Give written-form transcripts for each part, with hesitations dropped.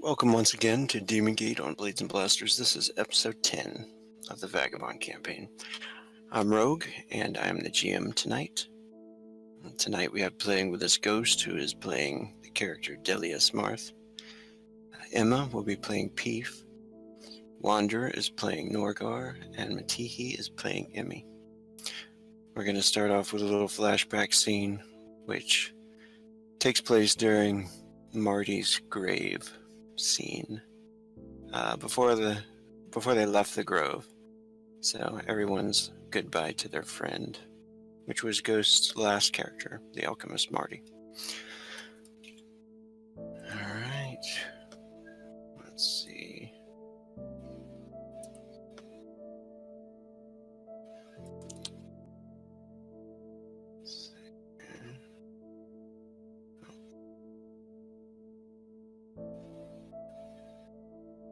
Welcome once again to Demon Gate on Blades and Blasters. This is episode 10 of the Vagabond campaign. I'm Rogue, and I'm the GM tonight. Tonight we have playing with this ghost who is playing the character Delia Smarth. Emma will be playing Peef. Wanderer is playing Norgar, and Matihi is playing Emmy. We're going to start off with a little flashback scene, which takes place during Marty's grave scene before they left the grove. So everyone's goodbye to their friend, which was Ghost's last character, the alchemist Marty. All right, let's see.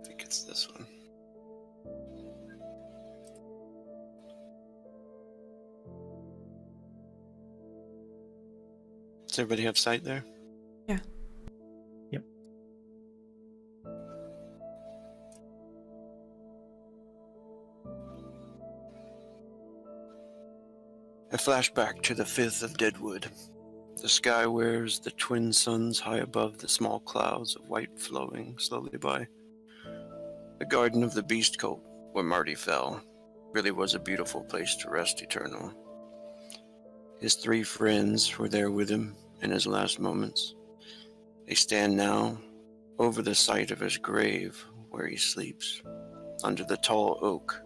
I think it's this one. Does everybody have sight there? Yeah. Yep. A flashback to the 5th of Deadwood. The sky wears the twin suns high above the small clouds of white flowing slowly by. The Garden of the Beast Cult, where Marty fell, really was a beautiful place to rest eternal. His 3 friends were there with him in his last moments. They stand now over the site of his grave where he sleeps, under the tall oak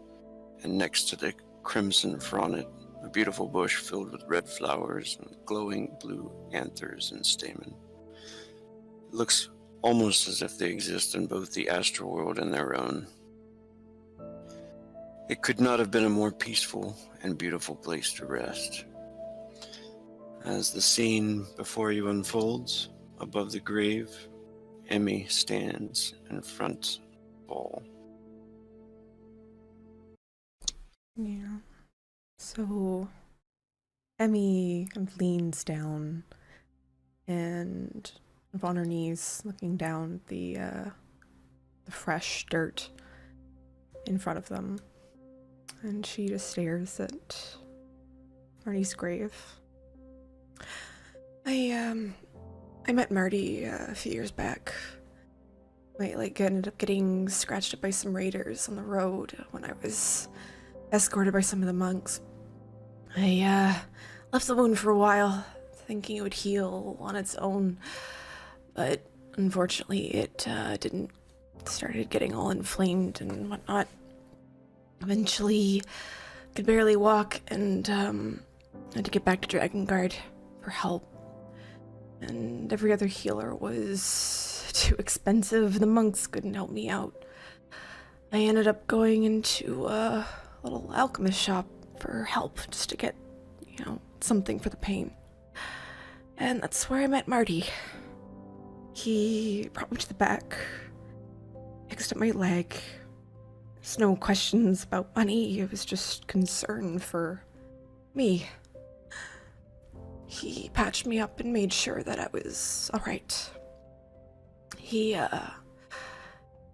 and next to the crimson fronnet, a beautiful bush filled with red flowers and glowing blue anthers and stamen. It looks almost as if they exist in both the astral world and their own. It could not have been a more peaceful and beautiful place to rest. As the scene before you unfolds, above the grave, Emmy stands in front of all. Yeah. So Emmy kind of leans down and on her knees, looking down at the fresh dirt in front of them, and she just stares at Marty's grave. I met Marty a few years back. I ended up getting scratched up by some raiders on the road when I was escorted by some of the monks. I left the wound for a while, thinking it would heal on its own, but unfortunately it didn't. Started getting all inflamed and whatnot. Eventually, could barely walk and had to get back to Drakengard for help. And every other healer was too expensive. The monks couldn't help me out. I ended up going into a little alchemist shop for help, just to get, something for the pain. And that's where I met Marty. He brought me to the back, fixed up my leg. There's no questions about money. It was just concern for me. He patched me up and made sure that I was alright. He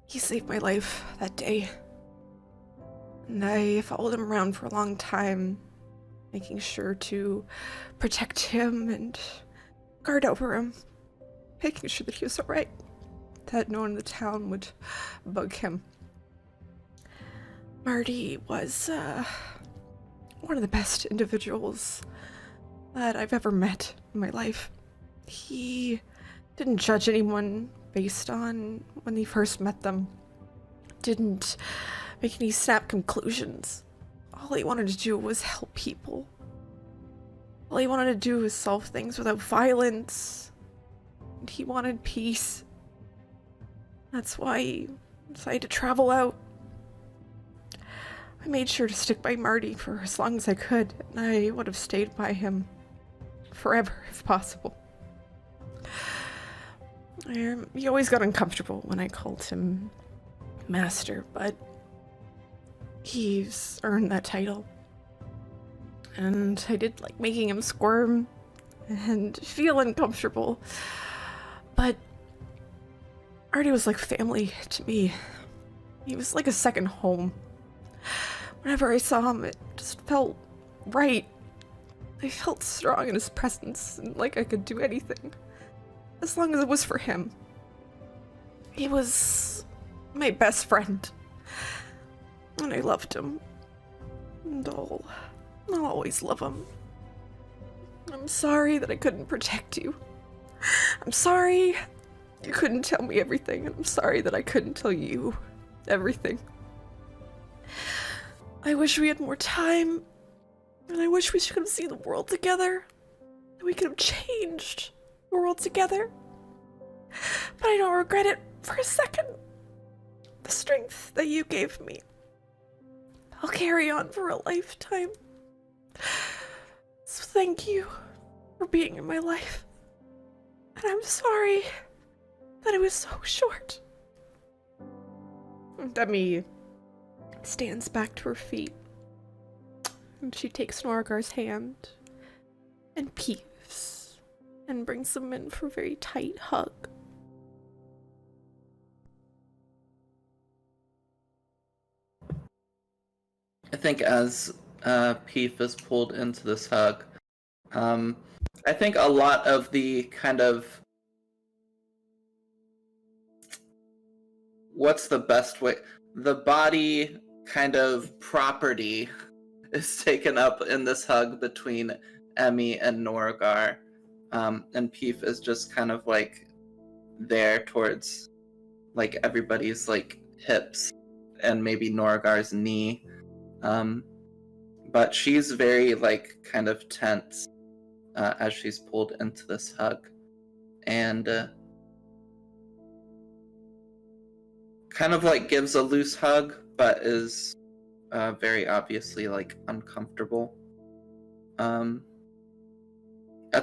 saved my life that day. And I followed him around for a long time, making sure to protect him and guard over him, making sure that he was alright, that no one in the town would bug him. Marty was one of the best individuals that I've ever met in my life. He didn't judge anyone based on when he first met them. Didn't make any snap conclusions. All he wanted to do was help people. All he wanted to do was solve things without violence. And he wanted peace. That's why he decided to travel out. I made sure to stick by Marty for as long as I could, and I would have stayed by him forever if possible. He always got uncomfortable when I called him Master, but he's earned that title. And I did like making him squirm and feel uncomfortable. But Marty was like family to me. He was like a second home. Whenever I saw him, it just felt right. I felt strong in his presence and like I could do anything. As long as it was for him. He was my best friend. And I loved him. And I'll always love him. I'm sorry that I couldn't protect you. I'm sorry you couldn't tell me everything, and I'm sorry that I couldn't tell you everything. I wish we had more time, and I wish we could have seen the world together, and we could have changed the world together. But I don't regret it for a second. The strength that you gave me, I'll carry on for a lifetime. So thank you for being in my life. And I'm sorry that it was so short. Demi stands back to her feet. And she takes Norgar's hand and peeves and brings them in for a very tight hug. I think as Peef is pulled into this hug, I think a lot of the kind of what's the best way? The body kind of property is taken up in this hug between Emmy and Norgar. And Peef is just kind of like there towards like everybody's like hips and maybe Norgar's knee. But she's very like kind of tense as she's pulled into this hug. And kind of like gives a loose hug, but is very obviously like uncomfortable. At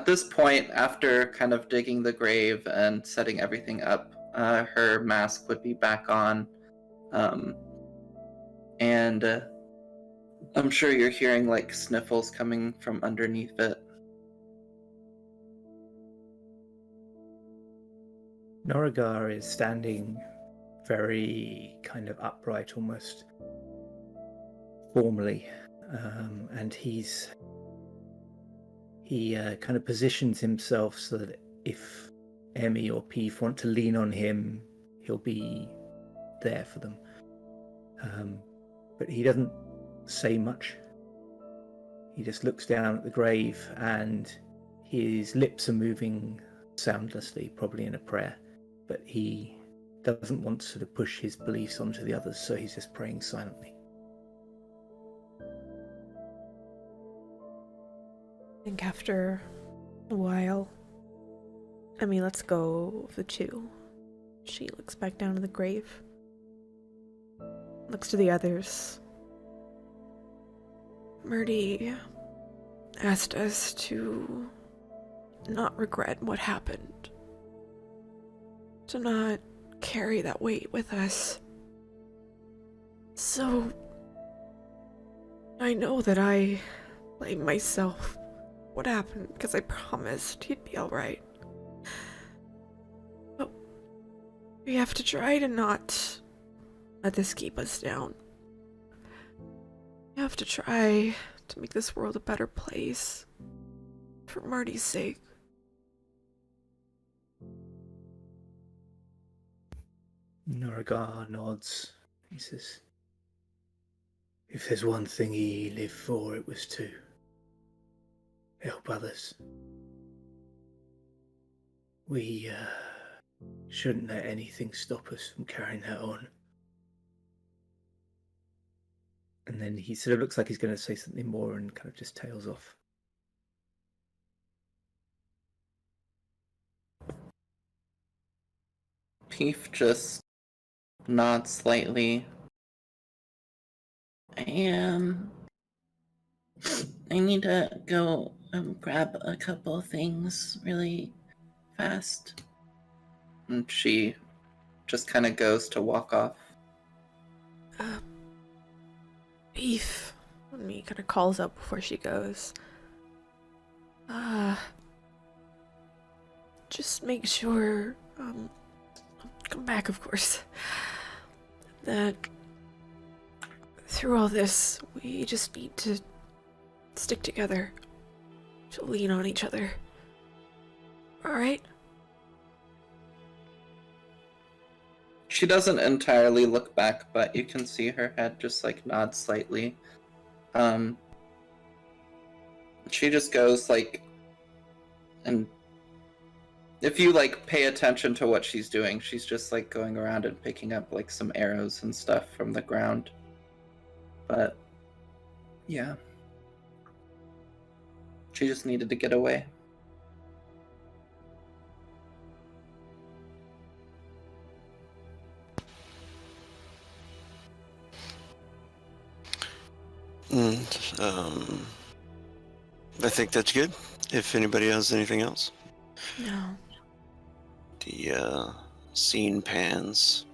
this point, after kind of digging the grave and setting everything up, her mask would be back on. And I'm sure you're hearing like sniffles coming from underneath it. Norigar is standing very kind of upright, almost formally, and he kind of positions himself so that if Emmy or Peef want to lean on him, he'll be there for them. But he doesn't say much. He just looks down at the grave, and his lips are moving soundlessly, probably in a prayer, but he doesn't want to sort of push his beliefs onto the others, so he's just praying silently. I think after a while, Emmy lets go of the two. She looks back down to the grave, looks to the others. Murdy asked us to not regret what happened, to not carry that weight with us. So I know that I blame myself what happened because I promised he'd be alright. But we have to try to not let this keep us down. We have to try to make this world a better place for Marty's sake. Norigar nods. He says, if there's one thing he lived for, it was to help others. We shouldn't let anything stop us from carrying that on. And then he sort of looks like he's going to say something more and kind of just tails off. Peef just nods slightly. I need to go grab a couple things really fast. And she just kind of goes to walk off. Beef. And me kind of calls up before she goes. Just make sure, come back, of course. That through all this, we just need to stick together, to lean on each other. All right? She doesn't entirely look back, but you can see her head just like nod slightly. She just goes like, and if you like pay attention to what she's doing, she's just like going around and picking up like some arrows and stuff from the ground. But yeah, she just needed to get away. And I think that's good. If anybody has anything else, No. the scene pans.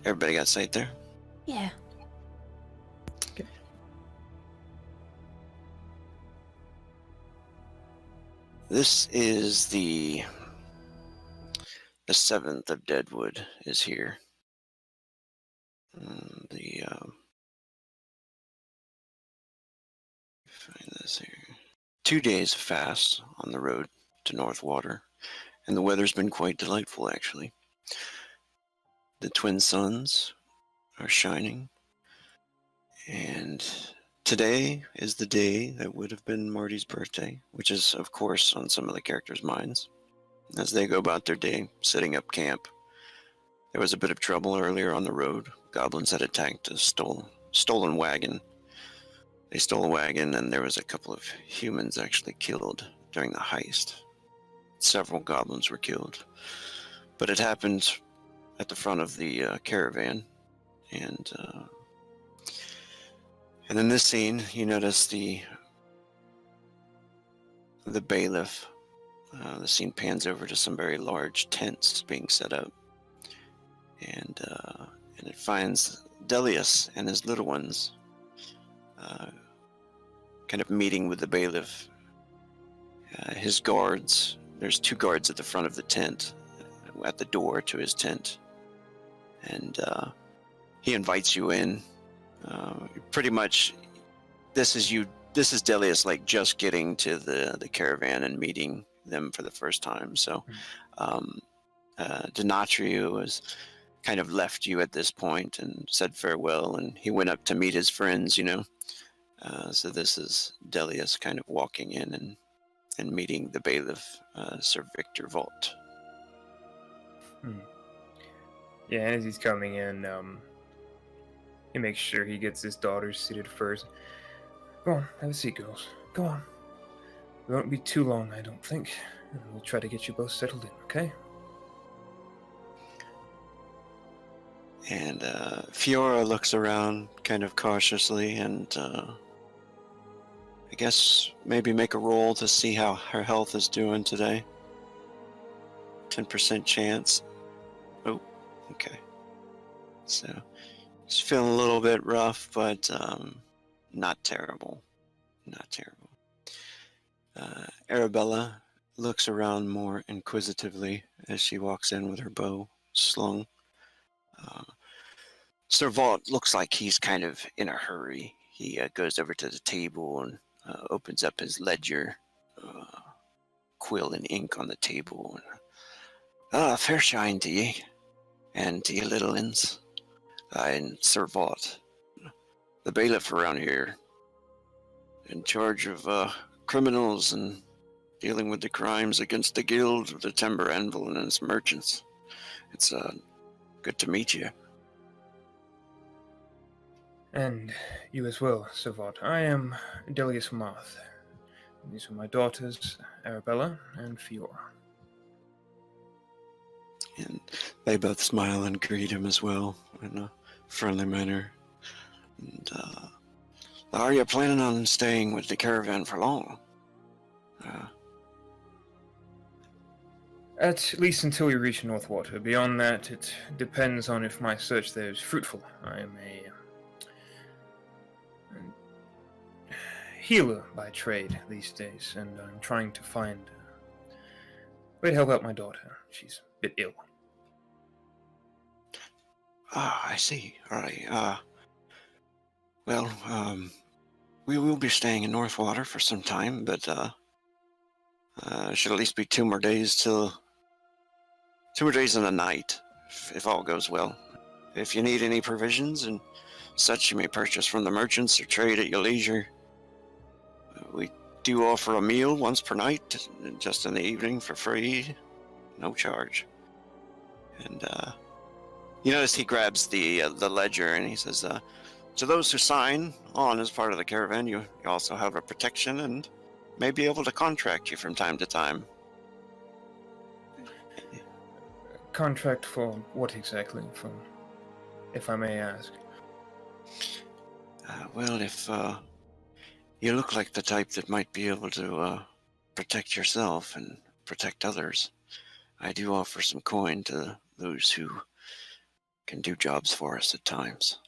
Everybody got sight there? Yeah. Okay. This is the 7th of Deadwood is here. Find this here. 2 days fast on the road to Northwater, and the weather's been quite delightful actually. The twin suns are shining, and today is the day that would have been Marty's birthday, which is of course on some of the characters' minds as they go about their day setting up camp. There was a bit of trouble earlier on the road. Goblins had attacked a stolen wagon. They stole a wagon, and there was a couple of humans actually killed during the heist. Several goblins were killed. But it happened at the front of the caravan. And in this scene, you notice the bailiff. The scene pans over to some very large tents being set up. And it finds Delius and his little ones kind of meeting with the bailiff. His guards, there's 2 guards at the front of the tent, at the door to his tent. And he invites you in. Pretty much, this is Delius like just getting to the caravan and meeting them for the first time. So Denatriu has kind of left you at this point and said farewell, and he went up to meet his friends, so this is Delius kind of walking in and meeting the bailiff, Sir Victor Volt. Yeah, as he's coming in, he makes sure he gets his daughters seated first. Go on, have a seat, girls. Go on. We won't be too long, I don't think. And we'll try to get you both settled in, okay? And Fiora looks around kind of cautiously and I guess maybe make a roll to see how her health is doing today. 10% chance. Oh, okay. So, she's feeling a little bit rough, but not terrible. Not terrible. Arabella looks around more inquisitively as she walks in with her bow slung. Sir Vault looks like he's kind of in a hurry. He goes over to the table and opens up his ledger, quill and ink on the table. Fair shine to ye, and to ye little uns. And Sir Vault, the bailiff around here, in charge of criminals and dealing with the crimes against the guild of the Timber Anvil and its merchants. It's good to meet you. And you as well, Savant. I am Delius Marth. These are my daughters, Arabella and Fiora. And they both smile and greet him as well in a friendly manner. And are you planning on staying with the caravan for long? At least until we reach Northwater. Beyond that, it depends on if my search there is healer by trade these days, and I'm trying to find way to help out my daughter. She's a bit ill. Ah, I see. All right. Well, we will be staying in Northwater for some time, but it should at least be 2 more days and a night, if all goes well. If you need any provisions and such, you may purchase from the merchants or trade at your leisure. We do offer a meal once per night, just in the evening for free, no charge. And you notice he grabs the ledger and he says, to those who sign on as part of the caravan, you also have a protection and may be able to contract you from time to time. Contract for what exactly? For, if I may ask. Well, if you look like the type that might be able to protect yourself and protect others, I do offer some coin to those who can do jobs for us at times.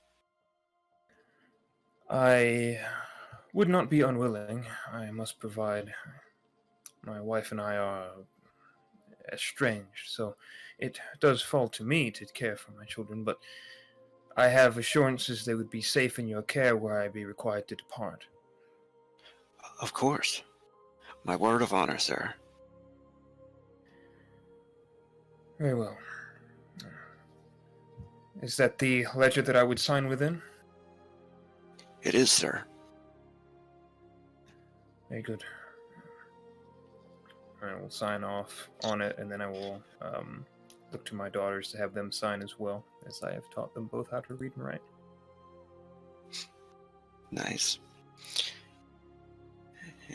I would not be unwilling. I must provide. My wife and I are estranged, so it does fall to me to care for my children, but I have assurances they would be safe in your care were I be required to depart. Of course. My word of honor, sir. Very well. Is that the ledger that I would sign within? It is, sir. Very good. I will sign off on it, and then I will look to my daughters to have them sign as well, as I have taught them both how to read and write. Nice.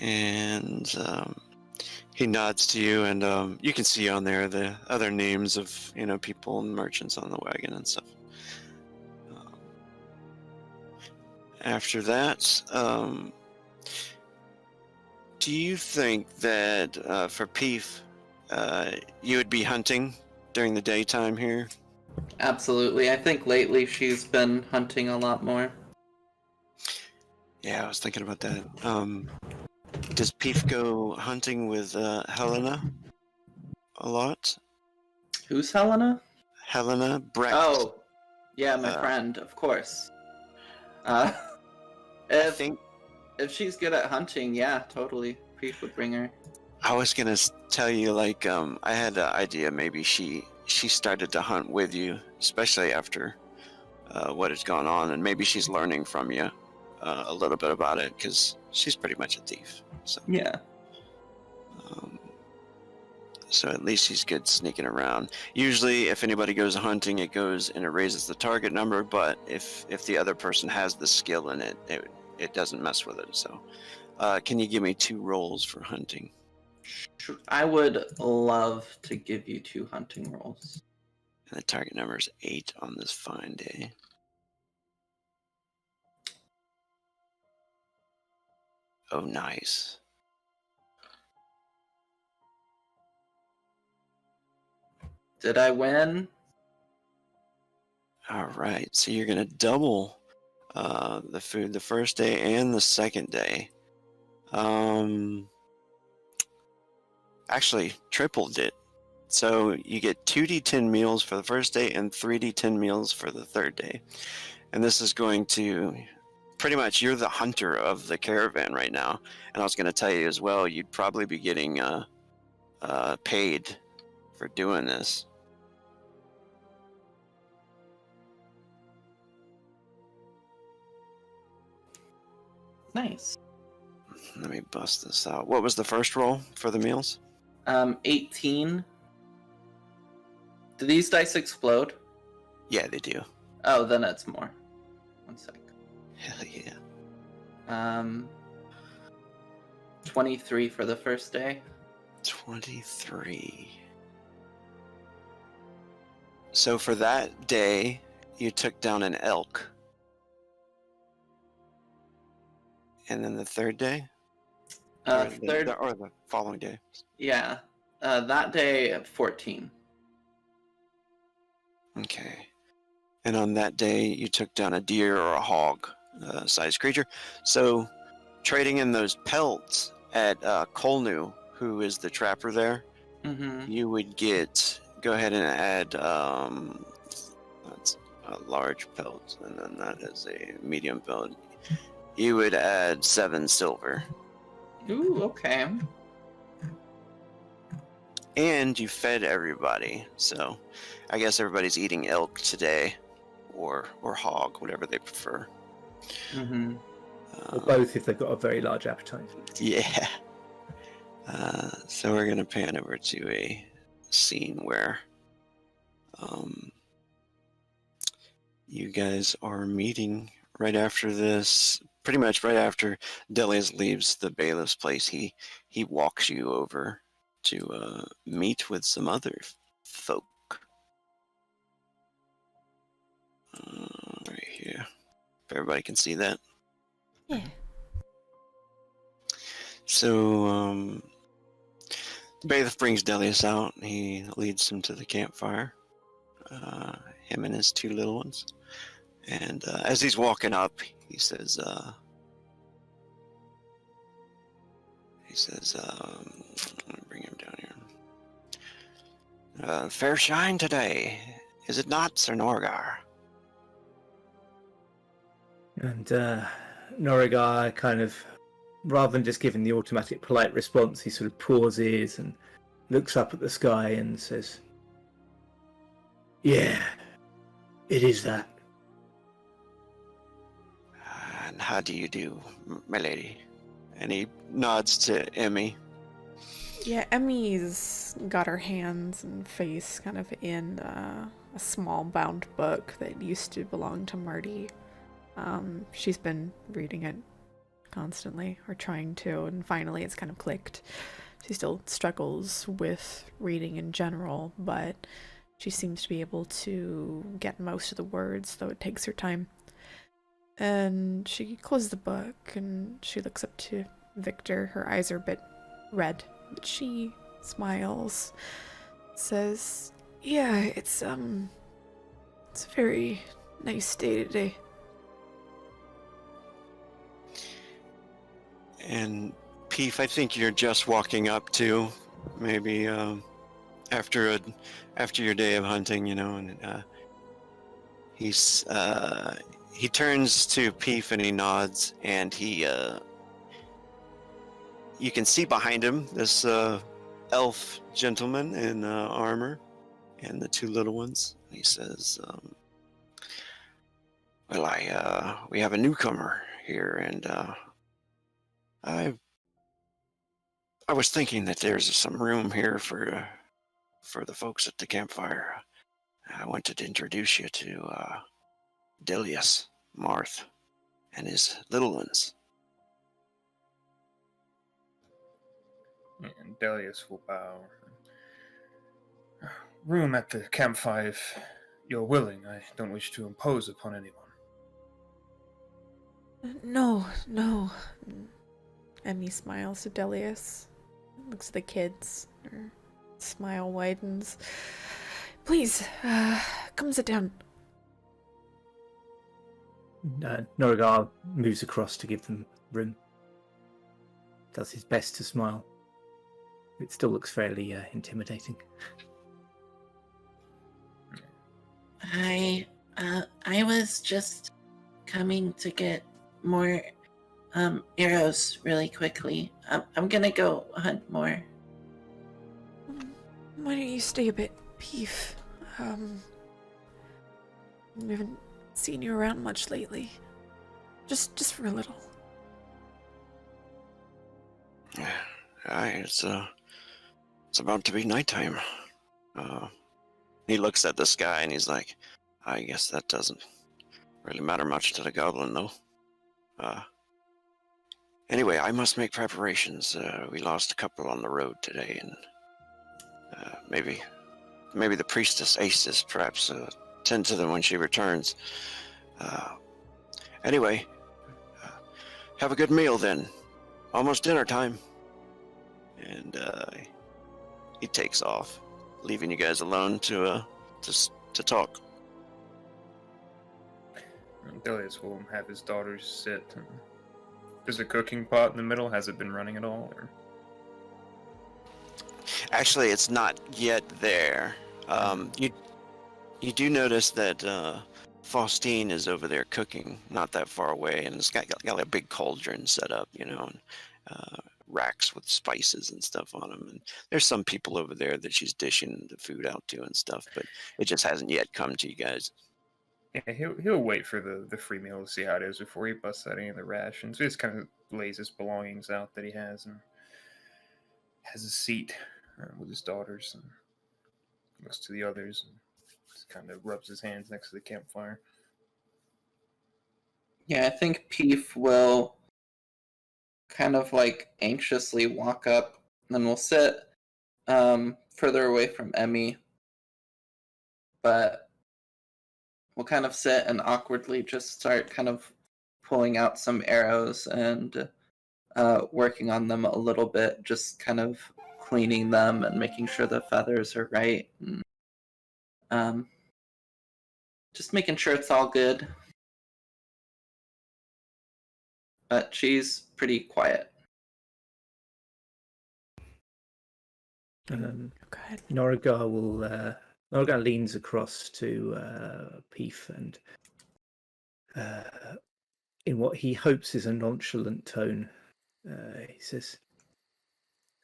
And he nods to you, and you can see on there the other names of people and merchants on the wagon and stuff. After that, do you think that for Peef, you would be hunting during the daytime here? Absolutely. I think lately she's been hunting a lot more. Yeah, I was thinking about that. Does Peef go hunting with Helena a lot? Who's Helena? Helena Brecht. Oh, yeah, my friend, of course. If she's good at hunting, yeah, totally. Priest would bring her. I was gonna tell you, like, I had an idea. Maybe she started to hunt with you, especially after what has gone on, and maybe she's learning from you a little bit about it because she's pretty much a thief. So Yeah. So at least she's good sneaking around. Usually, if anybody goes hunting, it goes and it raises the target number. But if the other person has the skill in it, it doesn't mess with it. So, can you give me 2 rolls for hunting? I would love to give you 2 hunting rolls. And the target number is 8 on this fine day. Oh, nice. Did I win? All right, so you're gonna double the food the first day and the second day. Actually, tripled it. So you get 2d10 meals for the first day and 3d10 meals for the third day. And this is going to pretty much, you're the hunter of the caravan right now. And I was going to tell you as well, you'd probably be getting paid for doing this. Nice. Let me bust this out. What was the first roll for the meals? 18. Do these dice explode? Yeah, they do. Oh, then it's more. 1 sec. Hell yeah. 23 for the first day. 23. So for that day, you took down an elk. And then the third day? Or the following day? Yeah. That day, 14. Okay. And on that day, you took down a deer or a hog sized creature. So trading in those pelts at Kolnu, who is the trapper there, Mm-hmm. you would go ahead and add that's a large pelt, and then that is a medium pelt. You would add 7 silver. Ooh, okay. And you fed everybody, so I guess everybody's eating elk today, or hog, whatever they prefer. Mm-hmm. Or both if they've got a very large appetite. Yeah. So we're gonna pan over to a scene where you guys are meeting right after this. Pretty much right after Delius leaves the bailiff's place, he walks you over to meet with some other folk. Right here. If everybody can see that. Yeah. So, the bailiff brings Delius out. He leads him to the campfire. Him and his 2 little ones. And as he's walking up, he says, let me bring him down here. Fair shine today, is it not, Sir Norgar? And Norigar kind of, rather than just giving the automatic polite response, he sort of pauses and looks up at the sky and says, "Yeah, it is that." And how do you do, my lady? And he nods to Emmy. Yeah, Emmy's got her hands and face kind of in a small bound book that used to belong to Marty. She's been reading it constantly, or trying to, and finally it's kind of clicked. She still struggles with reading in general, but she seems to be able to get most of the words, though it takes her time. And she closes the book and she looks up to Victor. Her eyes are a bit red, but she smiles, says, "Yeah, it's a very nice day today." And Peef, I think you're just walking up to, maybe after your day of hunting, and he turns to Peef and he nods, and you can see behind him this elf gentleman in armor and the 2 little ones. He says, "Well, we have a newcomer here, and I was thinking that there's some room here for the folks at the campfire. I wanted to introduce you to Delius, Marth, and his little ones." And Delius will bow. Room at the campfire if you're willing. I don't wish to impose upon anyone. No. Emmy smiles to Delius, looks at the kids, her smile widens. "Please, come sit down." Norigar moves across to give them room. Does his best to smile. It still looks fairly intimidating. I was just coming to get more arrows really quickly. I'm gonna go hunt more. Why don't you stay a bit, Peef? We haven't seen you around much lately. Just for a little. It's about to be nighttime. He looks at the sky and he's like, "I guess that doesn't really matter much to the goblin, though. Anyway, I must make preparations. We lost a couple on the road today, and maybe the priestess Aces perhaps tend to them when she returns. Anyway, have a good meal then. Almost dinner time." And he takes off, leaving you guys alone to talk. Delius will have his daughters sit and There's a cooking pot in the middle. Has it been running at all? Or? Actually, it's not yet there. You do notice that Faustine is over there cooking, not that far away, and it's got like a big cauldron set up, you know, and racks with spices and stuff on them. And there's some people over there that she's dishing the food out to and stuff, but it just hasn't yet come to you guys. Yeah, he'll wait for the free meal to see how it is before he busts out any of the rations. He just kind of lays his belongings out that he has and has a seat with his daughters and looks to the others and just kind of rubs his hands next to the campfire. Yeah, I think Peef will kind of like anxiously walk up, and then we'll sit further away from Emmy, but we'll kind of sit and awkwardly just start kind of pulling out some arrows and working on them a little bit, just kind of cleaning them and making sure the feathers are right, and just making sure it's all good. But she's pretty quiet. Okay. Norigar leans across to Peef and in what he hopes is a nonchalant tone, he says,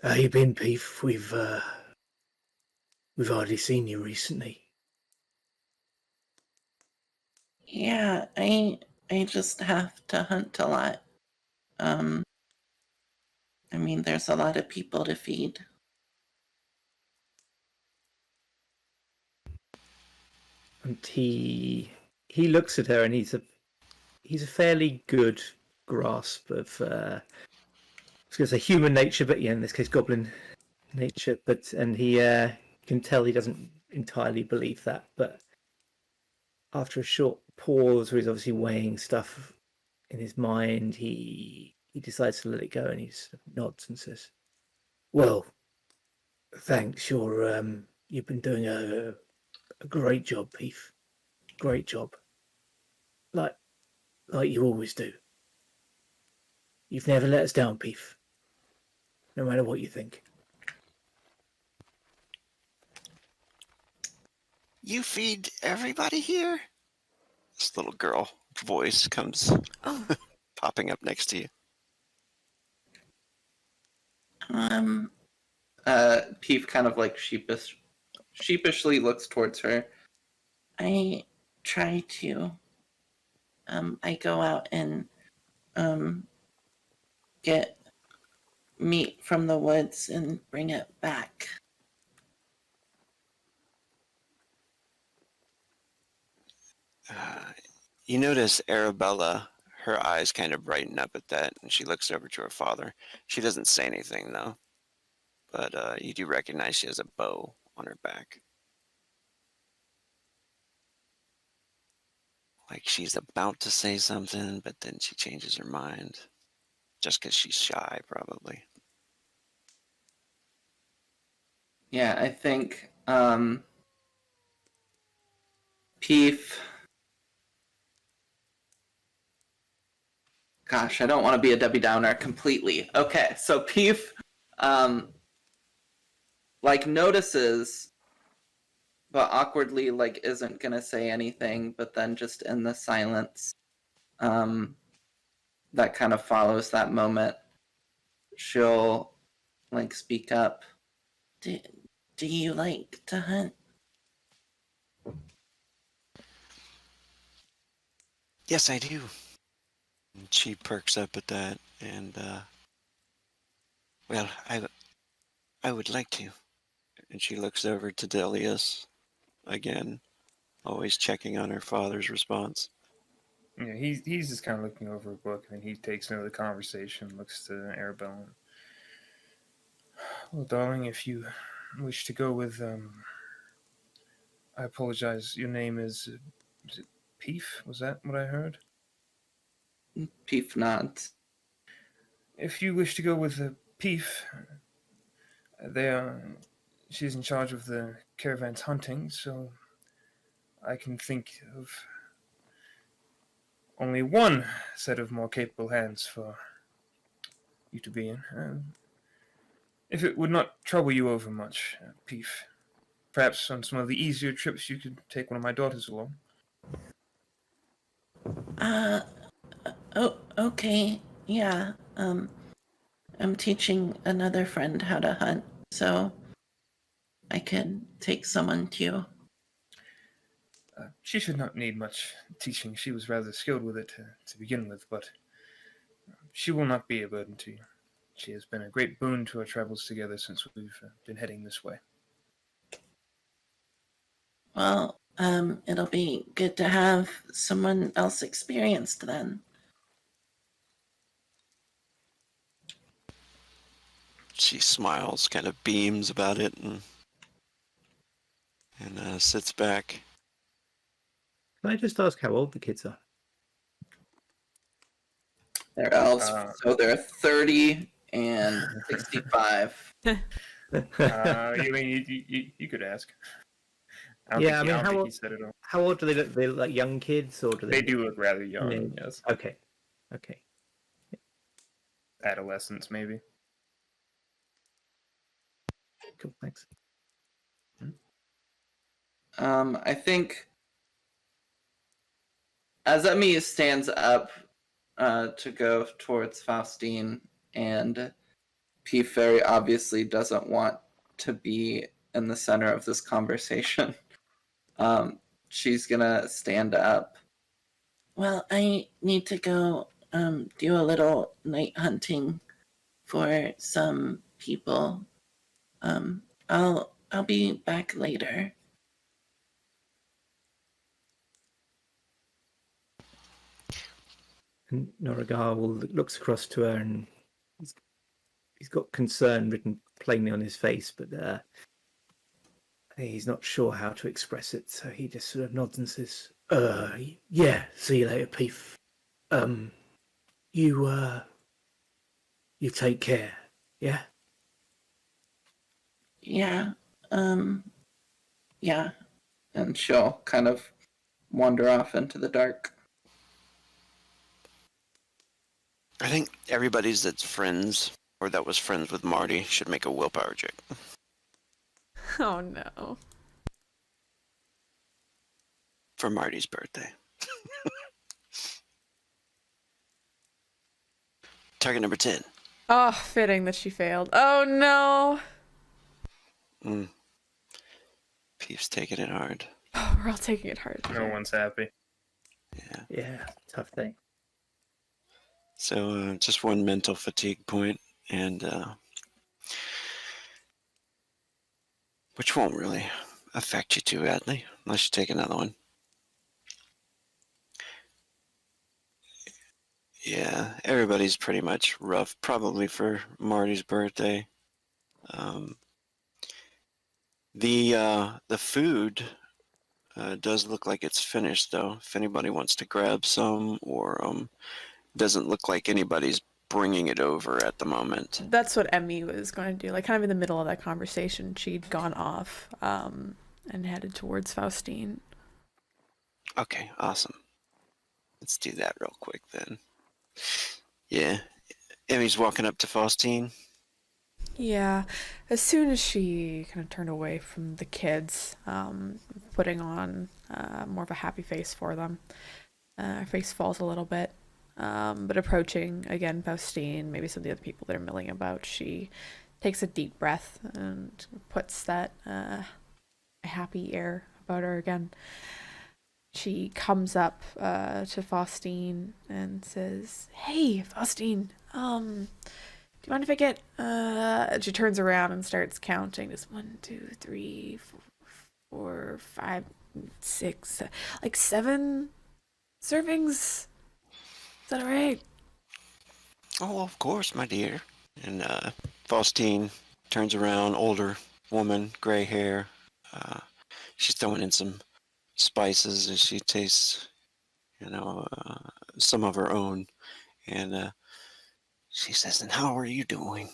"How you been, Peef? We've hardly seen you recently." Yeah, I just have to hunt a lot. I mean, there's a lot of people to feed. And he looks at her, and he's a fairly good grasp of I was going to say human nature, but yeah, in this case, goblin nature. And he can tell he doesn't entirely believe that. But after a short pause, where he's obviously weighing stuff in his mind, he decides to let it go, and he just nods and says, "Well, thanks. You've been doing a great job, Peef. Great job. Like you always do. You've never let us down, Peef. No matter what you think." You feed everybody here? This little girl voice comes popping up next to you. Peef kind of like sheepishly looks towards her. I try to. I go out and get meat from the woods and bring it back. You notice Arabella, her eyes kind of brighten up at that, and she looks over to her father. She doesn't say anything, though, but you do recognize she has a bow on her back. Like she's about to say something, but then she changes her mind. Just because she's shy, probably. Yeah, I think Peef. Gosh, I don't want to be a Debbie Downer completely. Okay, so Peef like notices, but awkwardly like isn't gonna say anything, but then just in the silence that kind of follows that moment, she'll like speak up. Do you like to hunt? Yes, I do. And she perks up at that, and well, I would like to. And she looks over to Delius again, always checking on her father's response. Yeah, he's just kind of looking over a book, and then he takes note of the conversation, looks to Arabella. Well, darling, if you wish to go with, I apologize. Your name is it Peef? Was that what I heard? Peef nods. If you wish to go with Peef, she's in charge of the caravan's hunting, so I can think of only one set of more capable hands for you to be in. If it would not trouble you over much, Peef, perhaps on some of the easier trips you could take one of my daughters along. Oh, okay. Yeah. I'm teaching another friend how to hunt, so I could take someone too. She should not need much teaching. She was rather skilled with it to begin with, but she will not be a burden to you. She has been a great boon to our travels together since we've been heading this way. Well, it'll be good to have someone else experienced then. She smiles, kind of beams about it, and sits back. Can I just ask how old the kids are? They're elves, so they're 30 and 65. You mean you could ask? I don't think he said it all. How old do they look? They look like young kids, or do They do look rather young. Yes, Okay. adolescents maybe. Cool. Thanks. I think as Emmy stands up to go towards Faustine, and Peef very obviously doesn't want to be in the center of this conversation, she's gonna stand up. Well, I need to go do a little night hunting for some people. I'll be back later. And Norigar looks across to her, and he's got concern written plainly on his face, but he's not sure how to express it. So he just sort of nods and says, "Yeah, see you later, Peef. You take care. Yeah." Yeah. Yeah. And she'll kind of wander off into the dark. I think everybody's that's friends or that was friends with Marty should make a willpower check. Oh no. For Marty's birthday. Target number 10. Oh, fitting that she failed. Oh no. Peef's taking it hard. Oh, we're all taking it hard. No one's happy. Yeah, tough thing. So just one mental fatigue point, and which won't really affect you too badly unless you take another one. Yeah, everybody's pretty much rough, probably for Marty's birthday. The food does look like it's finished, though. If anybody wants to grab some, or doesn't look like anybody's bringing it over at the moment. That's what Emmy was going to do. Like, kind of in the middle of that conversation, she'd gone off and headed towards Faustine. Okay, awesome. Let's do that real quick then. Yeah, Emmy's walking up to Faustine. Yeah, as soon as she kind of turned away from the kids, putting on more of a happy face for them, her face falls a little bit. But approaching again Faustine, maybe some of the other people that are milling about, she takes a deep breath and puts that happy air about her again. She comes up to Faustine and says, "Hey, Faustine, do you mind if I get?" She turns around and starts counting. Just 1, 2, 3, 4, 5, 6, like 7 servings. Is that all right? Oh, of course, my dear. And Faustine turns around, older woman, gray hair. She's throwing in some spices as she tastes, some of her own. And she says, "And how are you doing?"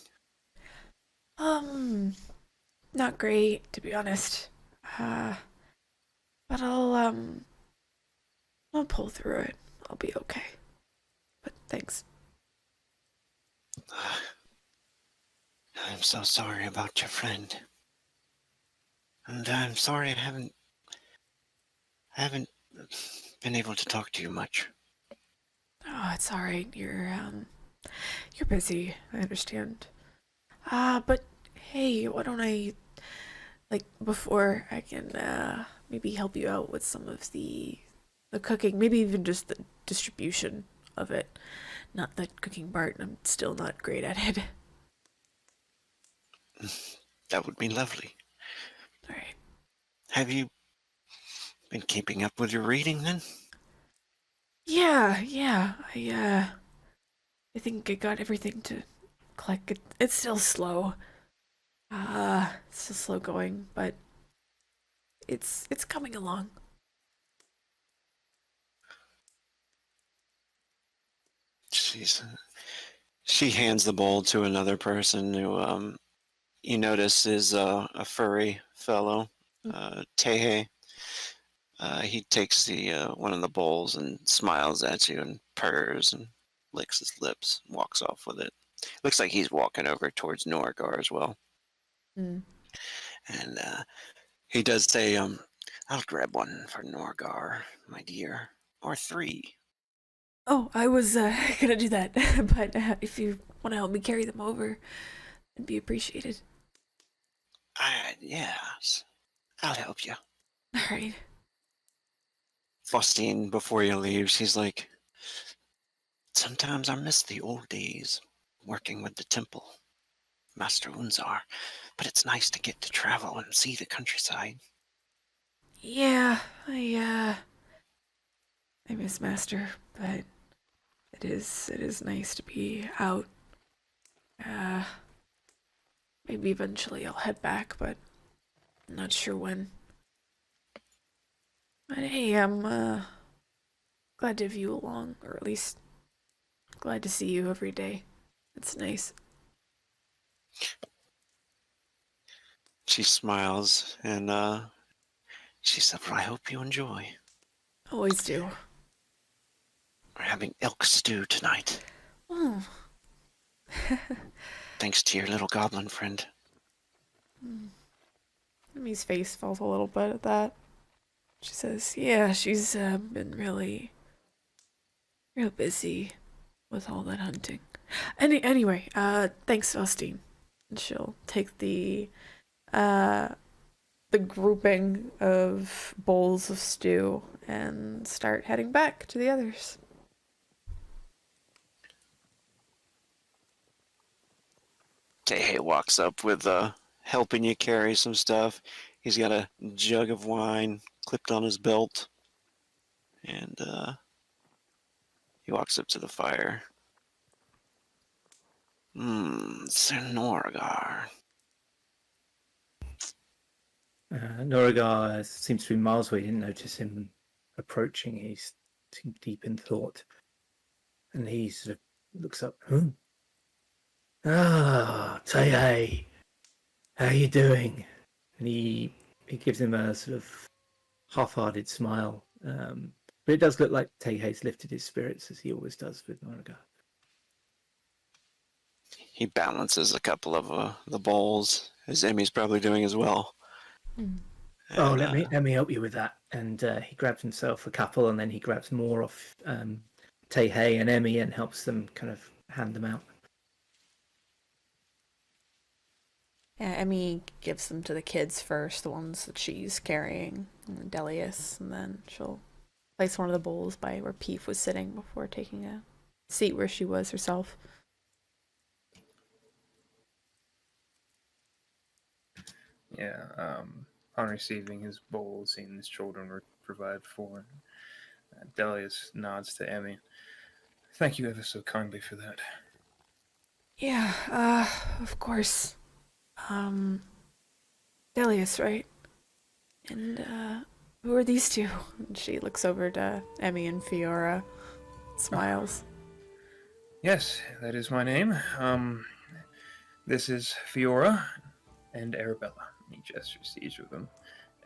Not great, to be honest. But I'll pull through it. I'll be okay. But thanks. I'm so sorry about your friend. And I'm sorry I haven't been able to talk to you much. Oh, it's all right. You're busy. I understand. But hey, why don't I, like, before I can maybe help you out with some of the cooking, maybe even just the distribution of it. Not the cooking part. I'm still not great at it. That would be lovely. All right. Have you been keeping up with your reading then? Yeah. I think I got everything to click. It's still slow. It's still slow going, but it's coming along. She hands the bowl to another person who you notice is a furry fellow, Tehe. He takes the one of the bowls and smiles at you and purrs and licks his lips, and walks off with it. Looks like he's walking over towards Norgar as well. Mm. And he does say, I'll grab one for Norgar, my dear. Or 3. Oh, I was gonna do that, but if you want to help me carry them over, it'd be appreciated. Yes, I'll help you. All right. Faustine, before he leaves, he's like, sometimes I miss the old days, working with the temple, Master Unzar, but it's nice to get to travel and see the countryside. Yeah, I miss Master, but it is nice to be out. Uh, Maybe eventually I'll head back, but I'm not sure when. But hey, I'm glad to have you along, or at least glad to see you every day. It's nice. She smiles and she said, well, I hope you enjoy. Always do. We're having elk stew tonight, Oh. thanks to your little goblin friend. Emmy's face falls a little bit at that. She says, yeah, she's been real busy with all that hunting. Anyway, thanks, Faustine. And she'll take the grouping of bowls of stew and start heading back to the others. Tehe walks up with helping you carry some stuff. He's got a jug of wine clipped on his belt. And he walks up to the fire. Sir Norgar. Norigar seems to be miles away. Didn't notice him approaching. He's deep in thought. And he sort of looks up. Ah, Tehe, how you doing? And he gives him a sort of half-hearted smile. But it does look like Tehe's lifted his spirits, as he always does with Norigar. He balances a couple of the bowls, as Emmy's probably doing as well. Oh, And, let me help you with that. And he grabs himself a couple, and then he grabs more off Tehe and Emmy and helps them kind of hand them out. Yeah, Emmy gives them to the kids first, the ones that she's carrying, and Delius, and then she'll place one of the bowls by where Peef was sitting before taking a seat where she was herself. Yeah, on receiving his bowl, seeing his children were provided for, Delius nods to Emmy. Thank you ever so kindly for that. Yeah, of course. Delius, right? And, who are these two? And she looks over to Emmy and Fiora, smiles. Yes, that is my name. This is Fiora and Arabella. He gestures to each of them.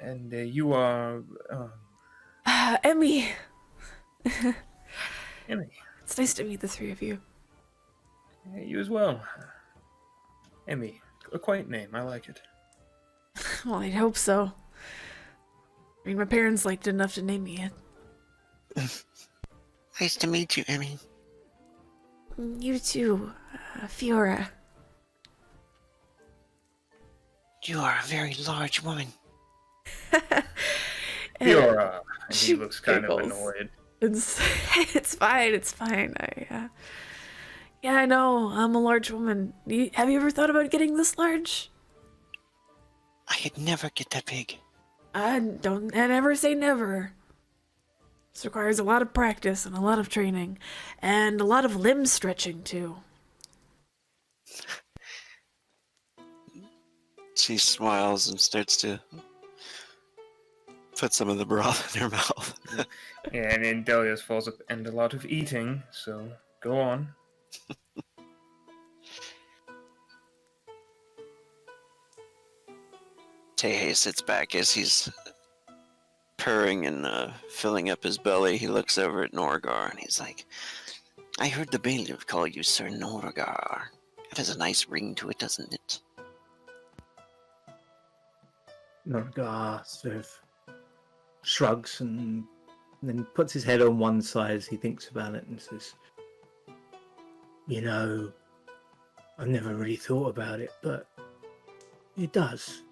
And you are, Emmy! Emmy. It's nice to meet the three of you. Yeah, you as well. Emmy, a quaint name. I like it. Well, I'd hope so. I mean, my parents liked it enough to name me it. Nice to meet you, Emmy. You too, Fiora. You are a very large woman. Fiora. And he she looks kind of giggles. annoyed. It's fine. It's fine. Yeah, I know. I'm a large woman. Have you ever thought about getting this large? I could never get that big. I never say never. This requires a lot of practice and a lot of training, and a lot of limb stretching too. She smiles and starts to put some of the broth in her mouth. Yeah, and then Delius falls up, and a lot of eating, so go on. Tehe sits back as he's purring and filling up his belly. He looks over at Norgar and he's like, I heard the bailiff call you Sir Norgar. It has a nice ring to it, doesn't it? Norgar sort of shrugs and then puts his head on one side as he thinks about it and says, you know, I've never really thought about it, but it does.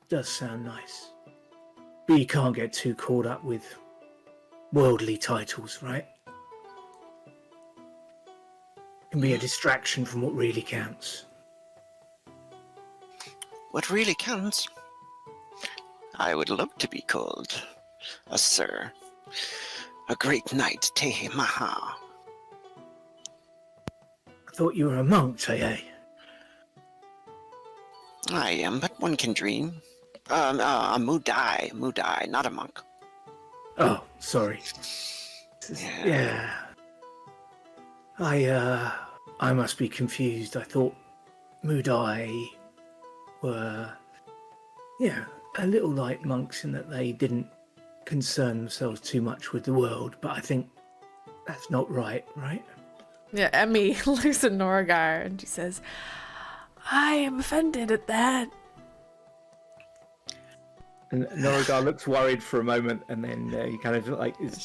It does sound nice. But you can't get too caught up with worldly titles, right? It can be a distraction from what really counts. What really counts? I would love to be called a sir. A great knight, Tehe Maha. I thought you were a monk, Tehe. I am, but one can dream. A Mudai, not a monk. Oh, sorry. Yeah. I must be confused. I thought Mudai were, a little like monks in that they didn't concern themselves too much with the world, but I think that's not right? Yeah, Emmy looks at Norgar and she says, I am offended at that. And Norgar looks worried for a moment, and then he kind of like is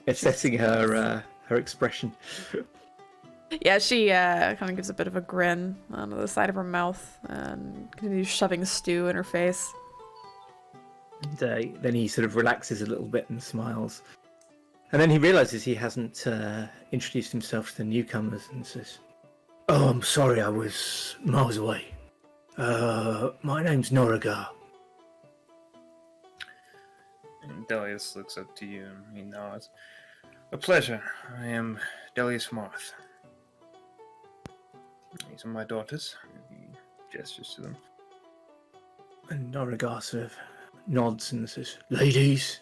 assessing her expression. Yeah, she kind of gives a bit of a grin on the side of her mouth and continues shoving stew in her face. And then he sort of relaxes a little bit and smiles. And then he realizes he hasn't introduced himself to the newcomers and says, oh, I'm sorry, I was miles away. My name's Norgar. And Delius looks up to you and he nods. A pleasure. I am Delius Marth. These are my daughters. He gestures to them. And Norgar sort of nods and says, ladies.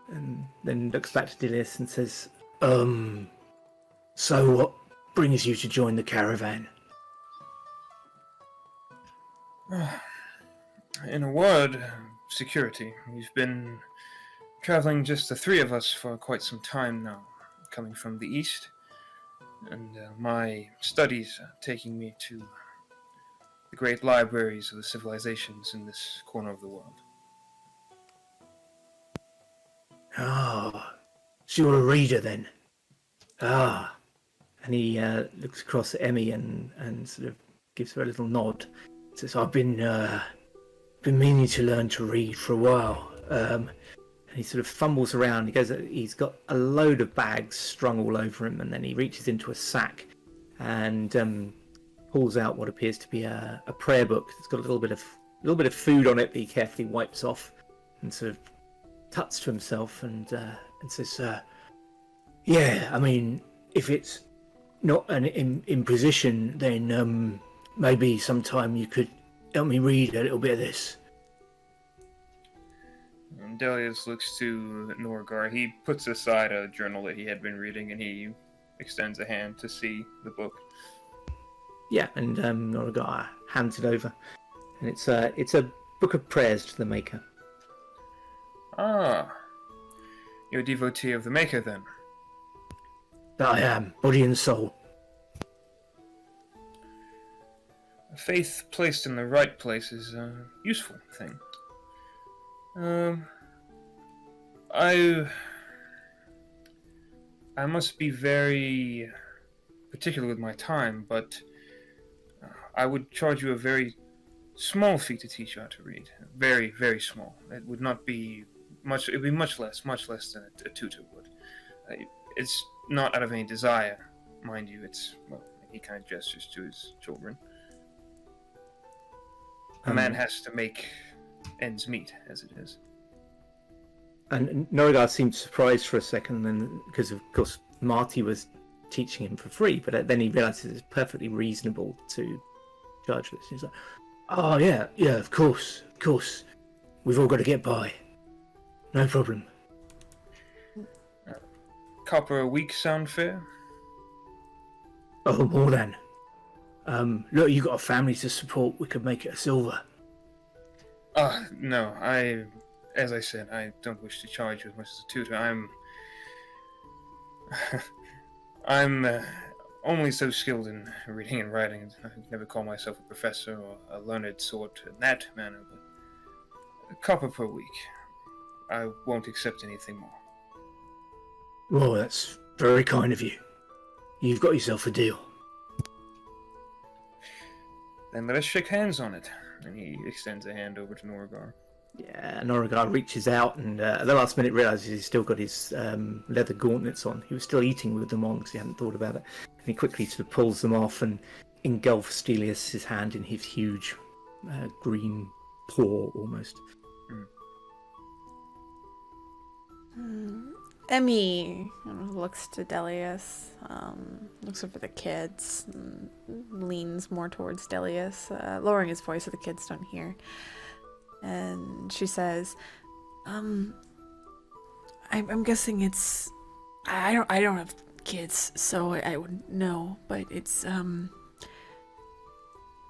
And then looks back to Delius and says, so what brings you to join the caravan? In a word, security. We've been traveling just the three of us for quite some time now, coming from the east, and my studies are taking me to the great libraries of the civilizations in this corner of the world. Ah, so you're a reader then? Ah. And he looks across at Emmy and sort of gives her a little nod. Says, I've been meaning to learn to read for a while. And he sort of fumbles around. He's got a load of bags strung all over him, and then he reaches into a sack and pulls out what appears to be a prayer book. It's got a little bit of food on it that he carefully wipes off and sort of tuts to himself and says, yeah, I mean, if it's not an imposition, then maybe sometime you could help me read a little bit of this. And Delius looks to Norgar. He puts aside a journal that he had been reading and he extends a hand to see the book. Yeah, and Norgar hands it over. And it's a book of prayers to the Maker. Ah, you're a devotee of the Maker then? that I am, body and soul. Faith placed in the right place is a useful thing. I must be very particular with my time, but I would charge you a very small fee to teach you how to read. Very, very small. It would not be much. It would be much less than a tutor would. It's not out of any desire, mind you. It's, well, he kind of gestures to his children. A man has to make ends meet, as it is. And Norgard seemed surprised for a second, then because of course Marty was teaching him for free, but then he realizes it's perfectly reasonable to charge this. He's like, "Oh yeah, of course. We've all got to get by. No problem." Copper a week sound fair? Oh, more than. Look, you got a family to support. We could make it a silver. No, as I said, I don't wish to charge you as much as a tutor. I'm only so skilled in reading and writing. I never call myself a professor or a learned sort in that manner, but a copper per week. I won't accept anything more. Well, that's very kind of you. You've got yourself a deal. Then let us shake hands on it. And he extends a hand over to Norgar. Yeah, Norgard reaches out and at the last minute realizes he's still got his leather gauntlets on. He was still eating with them on because he hadn't thought about it. And he quickly sort of pulls them off and engulfs Stelius' hand in his huge green paw almost. Emmy looks to Delius, looks over the kids, and leans more towards Delius, lowering his voice so the kids don't hear. And she says, I'm guessing it's, I don't have kids, so I wouldn't know, but it's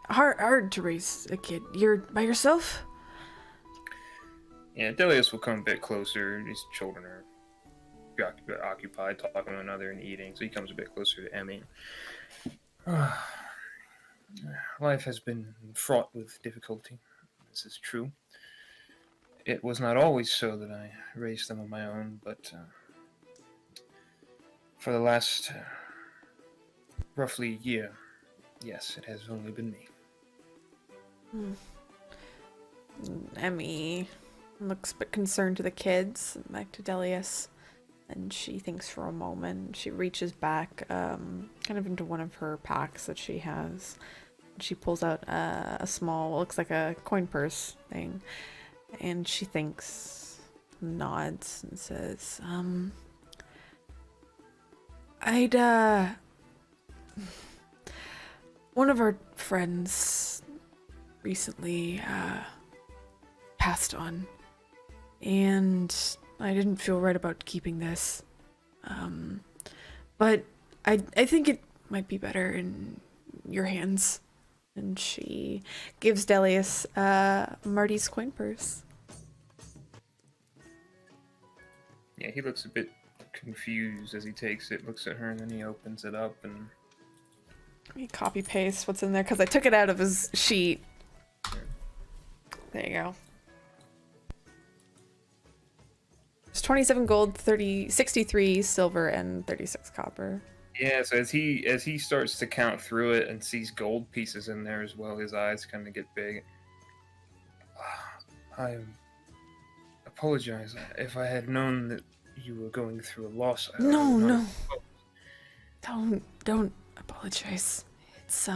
hard to raise a kid. You're by yourself? Yeah, Delius will come a bit closer. His children are occupied talking to one another and eating, so he comes a bit closer to Emmy. Life has been fraught with difficulty. This is true. It was not always so that I raised them on my own, but for the last roughly a year, yes, it has only been me. Emmy looks a bit concerned to the kids, back to Delius. And she thinks for a moment. She reaches back, kind of into one of her packs that she has. She pulls out a small, what looks like a coin purse thing. And she thinks, nods, and says, one of our friends recently, passed on. And I didn't feel right about keeping this. But I think it might be better in your hands. And she gives Delius Marty's coin purse. Yeah, he looks a bit confused as he takes it, looks at her, and then he opens it up and... Let me copy paste what's in there, because I took it out of his sheet. There you go. It's 27 gold, 63 silver, and 36 copper. Yeah, so as he starts to count through it and sees gold pieces in there as well, his eyes kind of get big. I apologize. If I had known that you were going through a loss, I would not have... Don't apologize. It's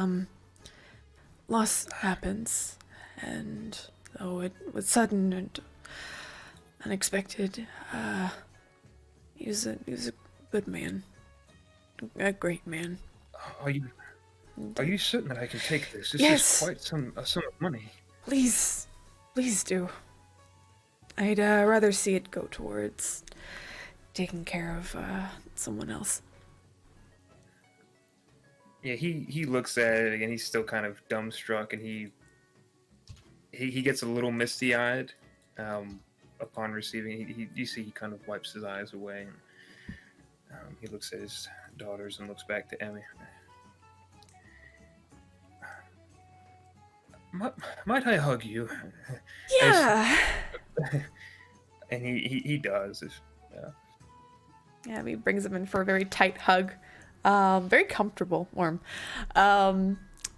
loss happens, and though it was sudden and unexpected, he was a good man. A great man. Are you certain that I can take this? This Yes. is quite a sum of money. Please do. I'd rather see it go towards taking care of someone else. Yeah, he looks at it again. He's still kind of dumbstruck, and he gets a little misty-eyed upon receiving. You see he kind of wipes his eyes away. And, he looks at his daughters and looks back to Emmy. Might I hug you? Yeah. And he does. Yeah, he brings him in for a very tight hug. Very comfortable, warm.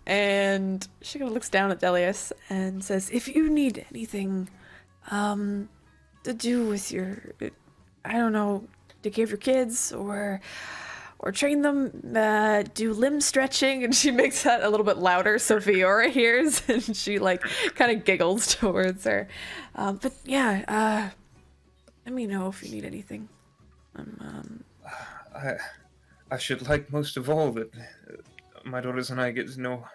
And she kind of looks down at Delius and says, if you need anything to do with your, I don't know, take care of your kids or train them, do limb stretching. And she makes that a little bit louder so Fiora hears, and she like kind of giggles towards her. But yeah, let me know if you need anything. I should like most of all that my daughters and I get to know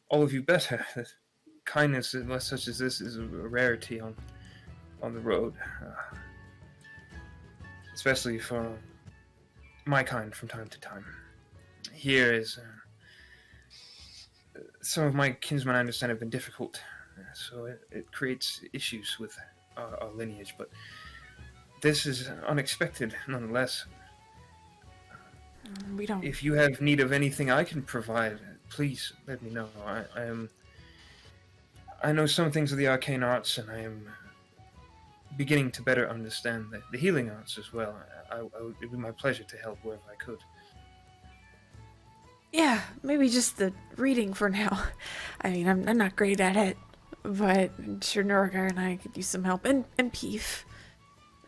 all of you better. Kindness, such as this, is a rarity on the road, especially for my kind from time to time. Here is some of my kinsmen, I understand, have been difficult, so it creates issues with our lineage, but this is unexpected nonetheless. We don't. If you have need of anything I can provide, please let me know. I know some things of the arcane arts, and I am beginning to better understand the healing arts as well. It would be my pleasure to help wherever I could. Yeah, maybe just the reading for now. I mean, I'm not great at it, but I'm sure Norgar and I could use some help. And Peef.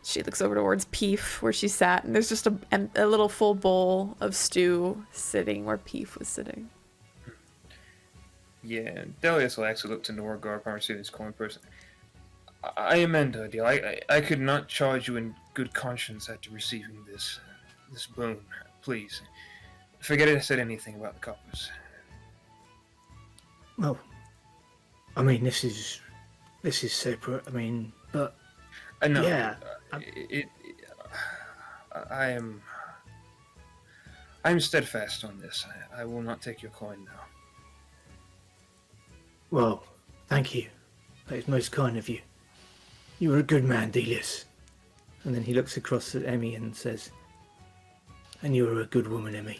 She looks over towards Peef, where she sat, and there's just a little full bowl of stew sitting where Peef was sitting. Yeah, Delius will actually look to Norgar, Parmacita's coin person. I amend our deal. I could not charge you in good conscience after receiving this boon. Please, forget I said anything about the coppers. Well, I mean, this is separate. I mean, but No, yeah, I'm steadfast on this. I will not take your coin now. well, thank you. That is most kind of you. You are a good man, Delius. And then he looks across at Emmy and says, and you are a good woman, Emmy.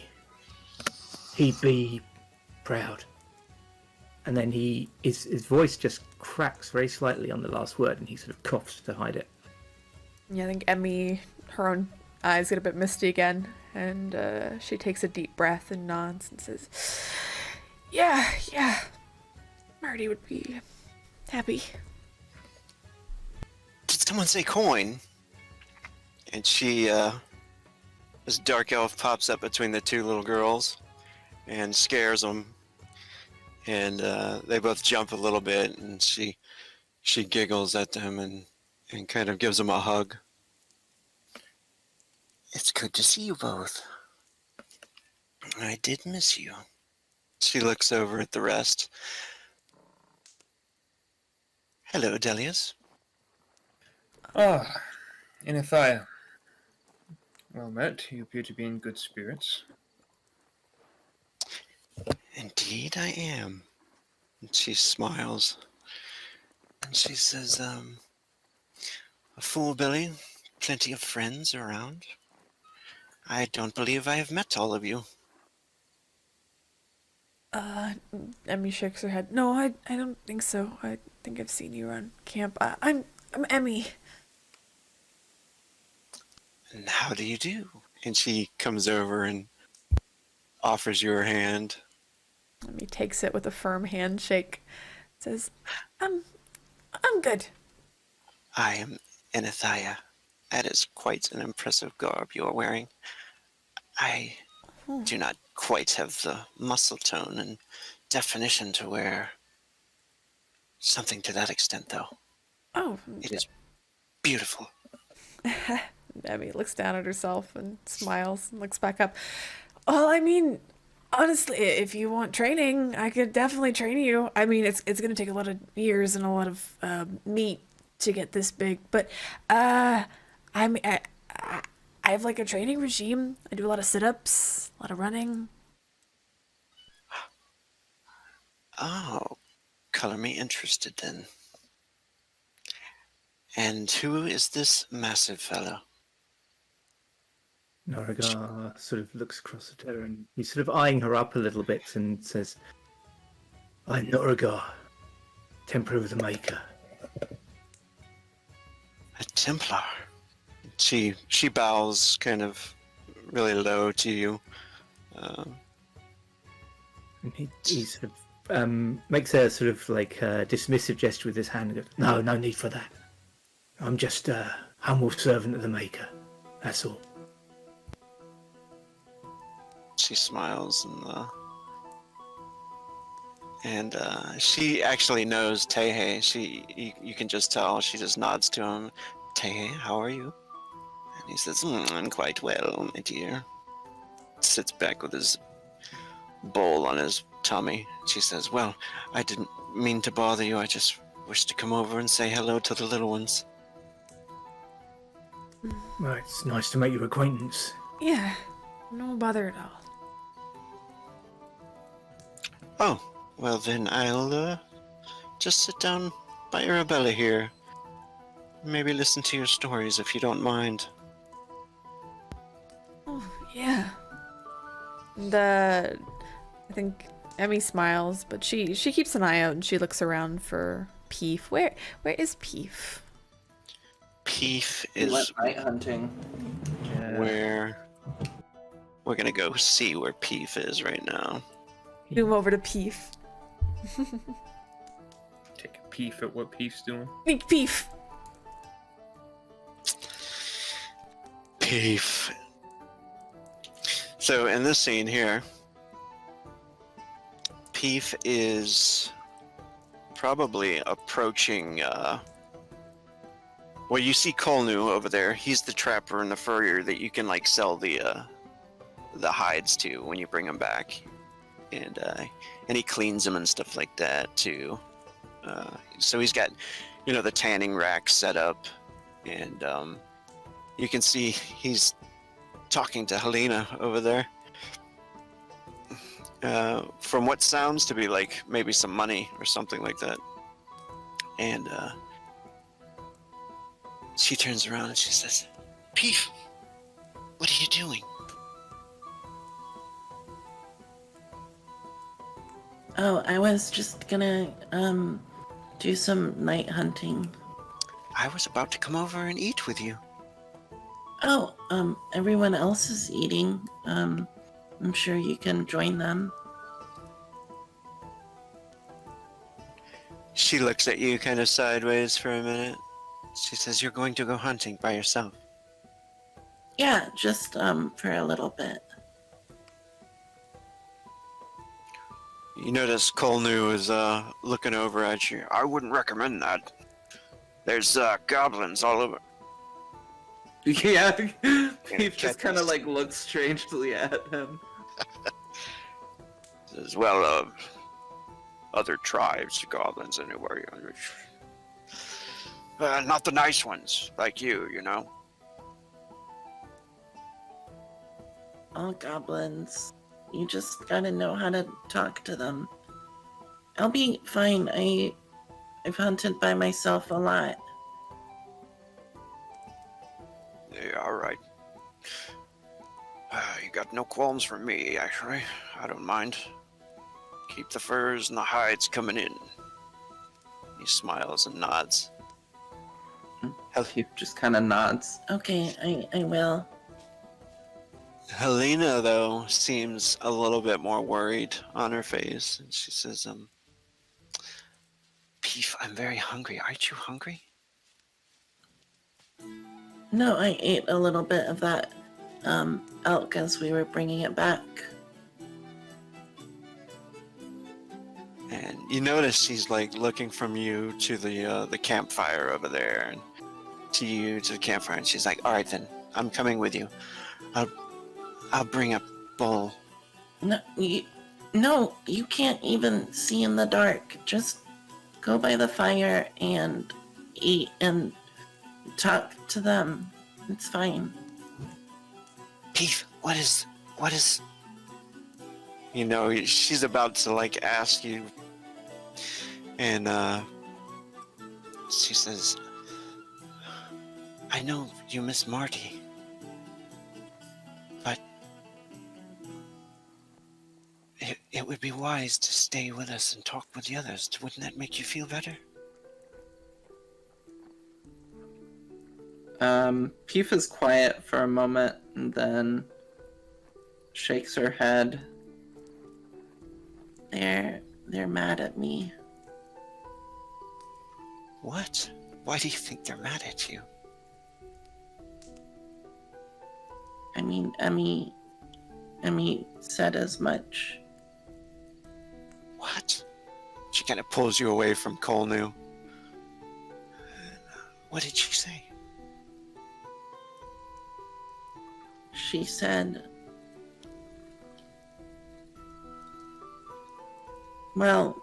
He'd be proud. And then his voice just cracks very slightly on the last word, and he sort of coughs to hide it. Yeah, I think Emmy, her own eyes get a bit misty again, and she takes a deep breath and nods and says, yeah, Marty would be happy. Did someone say coin? And she, this dark elf pops up between the two little girls and scares them. And they both jump a little bit, and she giggles at them and kind of gives them a hug. It's good to see you both. I did miss you. She looks over at the rest. Hello, Delius. Ah, Inathia. Well met. You appear to be in good spirits. Indeed I am. And she smiles. And she says, a fool, Billy. Plenty of friends around. I don't believe I have met all of you. Emmy shakes her head. No, I don't think so. I think I've seen you around camp. I'm Emmy. And how do you do? And she comes over and offers you her hand. Emmy takes it with a firm handshake. Says, I'm good. I am Inathia. That is quite an impressive garb you are wearing. I do not quite have the muscle tone and definition to wear something to that extent, though. Oh. It is beautiful. Emmy looks down at herself and smiles and looks back up. Well, I mean, honestly, if you want training, I could definitely train you. I mean, it's going to take a lot of years and a lot of meat to get this big, but I have like a training regime. I do a lot of sit-ups, a lot of running. Oh, color me interested then. And who is this massive fellow? Norigar sort of looks across at her and he's sort of eyeing her up a little bit and says, I'm Norigar, Templar of the Maker. A Templar. She bows kind of really low to you. And he sort of makes a sort of like dismissive gesture with his hand and goes, no need for that. I'm just a humble servant of the Maker. That's all. She smiles and she actually knows Tehe. You can just tell. She just nods to him. Tehe, how are you? And he says, I'm quite well, my dear. Sits back with his bowl on his tummy. She says, well, I didn't mean to bother you. I just wished to come over and say hello to the little ones. Well, it's nice to make your acquaintance. Yeah, no bother at all. Oh, well then I'll just sit down by Arabella here. Maybe listen to your stories if you don't mind. Oh, yeah. And, I think Emmy smiles, but she keeps an eye out and she looks around for Peef. Where is Peef? Peef He is went night hunting. where we're gonna go see where Peef is right now. Move over to Peef. Take a peep at what Peef's doing. Sneak Peef! Peef. So in this scene here, Peef is probably approaching well, you see Kolnu over there. He's the trapper and the furrier that you can like sell the hides to when you bring them back, and he cleans them and stuff like that too. So he's got, the tanning rack set up, and you can see he's talking to Helena over there. From what sounds to be like maybe some money or something like that, and she turns around and she says, Peef, what are you doing? Oh, I was just gonna do some night hunting. I was about to come over and eat with you. Oh, everyone else is eating. I'm sure you can join them. She looks at you kind of sideways for a minute. She says, you're going to go hunting by yourself. Yeah, just for a little bit. You notice Kolnu is looking over at you. I wouldn't recommend that. There's goblins all over. Yeah, he just kind of like looks strangely at him. As well, other tribes, goblins anywhere. Not the nice ones, like you, All goblins. You just gotta know how to talk to them. I'll be fine. I've hunted by myself a lot. Yeah, all right. You got no qualms from me, actually. I don't mind. Keep the furs and the hides coming in. He smiles and nods. He just kind of nods. Okay, I will. Helena, though, seems a little bit more worried on her face. And she says, Peef, I'm very hungry. Aren't you hungry? No, I ate a little bit of that elk as we were bringing it back. And you notice she's like looking from you to the campfire over there, and to you to the campfire, and she's like, all right then, I'm coming with you. I'll bring a bowl. No, you can't even see in the dark. Just go by the fire and eat and talk to them. It's fine. Peef, what is she's about to like ask you, and she says, I know you miss Marty. it would be wise to stay with us and talk with the others. Wouldn't that make you feel better? Peef is quiet for a moment and then shakes her head. They're mad at me. What? Why do you think they're mad at you? I mean, Emmy said as much. What? She kind of pulls you away from Kolnu. What did she say? She said, well,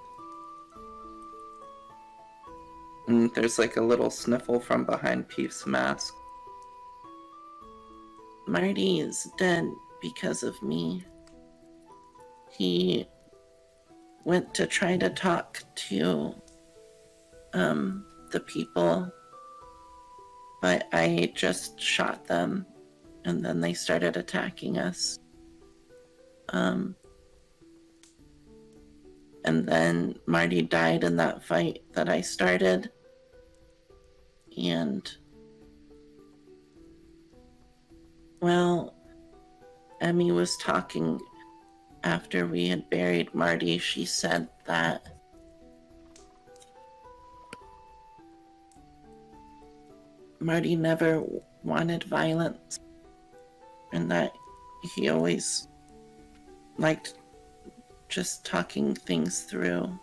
And there's like a little sniffle from behind Peef's mask. Marty is dead because of me. He went to try to talk to the people, but I just shot them, and then they started attacking us. And then Marty died in that fight that I started, and well, Emmy was talking after we had buried Marty. She said that Marty never wanted violence and that he always liked just talking things through.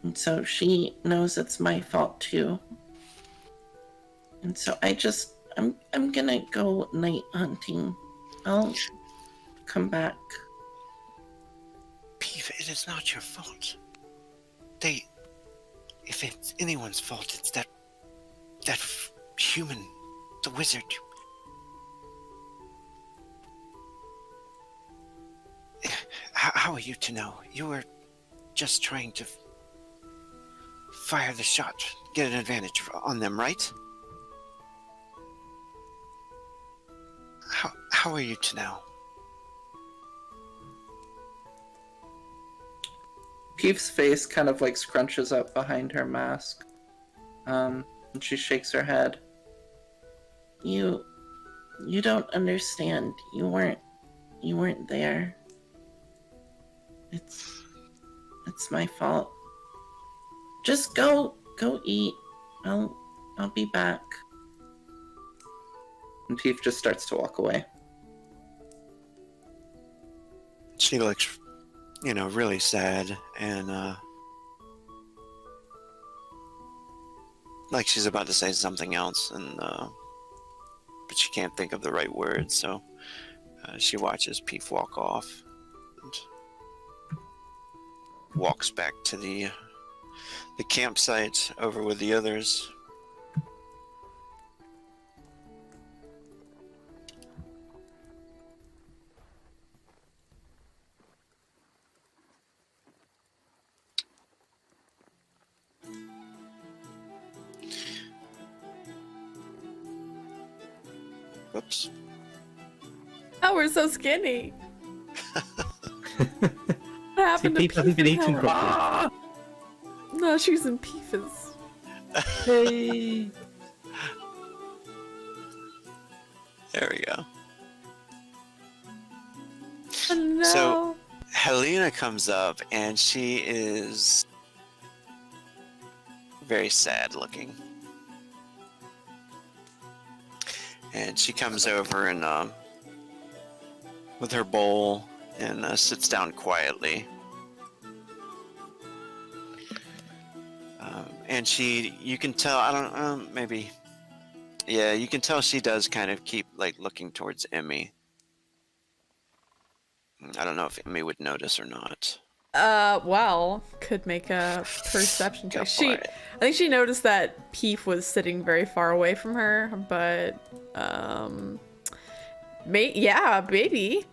And so she knows it's my fault too. And so I'm gonna go night hunting. I'll come back. Peef, it is not your fault. If it's anyone's fault, it's that human, the wizard. How are you to know? You were just trying to fire the shot, get an advantage on them, right? How are you to know? Peef's face kind of like scrunches up behind her mask. And she shakes her head. You don't understand. You weren't there. It's my fault. Just go eat. I'll be back. And Peef just starts to walk away. She looks, really sad and like she's about to say something else, and but she can't think of the right words, so she watches Peef walk off and walks back to the campsite over with the others. Whoops. Oh, we're so skinny. What See, happened to Peef hasn't been eating Peef's properly. health? No, she's in Peef's. Hey. There we go. Oh, no. So- Helena comes up and she is very sad looking. And she comes over and with her bowl and sits down quietly. And you can tell, I don't know, maybe, yeah, you can tell she does kind of keep like looking towards Emmy. I don't know if Emmy would notice or not. Well, could make a perception Go check. for it. I think she noticed that Peef was sitting very far away from her, but, yeah, maybe.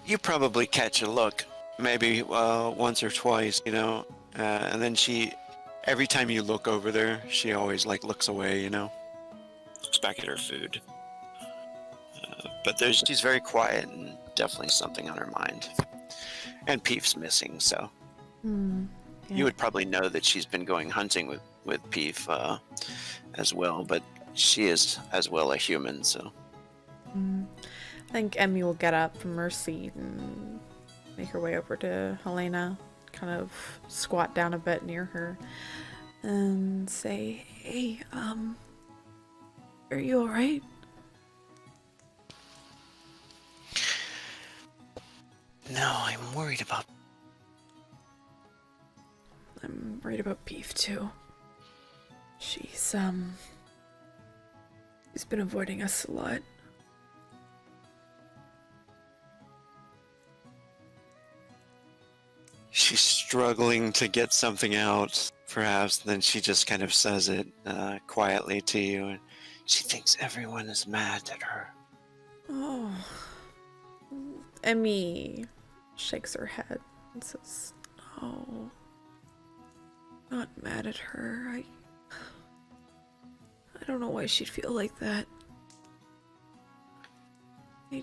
You probably catch a look, maybe once or twice, and then every time you look over there, she always like looks away, looks back at her food. But she's very quiet and definitely something on her mind. And Peef's missing, so Yeah. you would probably know that she's been going hunting with Peef as well, but she is as well a human, so. I think Emmy will get up from her seat and make her way over to Helena, kind of squat down a bit near her, and say, "Hey, are you alright?" No, I'm worried about. I'm worried about Peef too. She's been avoiding us a lot. She's struggling to get something out, perhaps. Then she just kind of says it quietly to you, and she thinks everyone is mad at her. Oh. Emmy shakes her head and says, "No, not mad at her. I don't know why she'd feel like that. I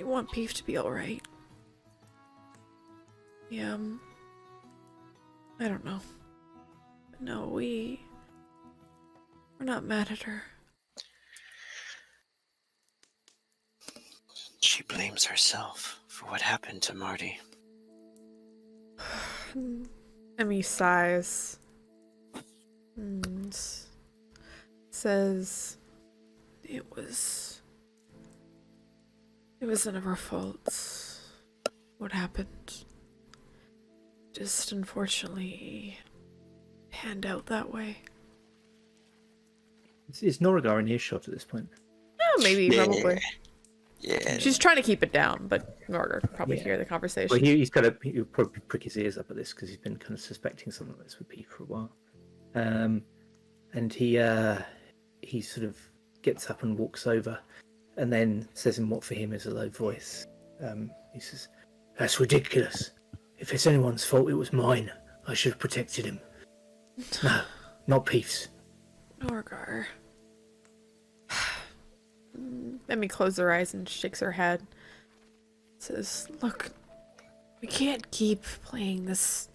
want Peef to be alright. Yeah, I don't know. But no, we're not mad at her." She blames herself for what happened to Marty. Emmy sighs and says, it was none of our faults. What happened just unfortunately panned out that way." Is Norigar in earshot at this point? Oh, maybe, probably. Yeah. She's trying to keep it down, but Norgar could probably Yeah. hear the conversation. Well, he'll probably prick his ears up at this because he's been kind of suspecting something like this with Pete for a while. And he sort of gets up and walks over, and then says in what for him is a low voice. He says, "That's ridiculous. If it's anyone's fault, it was mine. I should have protected him. No, not Peef's." Norgar. Emmy closes her eyes and shakes her head. Says, "Look, we can't keep playing this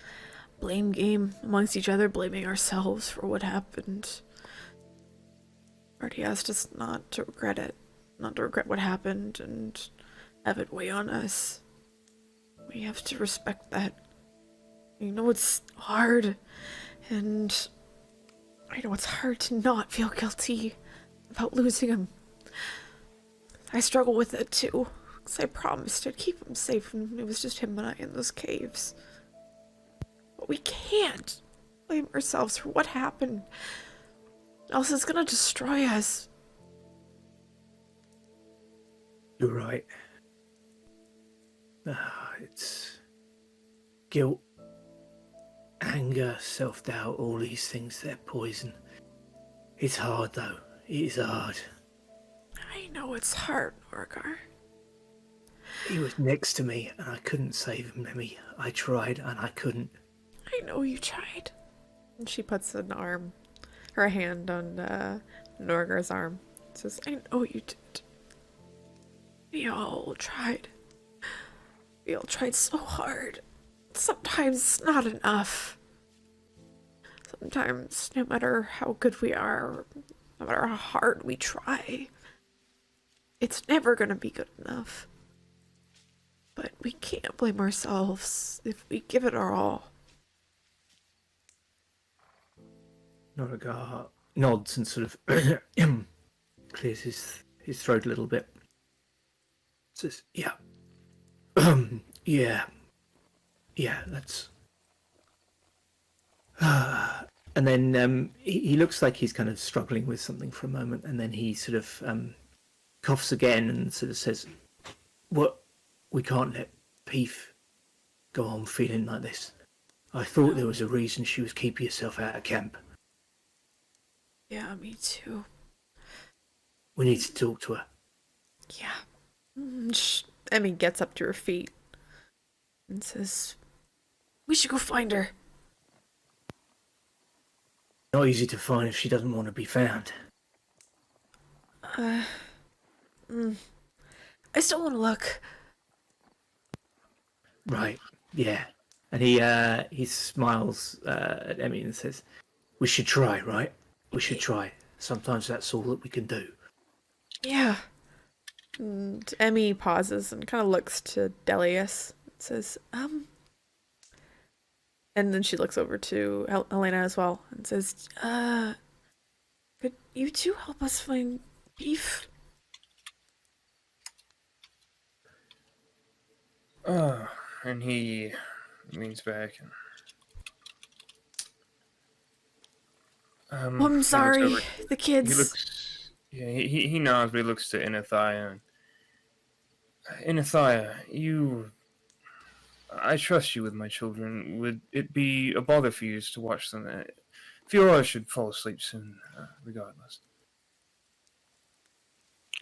blame game amongst each other, blaming ourselves for what happened. Marty asked us not to regret it, not to regret what happened and have it weigh on us. We have to respect that. You know it's hard, and I know it's hard to not feel guilty about losing him. I struggle with it too, because I promised I'd keep him safe when it was just him and I in those caves. But we can't blame ourselves for what happened. Else it's gonna destroy us." You're right. It's guilt, anger, self-doubt, all these things, they're poison. It's hard though. It is hard. I know it's hard, Norgar. He was next to me and I couldn't save him, Emmy. I tried and I couldn't. I know you tried. And she puts her hand on Norgar's arm. Says, "I know you did. We all tried. We all tried so hard. Sometimes it's not enough. Sometimes, no matter how good we are, no matter how hard we try, it's never gonna be good enough. But we can't blame ourselves if we give it our all." Norigar nods and sort of clears his throat a little bit. Says, "Yeah. Yeah, that's..." And then he looks like he's kind of struggling with something for a moment, and then he sort of coughs again and sort of says, "What? We can't let Peef go on feeling like this. I thought there was a reason she was keeping herself out of camp. Yeah, me too. We need to talk to her." Yeah. Emmy gets up to her feet and says, "We should go find her." Not easy to find if she doesn't want to be found. I still want to look. Right. Yeah. And he smiles at Emmy and says, "We should try, right? We should try. Sometimes that's all that we can do." Yeah. And Emmy pauses and kind of looks to Delius and says, And then she looks over to Helena as well and says, could you two help us find beef? And he leans back and Oh, I'm he looks sorry, over. the He kids. looks. Yeah, he nods, but he looks to Inathia. And Inathia, you. I trust you with my children. Would it be a bother for you to watch them? Fiora should fall asleep soon, regardless.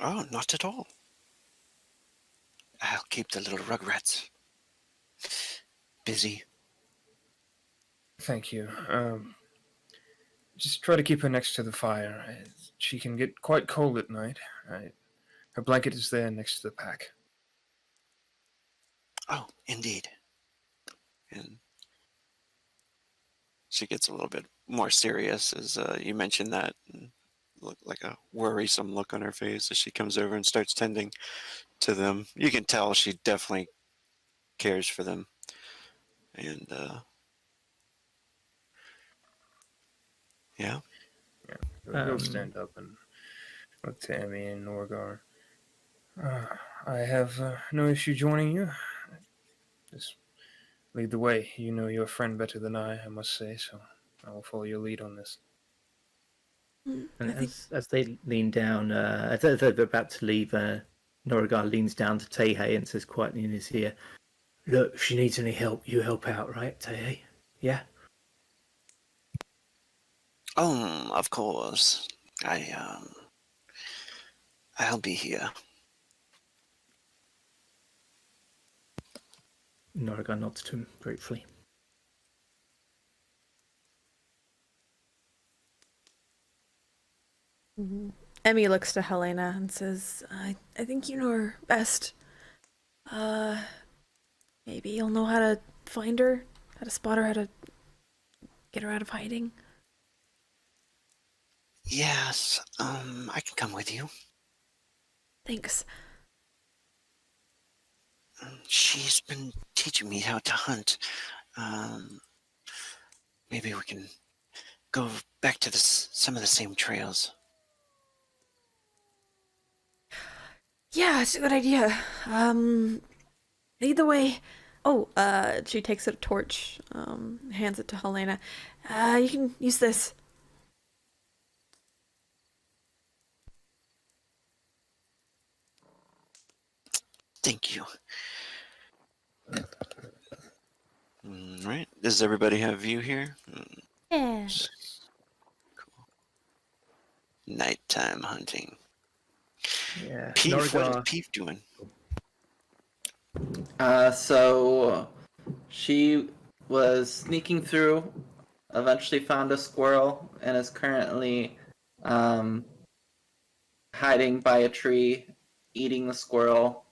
Oh, not at all. I'll keep the little rugrats busy. Thank you. Just try to keep her next to the fire. She can get quite cold at night. Her blanket is there next to the pack. Oh, indeed. And she gets a little bit more serious as you mentioned that, and look like a worrisome look on her face as she comes over and starts tending to them. You can tell she definitely cares for them. And yeah. He'll stand up and look to Emmy and Norgar. I have no issue joining you. Just lead the way. You know your friend better than I must say, so I will follow your lead on this. And as they lean down, as they're about to leave, Norigar leans down to Teihei and says quietly in his ear, "Look, if she needs any help, you help out, right, Teihei? Yeah?" Of course. I'll be here. Norigar nods to him gratefully. Emmy looks to Helena and says, I think you know her best. Maybe you'll know how to find her, how to spot her, how to get her out of hiding. Yes, I can come with you. Thanks. She's been teaching me how to hunt. Maybe we can go back to some of the same trails. Yeah, it's a good idea. Lead the way. Oh, she takes a torch, hands it to Helena. You can use this. Thank you. All right. Does everybody have view here? Yeah. Cool. Nighttime hunting. Yeah. Peef, what is Norigar, Peef doing? So she was sneaking through, eventually found a squirrel, and is currently hiding by a tree, eating the squirrel,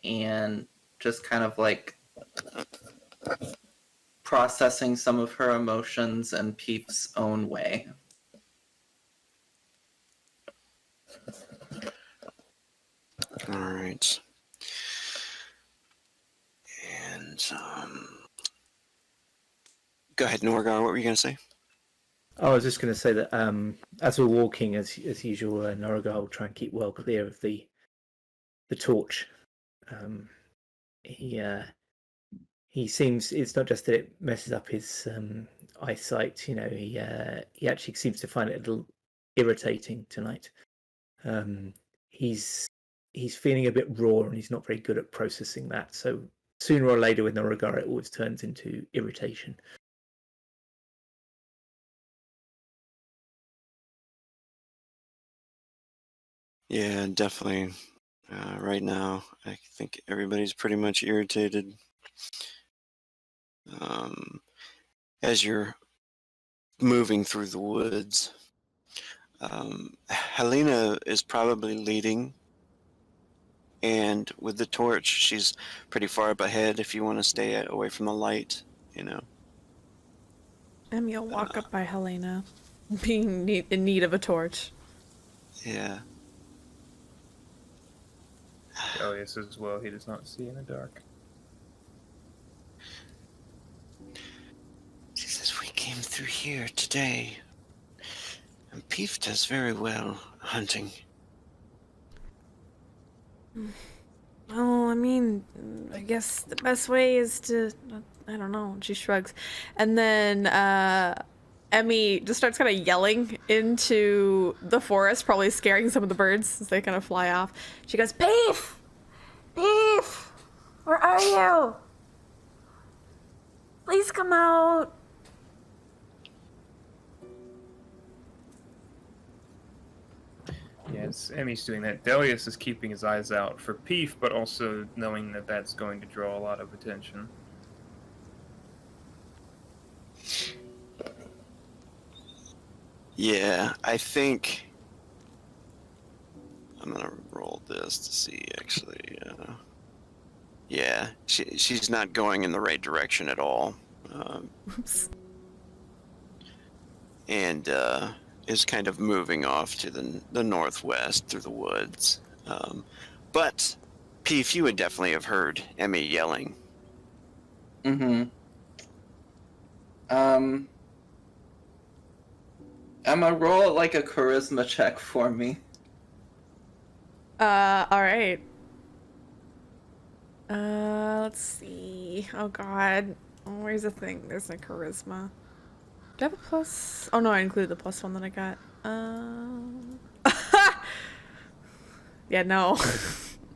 and just kind of like processing some of her emotions in Peep's own way. All right. And go ahead, Norgar. What were you gonna say? I was just going to say that as we're walking, as usual, Norigar will try and keep well clear of the torch. He seems, it's not just that it messes up his eyesight. You know, he actually seems to find it a little irritating tonight. He's feeling a bit raw and he's not very good at processing that. So sooner or later with Norigar, it always turns into irritation. Yeah, definitely. Right now, I think everybody's pretty much irritated. As you're moving through the woods. Helena is probably leading, and with the torch, she's pretty far up ahead if you want to stay away from the light, you know. Emmy will walk up by Helena, being in need of a torch. Yeah. Elias as well, he does not see in the dark. She says, we came through here today. And Peef does very well hunting. Oh, I mean, I guess the best way is to, I don't know, she shrugs. And then, Emmy just starts kind of yelling into the forest, probably scaring some of the birds as they kind of fly off. She goes, Peef! Peef! Where are you? Please come out! Yes, Emmy's doing that. Delius is keeping his eyes out for Peef, but also knowing that that's going to draw a lot of attention. Yeah, I think I'm gonna roll this to see actually. Yeah, she's not going in the right direction at all. Oops. And is kind of moving off to the northwest through the woods. But Peef, you would definitely have heard Emmy yelling. Emma, roll like a charisma check for me. Alright. Let's see. Oh god. Oh, where's the thing? There's a charisma. Do I have a plus? Oh no, I included the plus one that I got. Yeah, no.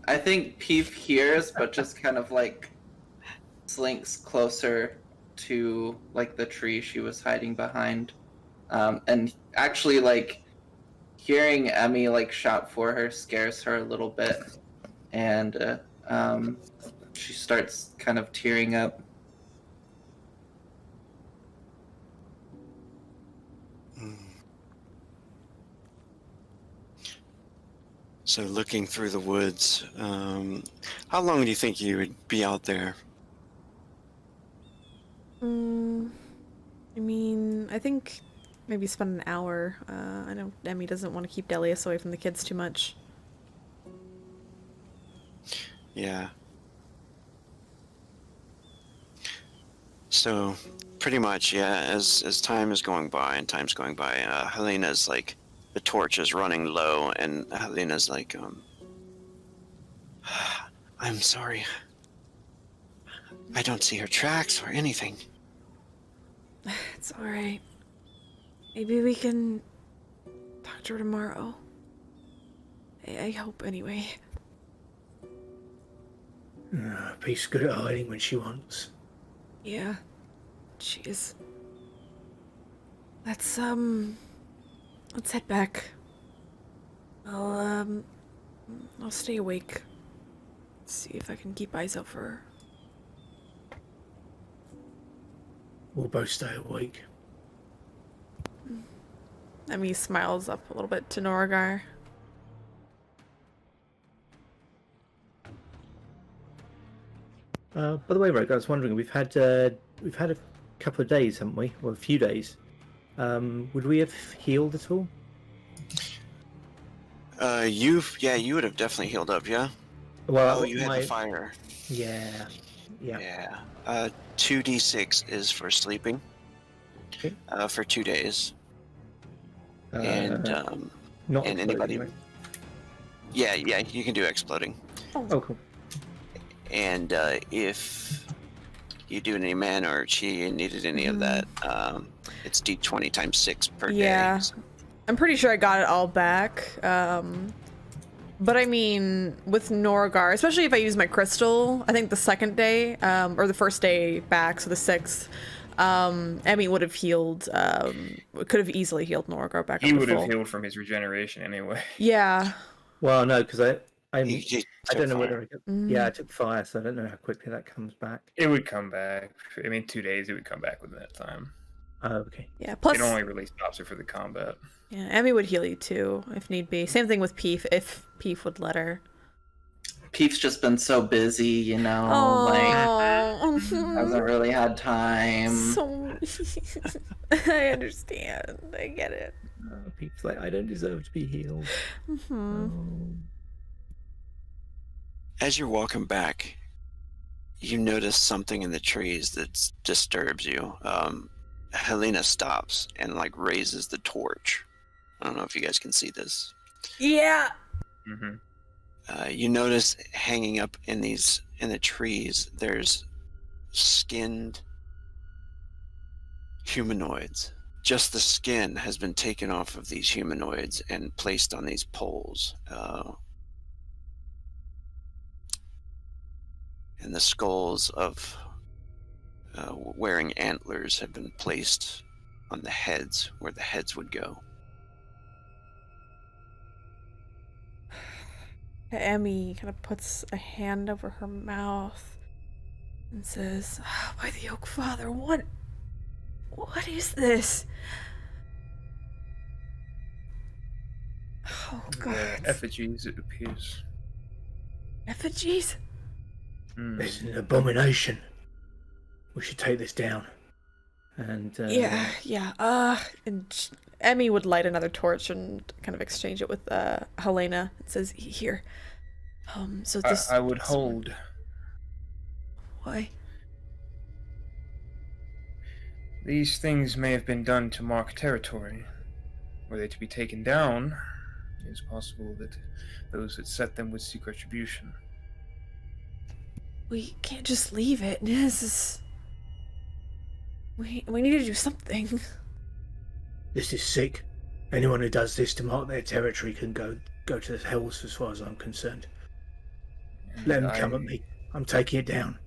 I think Peef hears, but just kind of like slinks closer to like the tree she was hiding behind. And actually like hearing Emmy like shout for her scares her a little bit. And she starts kind of tearing up. So looking through the woods, how long do you think you would be out there? I mean, I think maybe spend an hour. I know Emmy doesn't want to keep Delius away from the kids too much. Yeah. So pretty much, yeah, as time is going by and time's going by, Helena's like, the torch is running low, and Helena's like, I'm sorry. I don't see her tracks or anything. It's alright. Maybe we can talk to her tomorrow. I hope, anyway. Peef's good at hiding when she wants. Yeah, she is. Let's head back. I'll stay awake. See if I can keep eyes out for her. We'll both stay awake. Emmy smiles up a little bit to Norgar. By the way, Rogue, I was wondering, we've had a couple of days, haven't we? Well, a few days. Would we have healed at all? You would have definitely healed up, yeah? Well, you had the fire. Yeah. 2d6 is for sleeping. Okay. For 2 days. And not and anybody. right? Yeah, you can do exploding. Oh, cool. And if you do any mana or chi and needed any of that, it's d20 times 6 per day. Yeah. So. I'm pretty sure I got it all back. But I mean, with Norgar, especially if I use my crystal, I think the second day, or the first day back, so the 6th, Emmy would have healed, could have easily healed Norgar back up He to would have full. healed from his regeneration anyway. Yeah. Well, no, because I don't know fire. whether I took fire, so I don't know how quickly that comes back. It would come back. I mean, 2 days, it would come back within that time. Oh, okay. Yeah, plus, It only really stops her for the combat. yeah, Emmy would heal you too, if need be. Same thing with Peef, if Peef would let her. Peef's just been so busy, you know, like Oh, hasn't really had time. so I understand. I get it. Pete's like, I don't deserve to be healed. Hmm. Oh. As you're walking back, you notice something in the trees that disturbs you. Helena stops and like raises the torch. I don't know if you guys can see this. Yeah. Mm-hmm. You notice hanging up in the trees, there's skinned humanoids. Just the skin has been taken off of these humanoids and placed on these poles. And the skulls of wearing antlers have been placed on the heads where the heads would go. Emmy kind of puts a hand over her mouth and says, "Ah, by the Oak Father, what is this? Oh, God. The effigies, it appears. Effigies? Mm. It's an abomination. We should take this down. And Yeah. And Emmy would light another torch and kind of exchange it with Helena. It says, "Here. So this." I would hold. Why? These things may have been done to mark territory. Were they to be taken down, it is possible that those that set them would seek retribution. We can't just leave it. This is. We need to do something. this is sick. Anyone who does this to mark their territory can go to the hells as far as I'm concerned. And Let them come at me. I'm taking it down.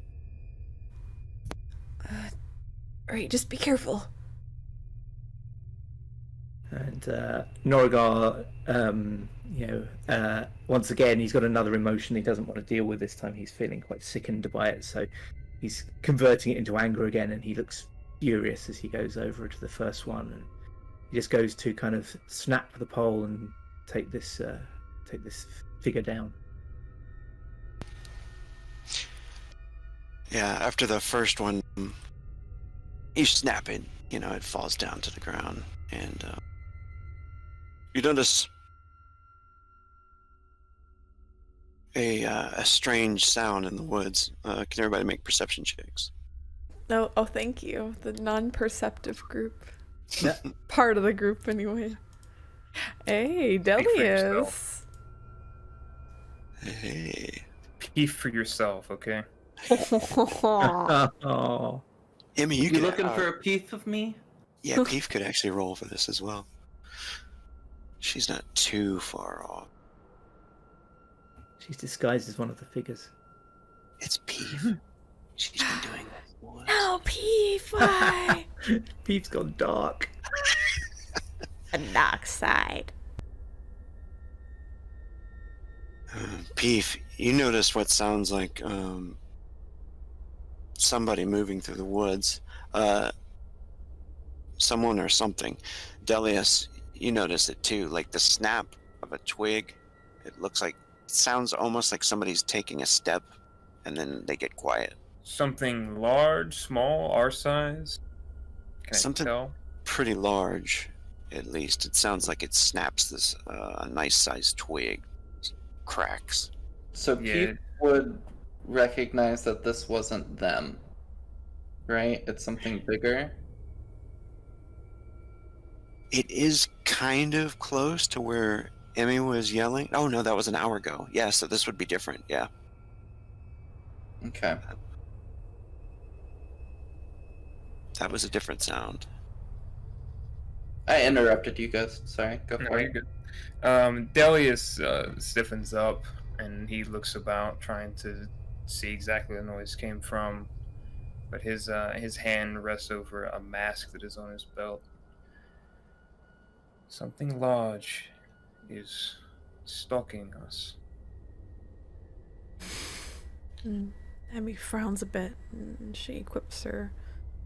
Alright, just be careful. And Norigar, once again, he's got another emotion he doesn't want to deal with this time. He's feeling quite sickened by it, so he's converting it into anger again, and he looks furious as he goes over to the first one, and he just goes to kind of snap the pole and take this figure down. Yeah, after the first one, you snap it, it falls down to the ground, and you notice a strange sound in the woods. Can everybody make perception checks? Oh, thank you. The non-perceptive group. Yeah. Part of the group, anyway. Hey, Speak for Delius. yourself. Hey. Peef for yourself, okay? Oh, Emmy, You could, looking for a piece of me? Yeah, Peef could actually roll for this as well. She's not too far off. she's disguised as one of the figures. It's Peef. She's been doing this once. No, Peef, why? Peef's gone dark. A dark side. Peef, you notice what sounds like somebody moving through the woods. Someone or something. Delius, you notice it too, like the snap of a twig. It sounds almost like somebody's taking a step and then they get quiet. Something large, small, our size? Can Something I tell? pretty large, at least. It sounds like it snaps this a nice sized twig. Cracks. So Yeah. Peef would recognize that this wasn't them, right? It's something bigger. It is kind of close to where Emmy was yelling. Oh no, that was an hour ago. Yeah, so this would be different. Yeah. Okay. That was a different sound. I interrupted you guys. Sorry. Go No, for you're it. good. Delius stiffens up and he looks about, trying to see exactly where the noise came from. But his hand rests over a mask that is on his belt. Something large is stalking us. Emmy frowns a bit and she equips her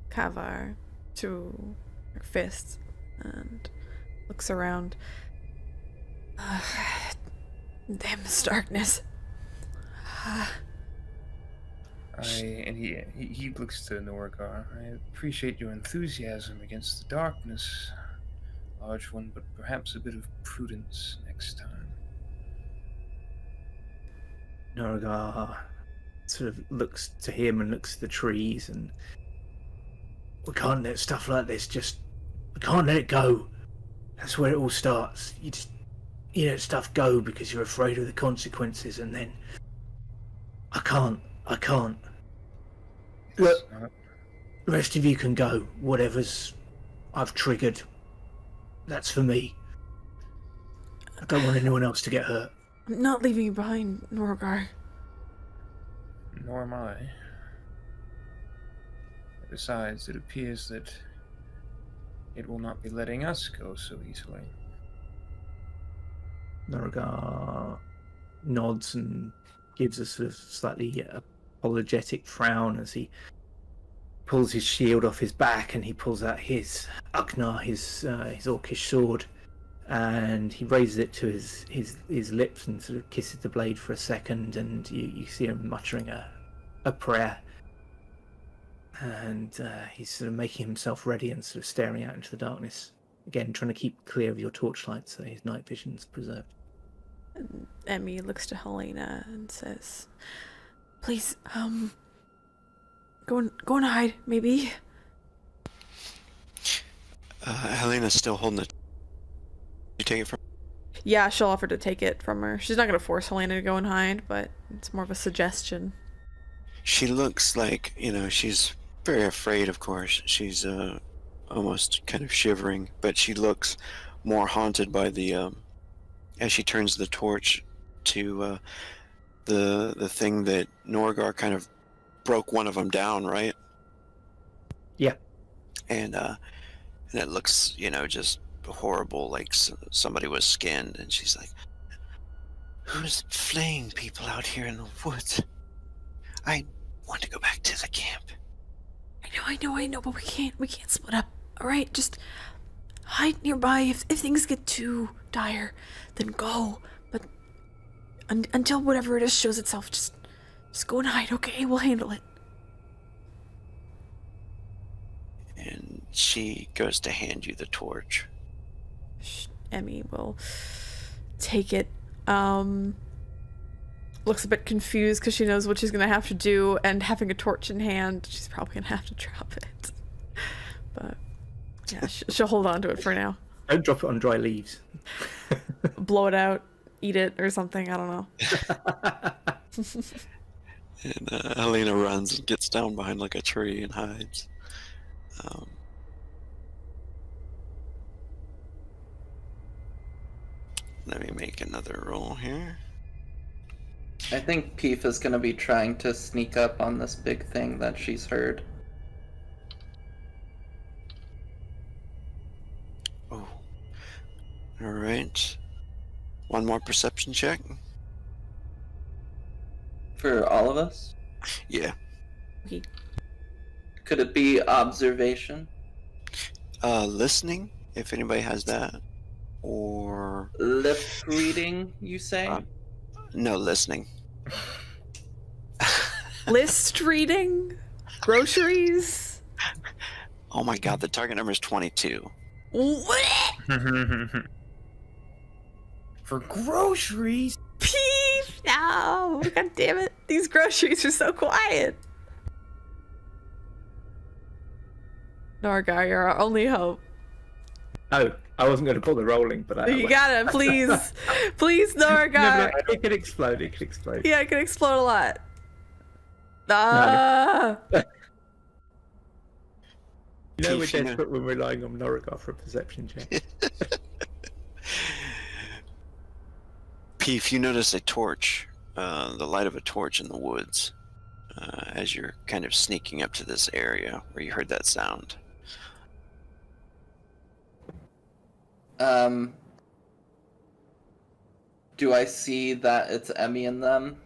Kavar to her fists and looks around. Damn this darkness. He looks to Norgar. I appreciate your enthusiasm against the darkness, large one, but perhaps a bit of prudence next time. Norgar sort of looks to him and looks at the trees, and we can't let stuff like this we can't let it go. That's where it all starts. You let stuff go because you're afraid of the consequences, and then I can't. Look, the rest of you can go. Whatever's I've triggered, that's for me. I don't want anyone else to get hurt. I'm not leaving you behind, Norgar. Nor am I. Besides, it appears that it will not be letting us go so easily. Norgar nods and gives a sort of slightly apologetic frown as he pulls his shield off his back and he pulls out his Ugnar, his orcish sword, and he raises it to his lips and sort of kisses the blade for a second, and you see him muttering a prayer, and he's sort of making himself ready and sort of staring out into the darkness, again trying to keep clear of your torchlight so his night vision's preserved. And Emmy looks to Helena and says, "Please, go and hide, maybe." Helena's still holding it. You take it from. Yeah, she'll offer to take it from her. She's not gonna force Helena to go and hide, but it's more of a suggestion. She looks like, she's very afraid, of course. She's almost kind of shivering, but she looks more haunted by the as she turns the torch to the thing that Norgar kind of broke one of them down, right? Yeah. And it looks, just horrible, like somebody was skinned, and she's like, "Who's flaying people out here in the woods? I want to go back to the camp." I know, but we can't split up. All right, just hide nearby. If things get too dire, then go. But until whatever it is shows itself, just go and hide. Okay, we'll handle it. And she goes to hand you the torch. Emmy will take it. Looks a bit confused because she knows what she's gonna have to do, and having a torch in hand, she's probably gonna have to drop it. But yeah, she'll hold on to it for now. Don't drop it on dry leaves. Blow it out, eat it, or something. I don't know. And Helena runs and gets down behind like a tree and hides. Let me make another roll here. I think Peef is going to be trying to sneak up on this big thing that she's heard. Oh. Alright. One more perception check. For all of us? Yeah. Okay. Could it be observation? Listening, if anybody has that. Or... Lip reading, you say? No, listening. List reading? Groceries? Oh my god, the target number is 22. What? For groceries? Peef! No! God damn it. These groceries are so quiet. Norgar, you're our only hope. Oh, I wasn't going to bother rolling, but You gotta, please. Please, Norgar. No, it could explode. Yeah, it can explode a lot. Ah! You know we're Peef, desperate when we're relying on Norgar for a perception check. Peef, you notice a torch, the light of a torch in the woods, as you're kind of sneaking up to this area where you heard that sound. Do I see that it's Emmy and them?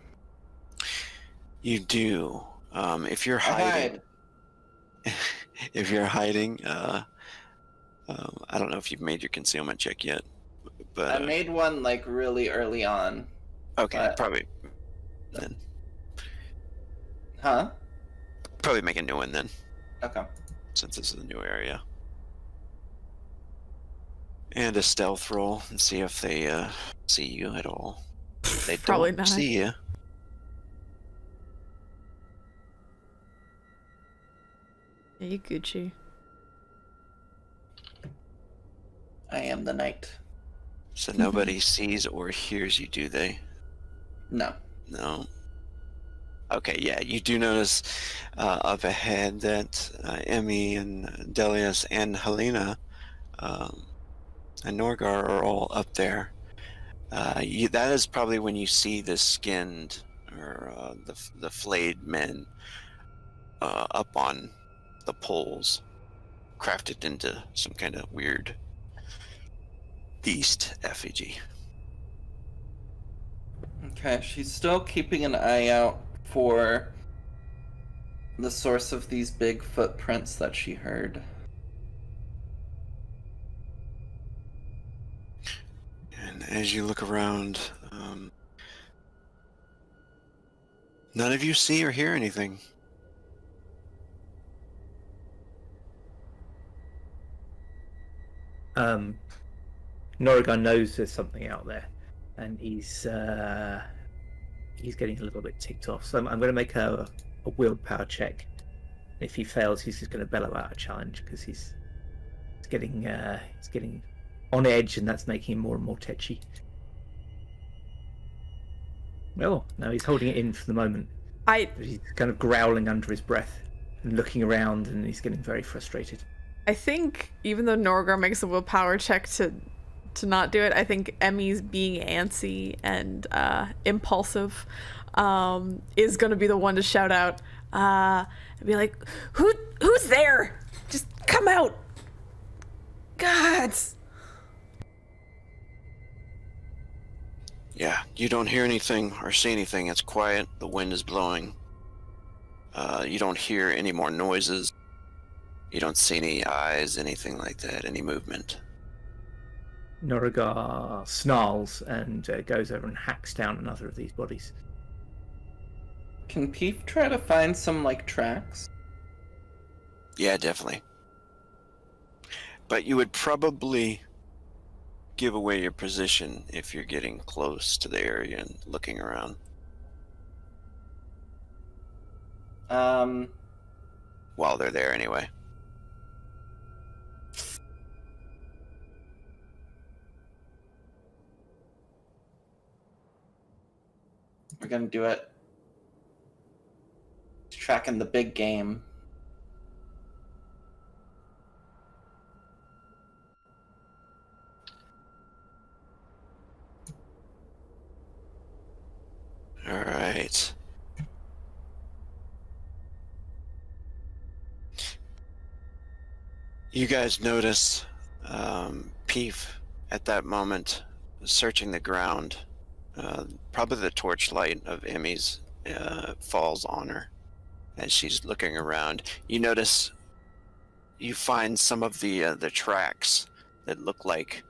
You do. If you're hiding, if you're hiding, I don't know if you've made your concealment check yet, but I made one like really early on. okay, but- probably then. Huh? Probably make a new one then, Okay. since this is a new area. And a stealth roll and see if they see you at all. If they Probably don't not. see you. Yeah, you Gucci. I am the knight. So nobody sees or hears you, do they? No. No. Okay, yeah, you do notice up ahead that Emmy and Delius and Helena and Norgar are all up there. That is probably when you see the skinned or the flayed men up on the poles, crafted into some kind of weird beast effigy. Okay, she's still keeping an eye out for the source of these big footprints that she heard. And as you look around, none of you see or hear anything. Norrigan knows there's something out there, and he's getting a little bit ticked off. So I'm going to make a willpower check. If he fails, he's just going to bellow out a challenge because he's getting on edge, and that's making him more and more tetchy. Well, no, he's holding it in for the moment. He's kind of growling under his breath and looking around, and he's getting very frustrated. I think even though Norgar makes a willpower check to not do it, I think Emmy's being antsy and impulsive is gonna be the one to shout out and be like, who's there? Just come out. Gods. Yeah, you don't hear anything or see anything. It's quiet. The wind is blowing. You don't hear any more noises. You don't see any eyes, anything like that, any movement. Norrigar snarls and goes over and hacks down another of these bodies. Can Peef try to find some, like, tracks? Yeah, definitely. But you would probably give away your position if you're getting close to the area and looking around. While they're there anyway. We're gonna do it. He's tracking the big game. All right. You guys notice Peef at that moment searching the ground. Probably the torchlight of Emmy's falls on her as she's looking around. You notice you find some of the tracks that look like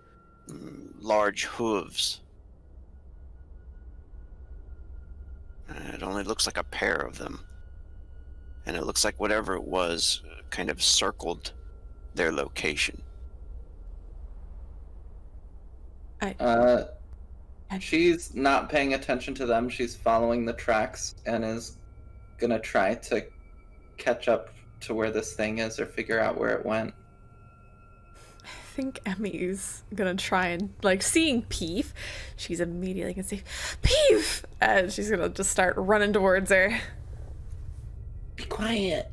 large hooves. It only looks like a pair of them. And it looks like whatever it was kind of circled their location. She's not paying attention to them. She's following the tracks and is gonna try to catch up to where this thing is or figure out where it went. I think Emmy's gonna try and, like, seeing Peef, she's immediately gonna say, Peef! And she's gonna just start running towards her. Be quiet.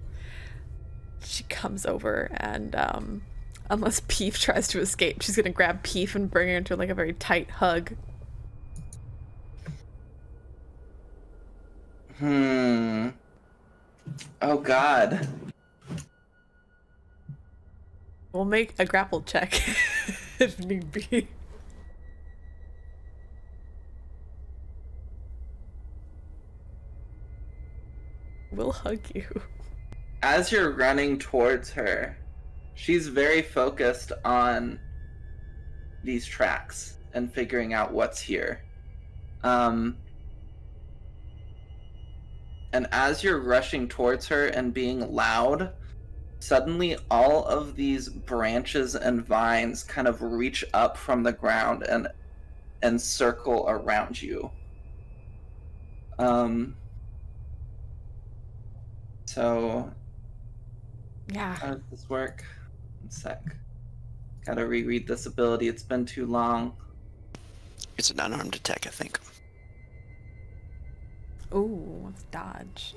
She comes over and, unless Peef tries to escape, she's gonna grab Peef and bring her into, like, a very tight hug. Oh god. We'll make a grapple check if need be. We'll hug you. As you're running towards her, she's very focused on these tracks and figuring out what's here. And as you're rushing towards her and being loud, suddenly all of these branches and vines kind of reach up from the ground and circle around you. So Yeah. how does this work? One sec. Gotta reread this ability. It's been too long. It's an unarmed attack, I think. Ooh, let's dodge.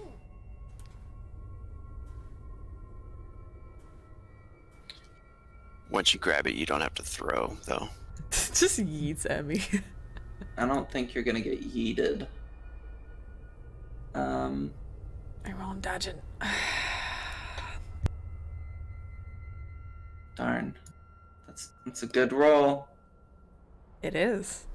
Once you grab it, you don't have to throw, though. Just yeets at me. I don't think you're gonna get yeeted. I roll, I'm dodging. Darn. That's a good roll. It is.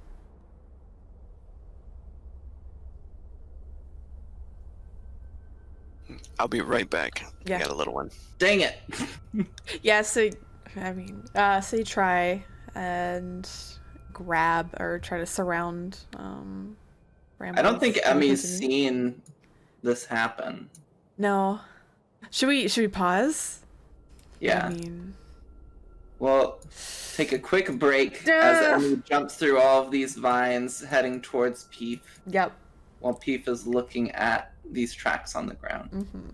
I'll be right back. Yeah. I got a little one. Dang it. Yeah, so, I mean, so you try and grab or try to surround, I don't think Emmy's Rambles. seen this happen. No. Should we pause? Yeah. I mean... We'll take a quick break as Emmy jumps through all of these vines heading towards Peef, Yep. while Peef is looking at these tracks on the ground. Mm-hmm.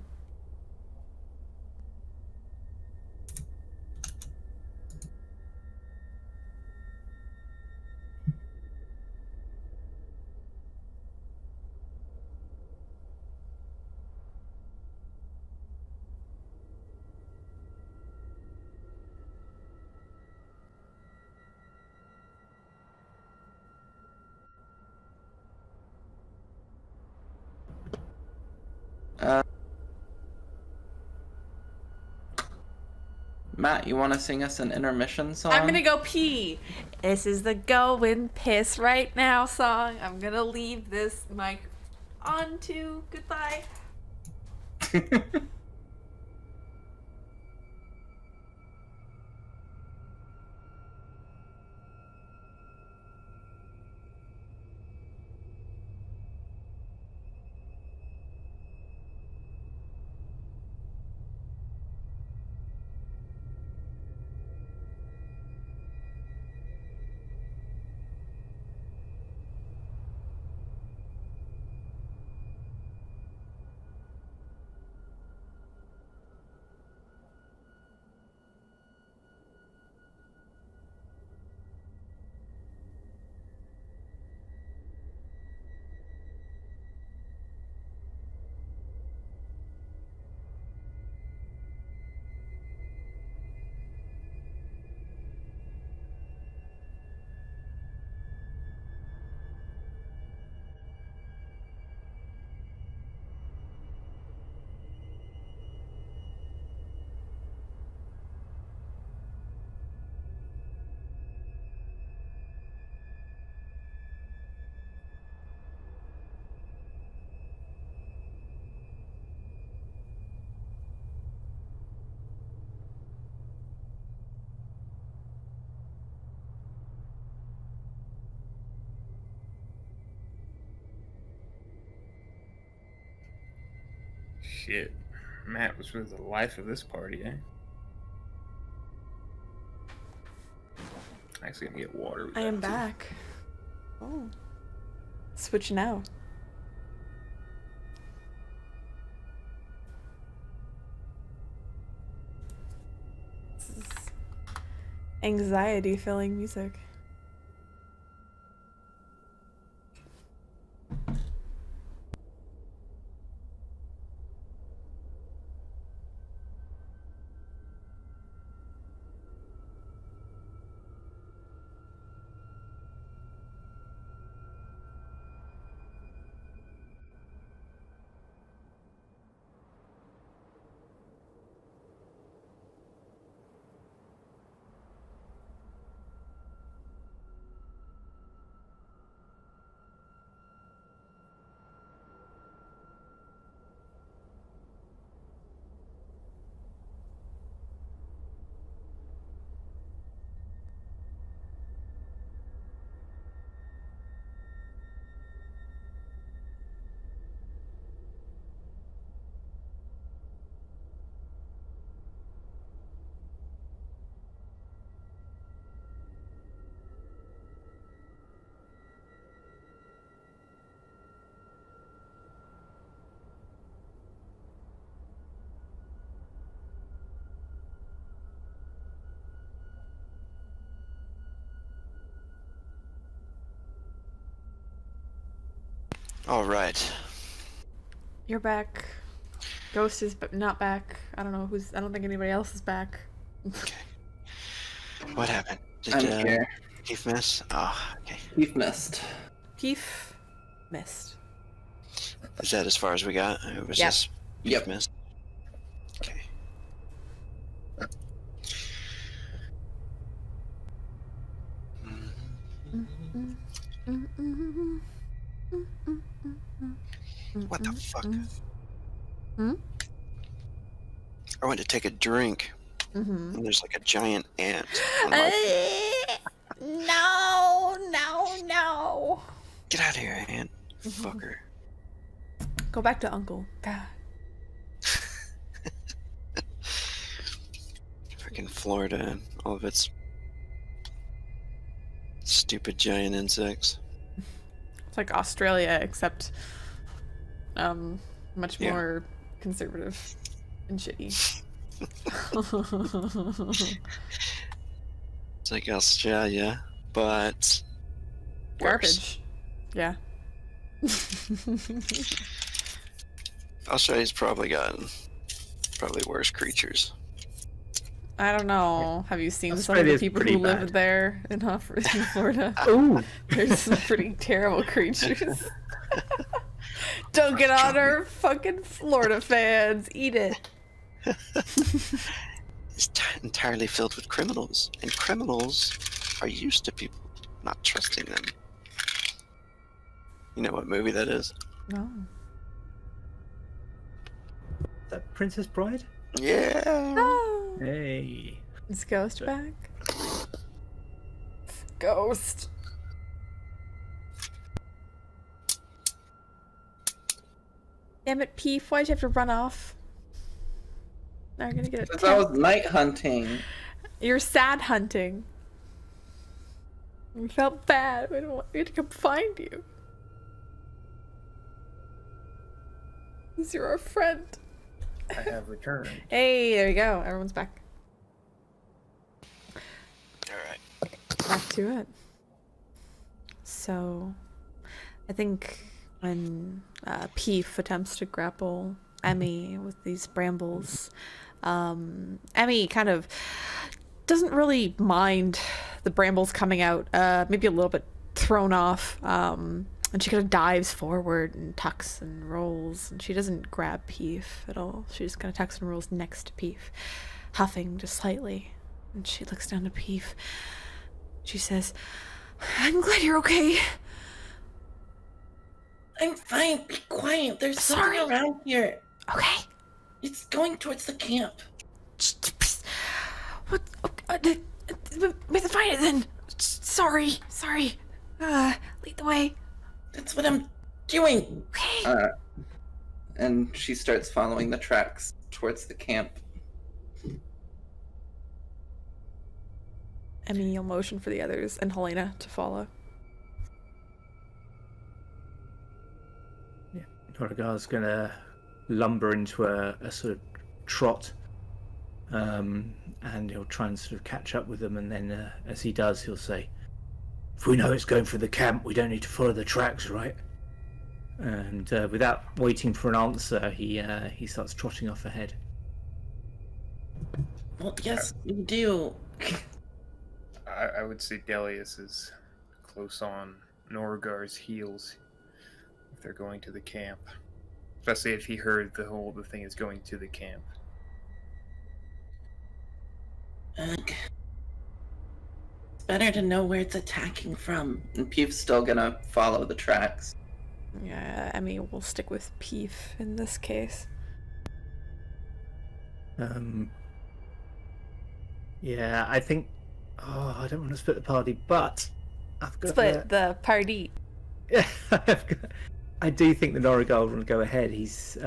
Matt, you want to sing us an intermission song? I'm gonna go pee. This is the going piss right now song. I'm gonna leave this mic on to goodbye. Shit. Matt was really the life of this party, eh? Actually, gonna get water. I am back. Oh. Switch now. This is anxiety-filling music. All right. You're back. Ghost is not back. I don't know who's. I don't think anybody else is back. Okay. What happened? Did I'm here. Keith miss? Oh, okay. You've missed. Keith missed. Is that as far as we got? It was Yep. just Yep. Keith missed. Okay. What the fuck? Hmm? I went to take a drink, Mm-hmm. and there's like a giant ant. On my... No. Get out of here, ant. Fucker. Go back to Uncle. God. Freaking Florida and all of its stupid giant insects. It's like Australia, except much Yeah. more conservative and shitty. It's like Australia, but worse. Garbage. Yeah. Australia's probably got worse creatures. I don't know. Have you seen some of Australia's the people pretty who live bad. there in Florida? Ooh. There's some pretty terrible creatures. Don't get on our fucking Florida fans. Eat it. It's entirely filled with criminals, and criminals are used to people not trusting them. You know what movie that is? No. Is that Princess Bride? Yeah. Oh, Hey. is Ghost back? Ghost. Damn it, Peef. Why'd you have to run off? Now you're gonna get Because I attacked. was night hunting. You're sad hunting. We felt bad. We don't want me to come find you. Because you're our friend. I have returned. Hey, there you go. Everyone's back. All right. Back to it. So, I think when Peef attempts to grapple Emmy with these brambles, Emmy kind of doesn't really mind the brambles coming out, maybe a little bit thrown off, and she kind of dives forward and tucks and rolls, and she doesn't grab Peef at all. She just kind of tucks and rolls next to Peef, huffing just slightly, and she looks down to Peef. She says, "I'm glad you're okay." I'm fine. Be quiet. There's Sorry. something around here. Okay. It's going towards the camp. What? We can find it then. Sorry. Lead the way. That's what I'm doing. Okay. And she starts following the tracks towards the camp. Emmy, you'll motion for the others and Helena to follow. Norgar's gonna lumber into a sort of trot, and he'll try and sort of catch up with them, and then as he does, he'll say, "If we know it's going for the camp, we don't need to follow the tracks, right?" And without waiting for an answer, he starts trotting off ahead. Well, yes, we do. I would say Delius is close on Norgar's heels if they're going to the camp. Especially if he heard the thing is going to the camp. It's better to know where it's attacking from. And Peef's still gonna follow the tracks. Yeah, Emmy will stick with Peef in this case. Yeah, I think. Oh, I don't want to split the party, but I've got. Split the party. Yeah, I do think the Norrigal will go ahead. He's,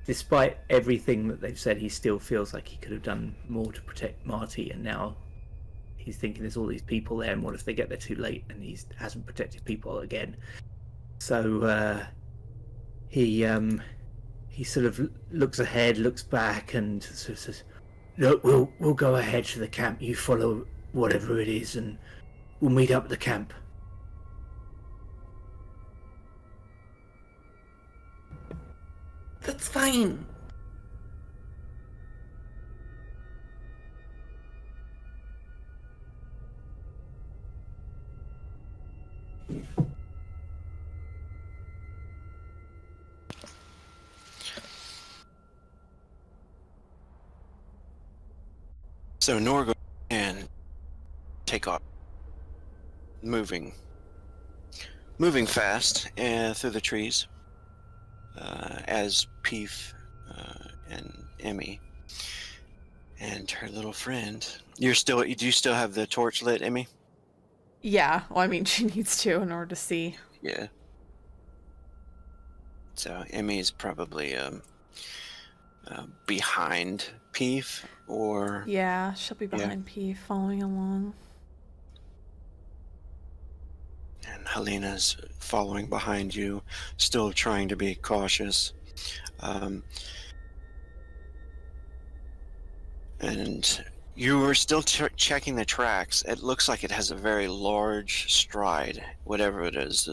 despite everything that they've said, he still feels like he could have done more to protect Marty, and now he's thinking there's all these people there, and what if they get there too late and he hasn't protected people again? So he sort of looks ahead, looks back, and sort of says, "Look, we'll go ahead to the camp. You follow whatever it is, and we'll meet up at the camp." That's fine. So Norgo can take off, moving fast through the trees, as Peef and Emmy and her little friend. Do you still have the torch lit, Emmy? Yeah, well, I mean, she needs to in order to see. Yeah. So Emmy's probably behind Peef, or Yeah, she'll be Yeah. behind P, following along. and Helena's following behind you, still trying to be cautious. And you were still checking the tracks. It looks like it has a very large stride. Whatever it is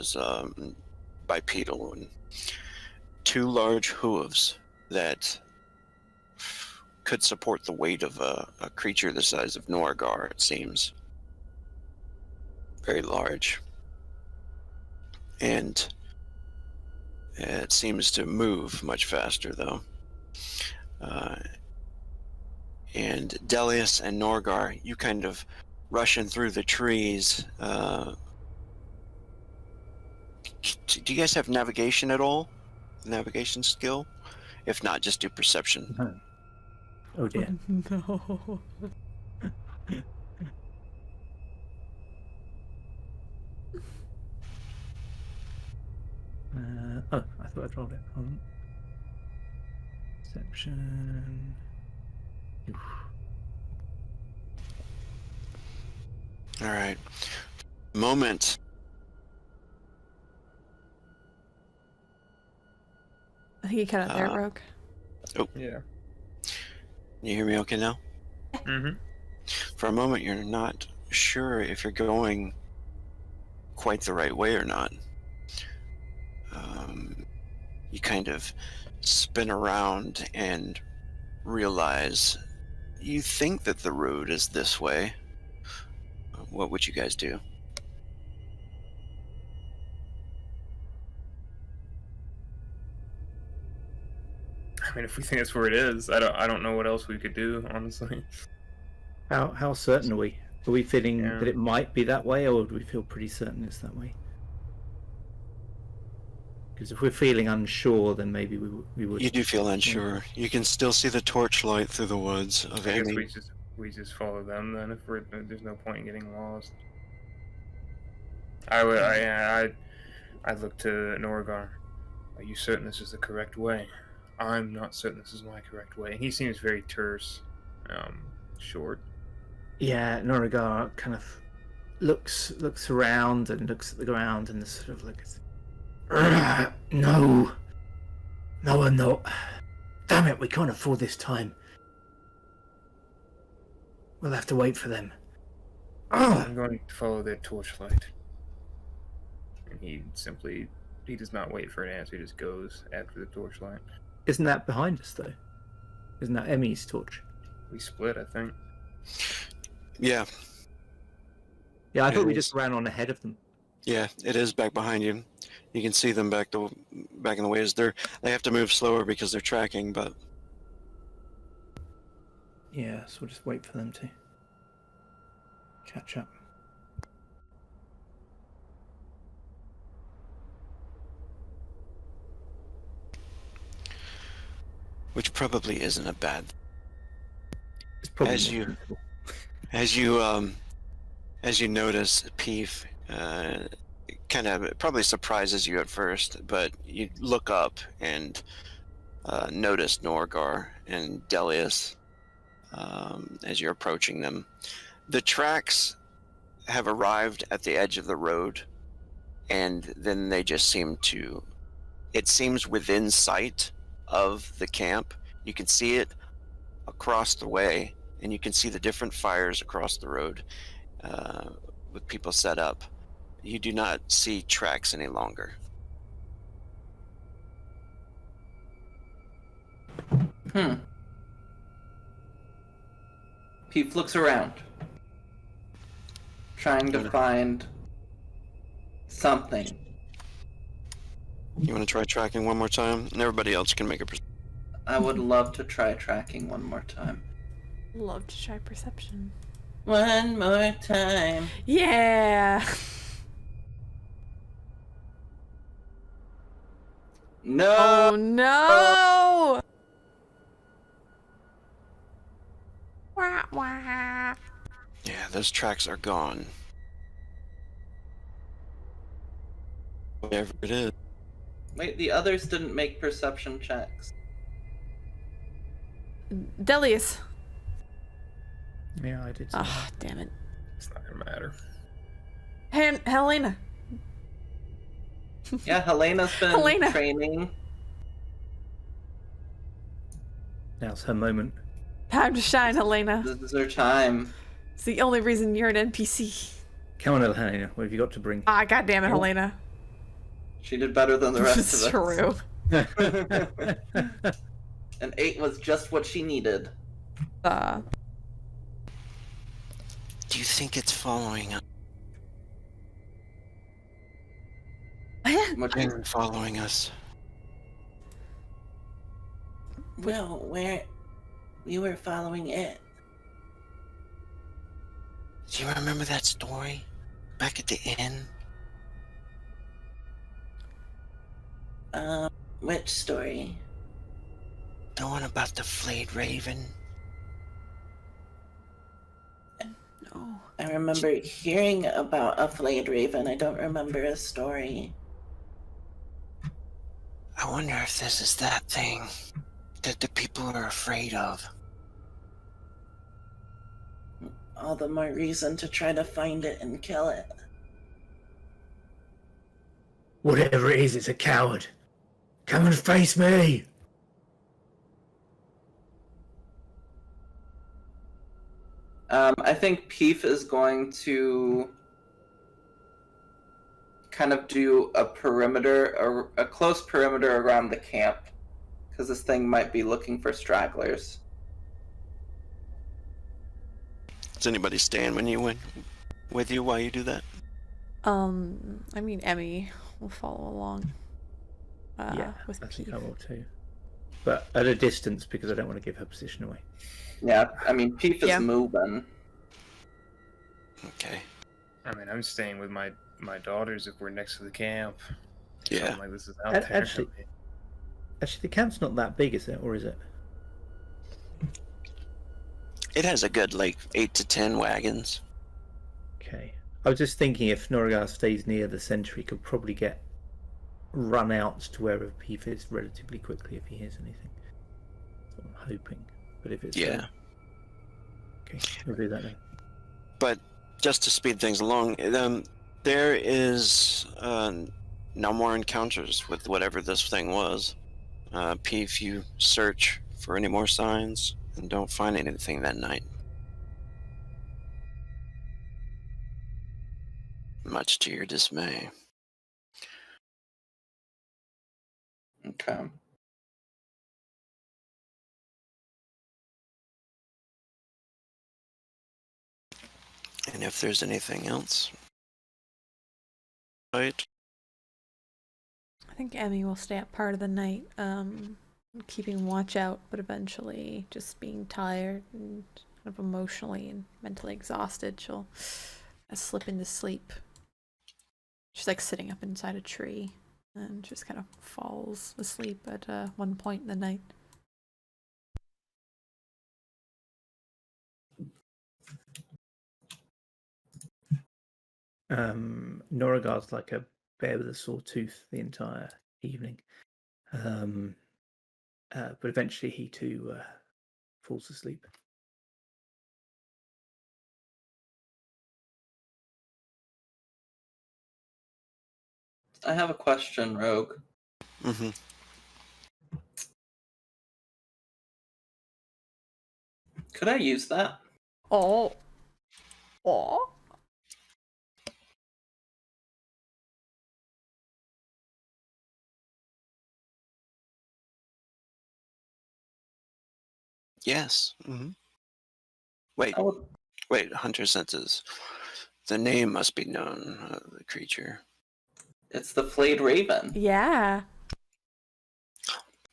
bipedal, and two large hooves that could support the weight of a creature the size of Norgar, it seems. Very large. And it seems to move much faster, though. And Delius and Norgar, you kind of rushing through the trees. Do you guys have navigation at all? Navigation skill? If not, just do perception. No. Oh dear. No. Oh, I thought I'd rolled it. Hold on. Perception. Oof. All right. Moment. I think you cut out there, Rogue. Yeah. You hear me okay now? Mm-hmm. For a moment, you're not sure if you're going quite the right way or not. You kind of spin around and realize you think that the road is this way. What would you guys do? I mean, if we think that's where it is, I don't know what else we could do, honestly. How certain are we? Are we feeling Yeah. that it might be that way, or do we feel pretty certain it's that way? Because if we're feeling unsure, then maybe we would. You do feel unsure. You can still see the torchlight through the woods of I guess Amy. we just follow them then. If there's no point in getting lost. I look to Norgar. Are you certain this is the correct way? I'm not certain this is my correct way. And he seems very terse, short. Yeah, Norigar kind of looks around and looks at the ground and sort of like, no, I'm not. Damn it, we can't afford this time. We'll have to wait for them. I'm going to follow their torchlight. And he does not wait for an answer. He just goes after the torchlight. Isn't that behind us though? Isn't that Emmy's torch? We split, I think. Yeah, Yeah, I It thought we is. just ran on ahead of them. yeah, it is back behind you. You can see them back in the ways. They have to move slower because they're tracking, but Yeah, so we'll just wait for them to catch up. which probably isn't a bad. It's probably As more you- sensible. As you notice, Peef kind of probably surprises you at first, but you look up and notice Norgar and Delius as you're approaching them. The tracks have arrived at the edge of the road, and then they just seem to. It seems within sight of the camp. You can see it across the way, and you can see the different fires across the road with people set up. You do not see tracks any longer. Peep looks around, trying to find something. You want to try tracking one more time? And everybody else can make a. I would love to try tracking one more time. Love to try perception. One more time. Yeah. No! Oh no! Wah, wah. Yeah, those tracks are gone. Whatever it is. Wait, the others didn't make perception checks. Delius. Yeah, I did. Ah, damn it. It's not gonna matter. Helena. Yeah, Helena's been Helena. training. Now's her moment. Time to shine, Helena. This is her time. It's the only reason you're an NPC. Come on, Helena. What have you got to bring? Ah, goddamn it, Oh. Helena. She did better than the rest It's of us. true. An 8 was just what she needed. Uh, Do you think it's following us? What Been following us? No, we were following it. Do you remember that story? Back at the inn? Which story? The one about the flayed raven? no. I remember hearing about a flayed raven. I don't remember a story. I wonder if this is that thing that the people are afraid of. All the more reason to try to find it and kill it. Whatever it is, it's a coward. Come and face me. I think Peef is going to kind of do a perimeter, or a close perimeter around the camp, because this thing might be looking for stragglers. Does anybody stand with you while you do that? I mean, Emmy will follow along. Yeah, With I think Pete. I will too. But at a distance, because I don't want to give her position away. Yeah, I mean, Peef is Yeah. moving. Okay. I mean, I'm staying with my daughters if we're next to the camp. Yeah. Something like this is out there. Actually, the camp's not that big, is it? Or is it? It has a good, 8 to 10 wagons. Okay. I was just thinking if Norigar stays near the centre, he could probably get run out to wherever Peef is relatively quickly if he hears anything. So I'm hoping. But if it's... Yeah. Okay, we'll do that then. But just to speed things along, there is no more encounters with whatever this thing was. If you search for any more signs and don't find anything that night. Much to your dismay. Okay. And if there's anything else, right? I think Emmy will stay up part of the night, keeping watch out, but eventually just being tired and kind of emotionally and mentally exhausted, she'll slip into sleep. She's like sitting up inside a tree and just kind of falls asleep at one point in the night. Norigar's like a bear with a sore tooth the entire evening. But eventually he too falls asleep. I have a question, Rogue. Mm-hmm. Could I use that? Oh. Oh. Yes. Wait, Oh, wait. Hunter senses. The name must be known of the creature. it's the Flayed Raven. Yeah.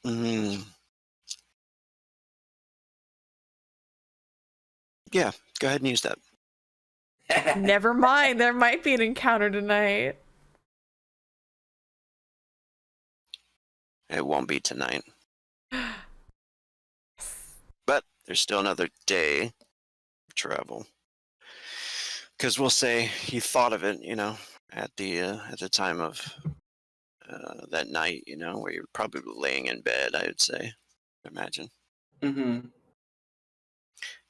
Mm. Yeah, go ahead and use that. Never mind. There might be an encounter tonight. It won't be tonight. But there's still another day of travel. Because we'll say you thought of it, at the time of that night, where you're probably laying in bed, I would say, imagine. Mm-hmm.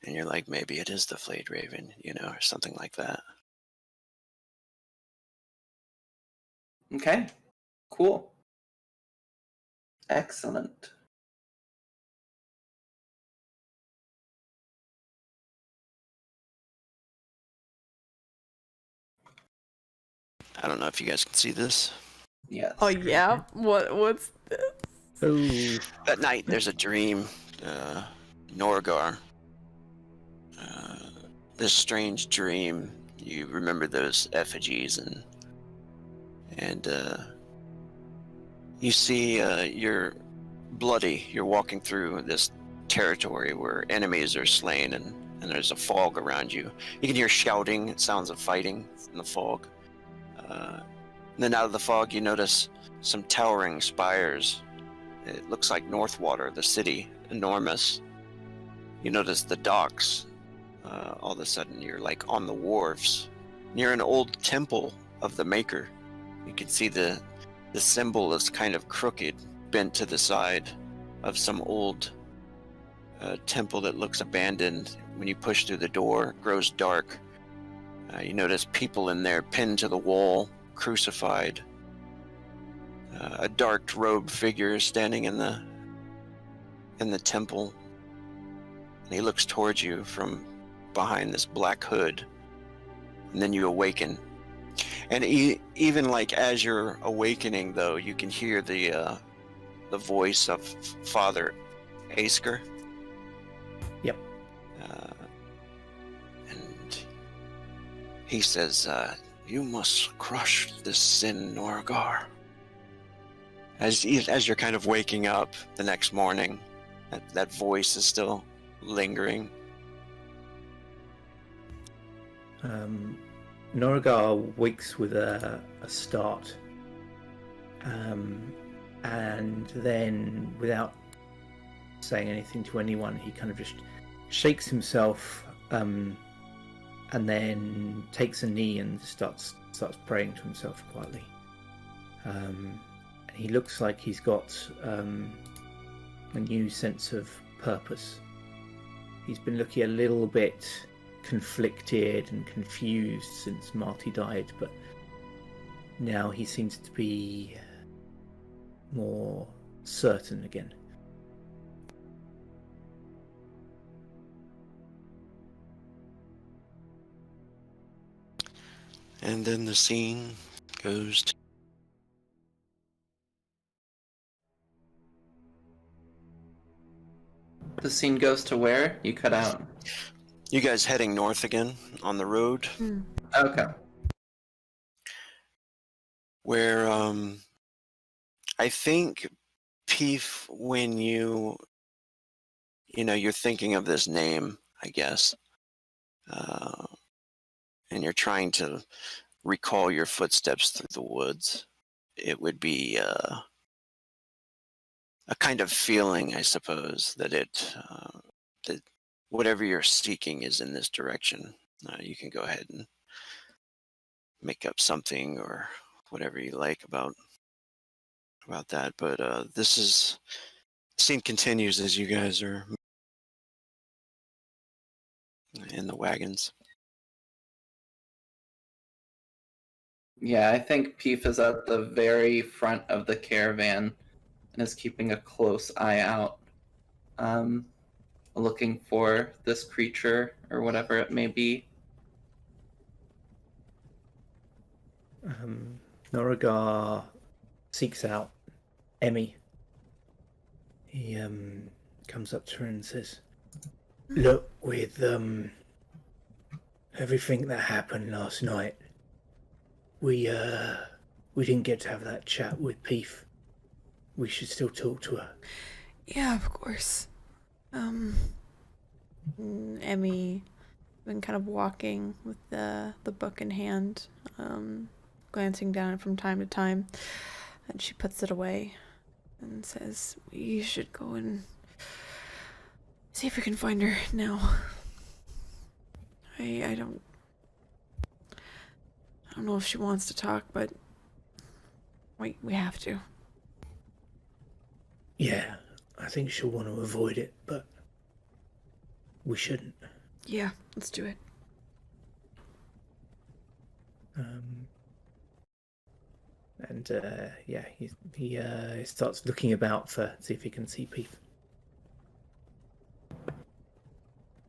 And you're like, maybe it is the Flayed Raven, or something like that. Okay. Cool. Excellent. I don't know if you guys can see this. Yes. Oh yeah. What's this? Oh, That night, there's a dream. Norgar. This strange dream. You remember those effigies, and you see you're bloody. You're walking through this territory where enemies are slain, and there's a fog around you. You can hear shouting, sounds of fighting in the fog. And then out of the fog, you notice some towering spires. It looks like Northwater, the city, enormous. You notice the docks. All of a sudden, you're like on the wharves near an old temple of the Maker. You can see the symbol is kind of crooked, bent to the side of some old temple that looks abandoned. When you push through the door, it grows dark. You notice people in there pinned to the wall, crucified. A dark robed figure standing in the temple, and he looks towards you from behind this black hood. And then you awaken, and even like as you're awakening, though, you can hear the voice of Father Asker. Yep. And he says, "You must crush this sin, Norgar." As you're kind of waking up the next morning, that voice is still lingering. Norigar wakes with a start, and then, without saying anything to anyone, he kind of just shakes himself, and then takes a knee and starts praying to himself quietly. He looks like he's got a new sense of purpose. He's been looking a little bit conflicted and confused since Marty died, but now he seems to be more certain again. And then the scene goes to The scene goes to where? You cut out. you guys heading north again on the road, Okay. where I think, Peef, when you're thinking of this name, I guess, and you're trying to recall your footsteps through the woods, it would be a kind of feeling, I suppose, that that whatever you're seeking is in this direction. You can go ahead and make up something or whatever you like about that. But scene continues as you guys are in the wagons. Yeah, I think Peef is at the very front of the caravan and is keeping a close eye out, looking for this creature or whatever it may be. Norigar seeks out Emmy. He comes up to her and says, Look, with everything that happened last night, we didn't get to have that chat with Peef. We should still talk to her. Yeah, of course. Emmy been kind of walking with the book in hand, glancing down from time to time, and she puts it away and says, "We should go and see if we can find her now. I don't know if she wants to talk, but we have to." Yeah, I think she'll want to avoid it, but we shouldn't. Yeah, let's do it. He starts looking about see if he can see Peef. I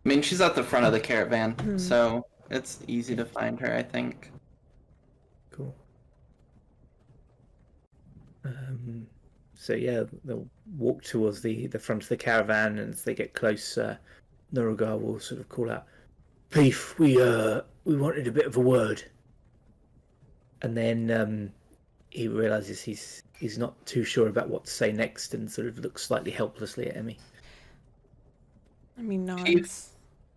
mean, she's at the front of the caravan, so it's easy to find her, I think. Cool. So yeah, they'll walk towards the front of the caravan, and as they get close, Noragar will sort of call out, "Peef, we wanted a bit of a word." And then he realizes he's not too sure about what to say next, and sort of looks slightly helplessly at Emmy. I mean, nods. Peef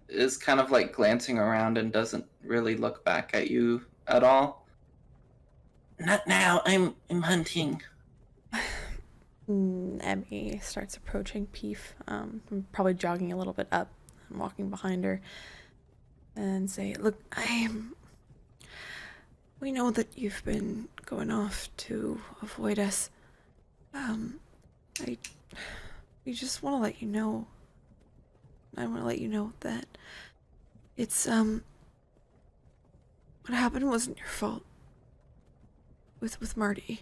is kind of like glancing around and doesn't really look back at you at all. Not now. I'm hunting. Emmy starts approaching Peef, probably jogging a little bit up and walking behind her, and say, "Look, we know that you've been going off to avoid us. We just want to let you know. I want to let you know that it's, what happened wasn't your fault. With Marty.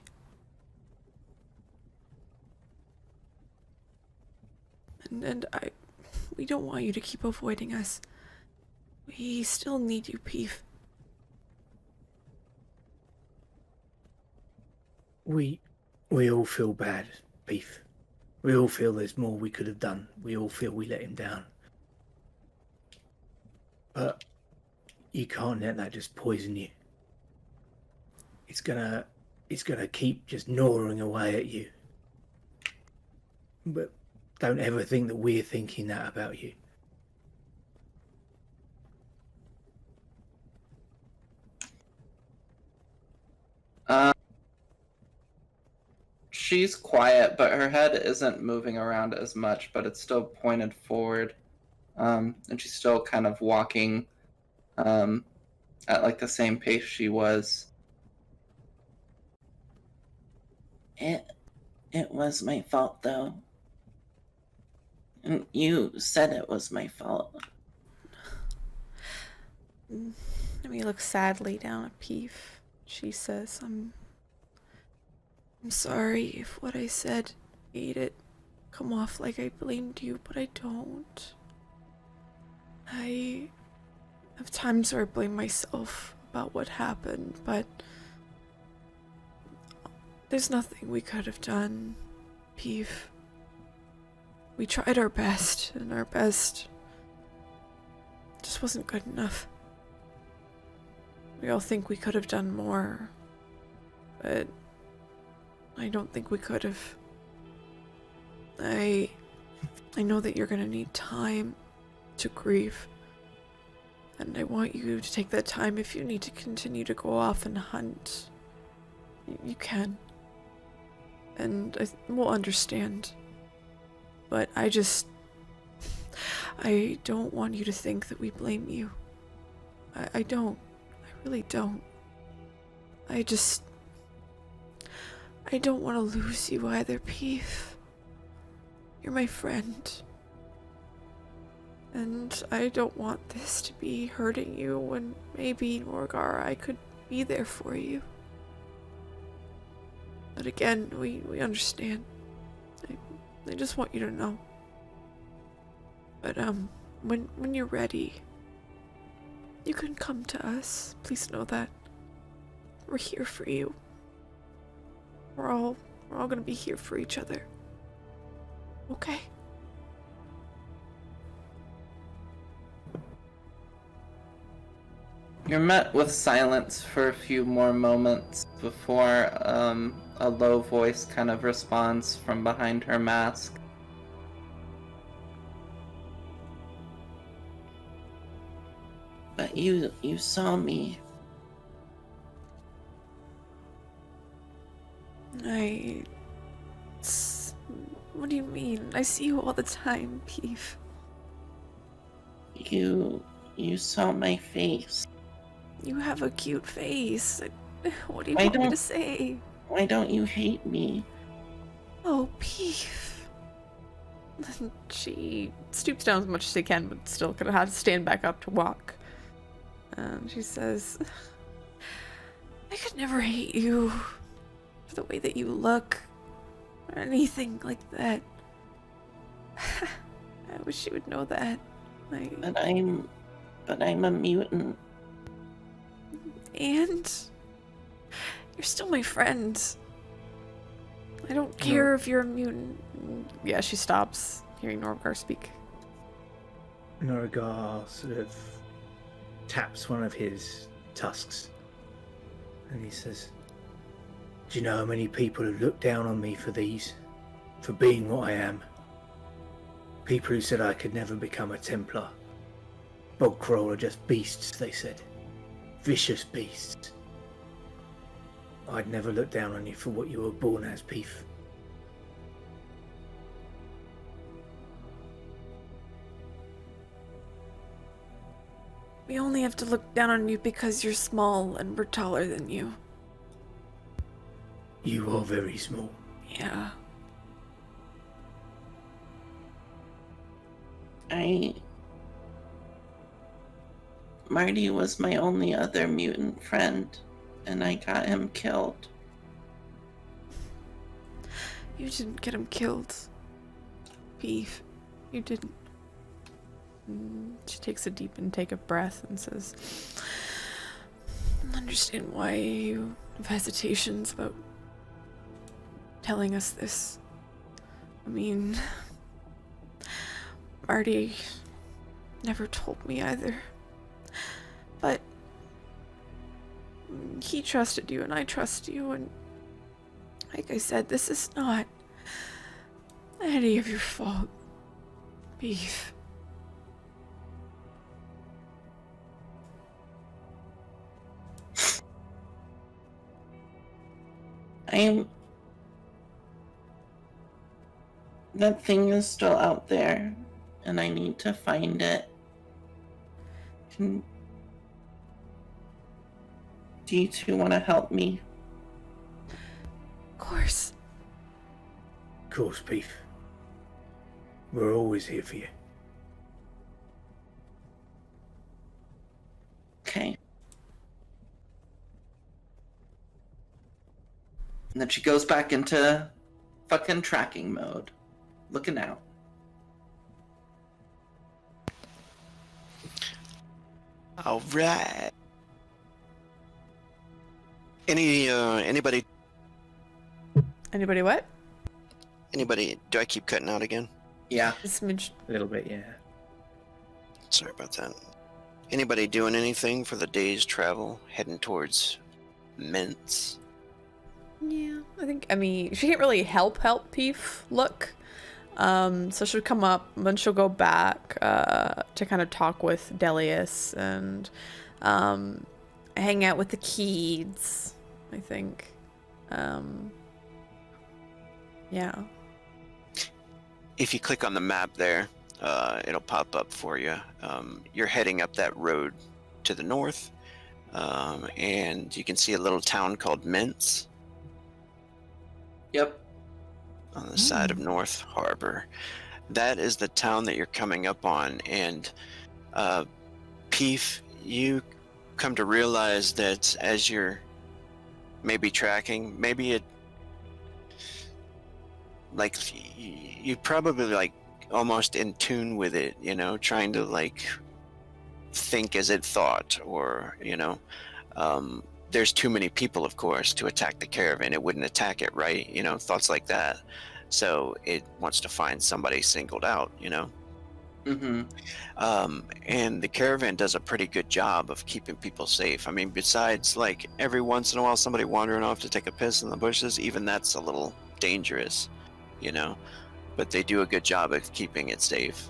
And we don't want you to keep avoiding us. We still need you, Peef." We all feel bad, Peef. We all feel there's more we could have done. We all feel we let him down. But you can't let that just poison you. It's gonna keep just gnawing away at you. But don't ever think that we're thinking that about you. She's quiet, but her head isn't moving around as much, but it's still pointed forward. And she's still kind of walking at like the same pace she was. It was my fault, though. And you said it was my fault. Emmy looks sadly down at Peef. She says, I'm sorry if what I said made it come off like I blamed you, but I don't. I have times where I blame myself about what happened, but there's nothing we could have done, Peef. We tried our best, and our best just wasn't good enough. We all think we could have done more, but I don't think we could have. I know that you're gonna need time to grieve, and I want you to take that time. If you need to continue to go off and hunt, you can, and we'll understand. But I don't want you to think that we blame you. I don't. I really don't. I don't want to lose you either, Peef. You're my friend. And I don't want this to be hurting you when maybe, Norgar, I could be there for you. But again, we understand. I just want you to know. But when you're ready, you can come to us. Please know that. We're here for you. We're all gonna be here for each other. Okay? You're met with silence for a few more moments before a low voice kind of responds from behind her mask. But you saw me. What do you mean? I see you all the time, Peef. You saw my face. You have a cute face. What do you I want me to don't- say? Why don't you hate me? Oh, Peef. She stoops down as much as she can, but still kind of had to stand back up to walk. And she says, I could never hate you for the way that you look or anything like that. I wish you would know that. But I'm a mutant. And you're still my friend. I don't care if you're a mutant. Yeah, she stops hearing Norgar speak. Norgar sort of taps one of his tusks and he says, do you know how many people have looked down on me for being what I am? People who said I could never become a Templar. Bog crawl are just beasts, they said. Vicious beasts. I'd never look down on you for what you were born as, Peef. We only have to look down on you because you're small and we're taller than you. You are very small. Yeah. Marty was my only other mutant friend, and I got him killed. You didn't get him killed. Peef. You didn't. She takes a deep intake of breath and says, I understand why you have hesitations about telling us this. I mean, Marty never told me either. But he trusted you and I trust you, and like I said, this is not any of your fault, Peef. That thing is still out there, and I need to find it. Do you two want to help me? Of course. Of course, Peef. We're always here for you. Okay. And then she goes back into fucking tracking mode. Looking out. All right. Anybody? Anybody what? Anybody? Do I keep cutting out again? Yeah. A smidge. A little bit, yeah. Sorry about that. Anybody doing anything for the day's travel, heading towards Mints? Yeah, I mean, she can't really help Peef look. So she'll come up and then she'll go back to kind of talk with Delius and hang out with the Keeds, I think. Yeah. If you click on the map there, it'll pop up for you. You're heading up that road to the north, and you can see a little town called Mints Yep. on the side of North Harbor. That is the town that you're coming up on, and Peef, you come to realize that as you're maybe tracking, maybe it, like, you probably like almost in tune with it, you know, trying to like think as it thought, or there's too many people, of course, to attack the caravan. It wouldn't attack it, right? Thoughts like that. So it wants to find somebody singled out, Mm-hmm. And the caravan does a pretty good job of keeping people safe. I mean, besides like every once in a while somebody wandering off to take a piss in the bushes, even that's a little dangerous, you know. But they do a good job of keeping it safe,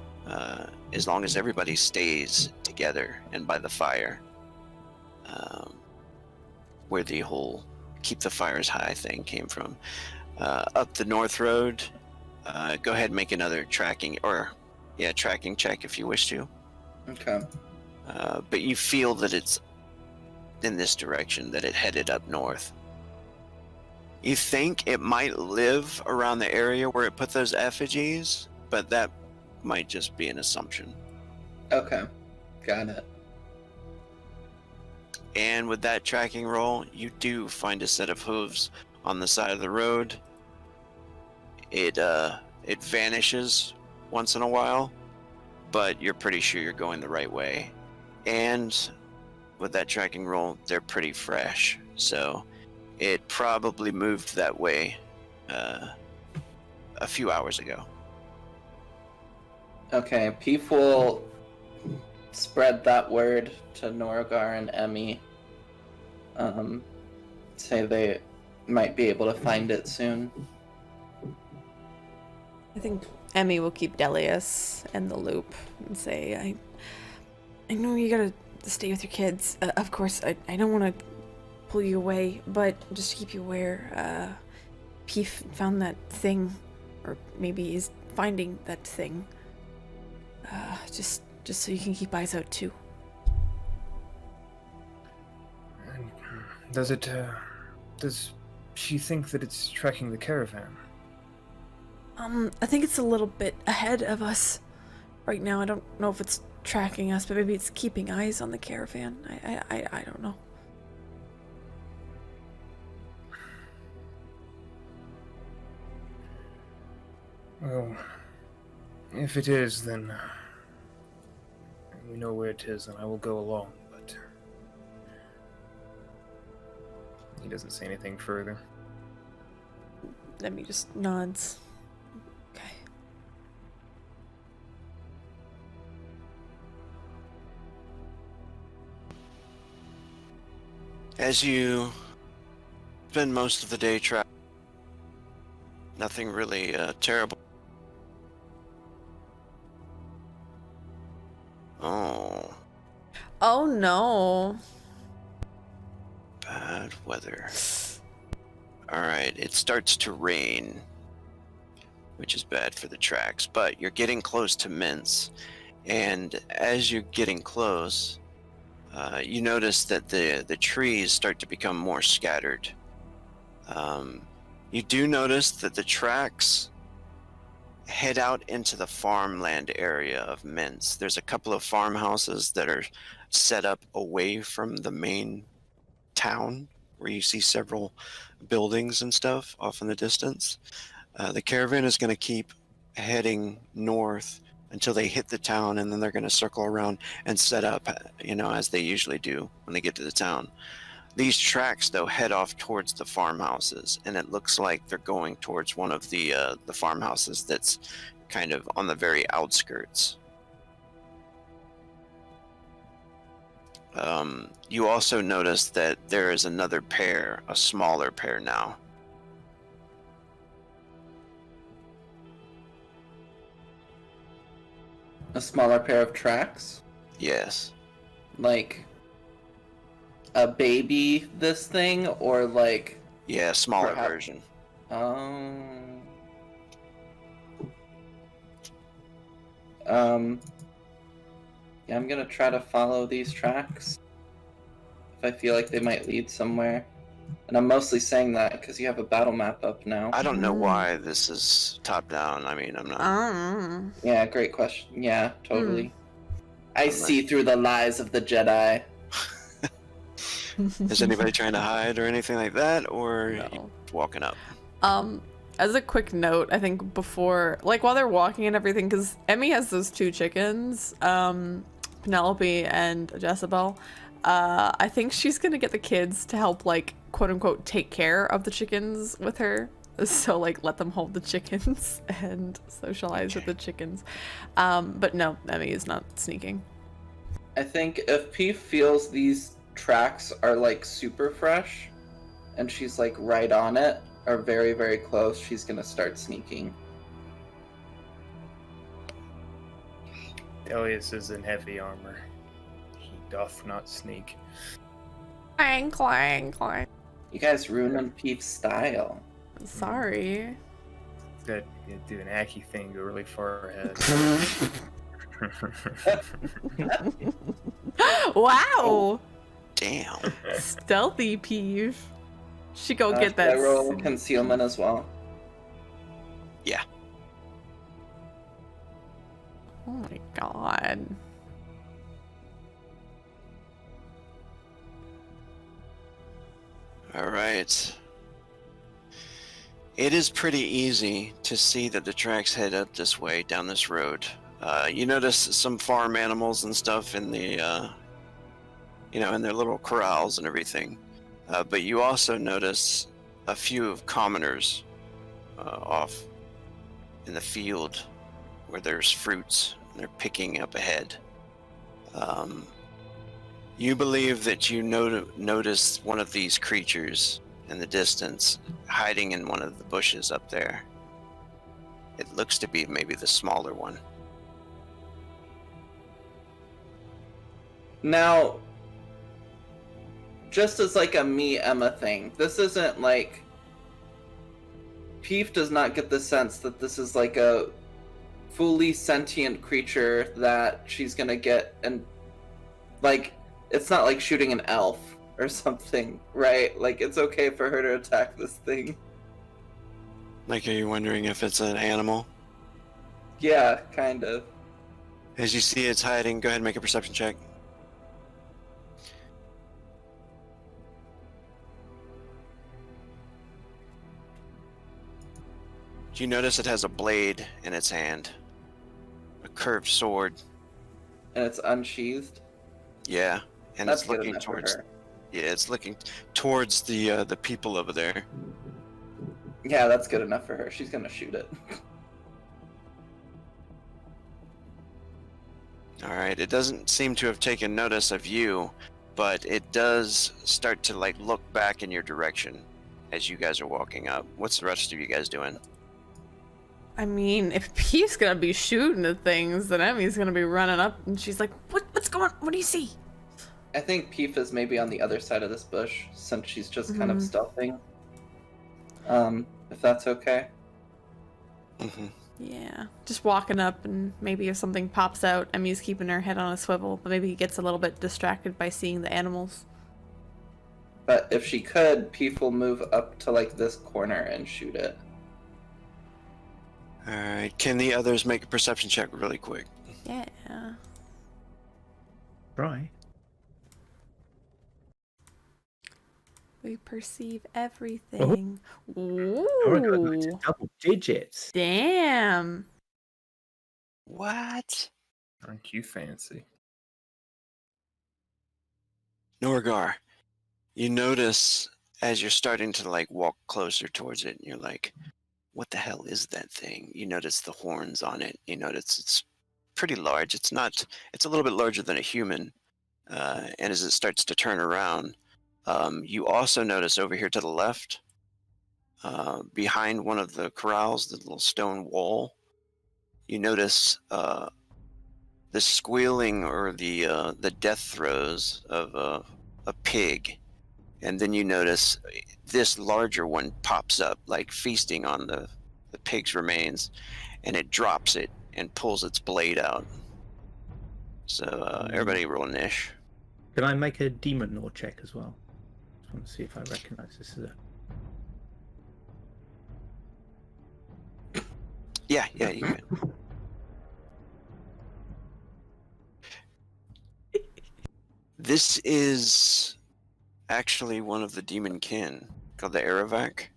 as long as everybody stays together and by the fire, where the whole keep the fires high thing came from. Up the north road, go ahead and make another tracking check if you wish to. Okay. But you feel that it's in this direction, that it headed up north. You think it might live around the area where it put those effigies, but that might just be an assumption. Okay. Got it. And with that tracking roll, you do find a set of hooves on the side of the road. It vanishes once in a while, but you're pretty sure you're going the right way. And with that tracking roll, they're pretty fresh, so it probably moved that way a few hours ago. Okay, Peef will spread that word to Norgar and Emmy. Say they might be able to find it soon. I think Emmy will keep Delius in the loop and say, I know you gotta stay with your kids. Of course, I don't want to pull you away, but just to keep you aware, Peef found that thing, or maybe is finding that thing. Just so you can keep eyes out too. And does she think that it's tracking the caravan? I think it's a little bit ahead of us right now. I don't know if it's tracking us, but maybe it's keeping eyes on the caravan. I don't know. Well, if it is, then we know where it is, and I will go along, but he doesn't say anything further. Emmy just nods. Okay. As you spend most of the day traveling, nothing really terrible. Oh, Oh no. bad weather. Alright, it starts to rain, which is bad for the tracks, but you're getting close to Mince, and as you're getting close, you notice that the trees start to become more scattered. You do notice that the tracks head out into the farmland area of Mince. There's a couple of farmhouses that are set up away from the main town, where you see several buildings and stuff off in the distance. The caravan is going to keep heading north until they hit the town, and then they're going to circle around and set up, as they usually do when they get to the town. These tracks, though, head off towards the farmhouses, and it looks like they're going towards one of the farmhouses that's kind of on the very outskirts. You also notice that there is another pair, a smaller pair now. A smaller pair of tracks? Yes. Like a baby this thing, or like Yeah, smaller Perhaps- version. Yeah, I'm gonna try to follow these tracks if I feel like they might lead somewhere. And I'm mostly saying that because you have a battle map up now. I don't know why this is top down. I mean, I'm not. Yeah, great question. Yeah, totally. I I'm see through the lies of the Jedi. Is anybody trying to hide or anything like that, or No. you walking up? As a quick note, I think before, like while they're walking and everything, because Emmy has those two chickens, Penelope and Jezebel. I think she's gonna get the kids to help, like, quote unquote, take care of the chickens with her. So like let them hold the chickens and socialize with the chickens. But no, Emmy is not sneaking. I think if P feels these tracks are like super fresh and she's like right on it or very, very close, she's gonna start sneaking. Delius is in heavy armor. He doth not sneak. Clang, clang, clang. You guys ruined Pete's style. Sorry. That you do an hacky thing, go really far ahead. Wow! Damn. Stealthy Peeve. She go get Should that. I roll concealment as well? Yeah. Oh my god. All right. It is pretty easy to see that the tracks head up this way, down this road. You notice some farm animals and stuff in the, in their little corrals and everything. But you also notice a few of commoners off in the field where there's fruits and they're picking up ahead. You believe that you noticed one of these creatures in the distance hiding in one of the bushes up there. It looks to be maybe the smaller one. Now, just as like a me Emma thing, this isn't like Peef does not get the sense that this is like a fully sentient creature that she's gonna get, and like it's not like shooting an elf or something, right? Like it's okay for her to attack this thing. Like, are you wondering if it's an animal? Yeah, kind of. As you see it's hiding, go ahead and make a perception check. You notice it has a blade in its hand. A curved sword. And it's unsheathed. Yeah. And That's it's good looking enough for towards her. Yeah, it's looking towards the people over there. Yeah, that's good enough for her. She's gonna shoot it. Alright, it doesn't seem to have taken notice of you, but it does start to like look back in your direction as you guys are walking up. What's the rest of you guys doing? I mean, if Peeve's gonna be shooting at things, then Emmy's gonna be running up and she's like, what's going on? What do you see? I think Peef is maybe on the other side of this bush since she's just kind of stealthing. If that's okay. Mm-hmm. Yeah. Just walking up, and maybe if something pops out, Emmy's keeping her head on a swivel, but maybe he gets a little bit distracted by seeing the animals. But if she could, Peef will move up to like this corner and shoot it. Alright, can the others make a perception check really quick? Yeah. Right. We perceive everything. Oracle got to Ooh. double digits. Damn. What? Aren't you fancy? Norgar, you notice as you're starting to like walk closer towards it, and you're like, what the hell is that thing? You notice the horns on it. You notice it's pretty large. It's a little bit larger than a human. And as it starts to turn around, you also notice over here to the left, behind one of the corrals, the little stone wall, you notice the squealing or the death throes of a pig. And then you notice this larger one pops up, like feasting on the pig's remains, and it drops it and pulls its blade out. So everybody roll an ish. Can I make a demon lore check as well? Just want to see if I recognize this as a... Yeah, you can. This is actually one of the demon kin called the Aravak.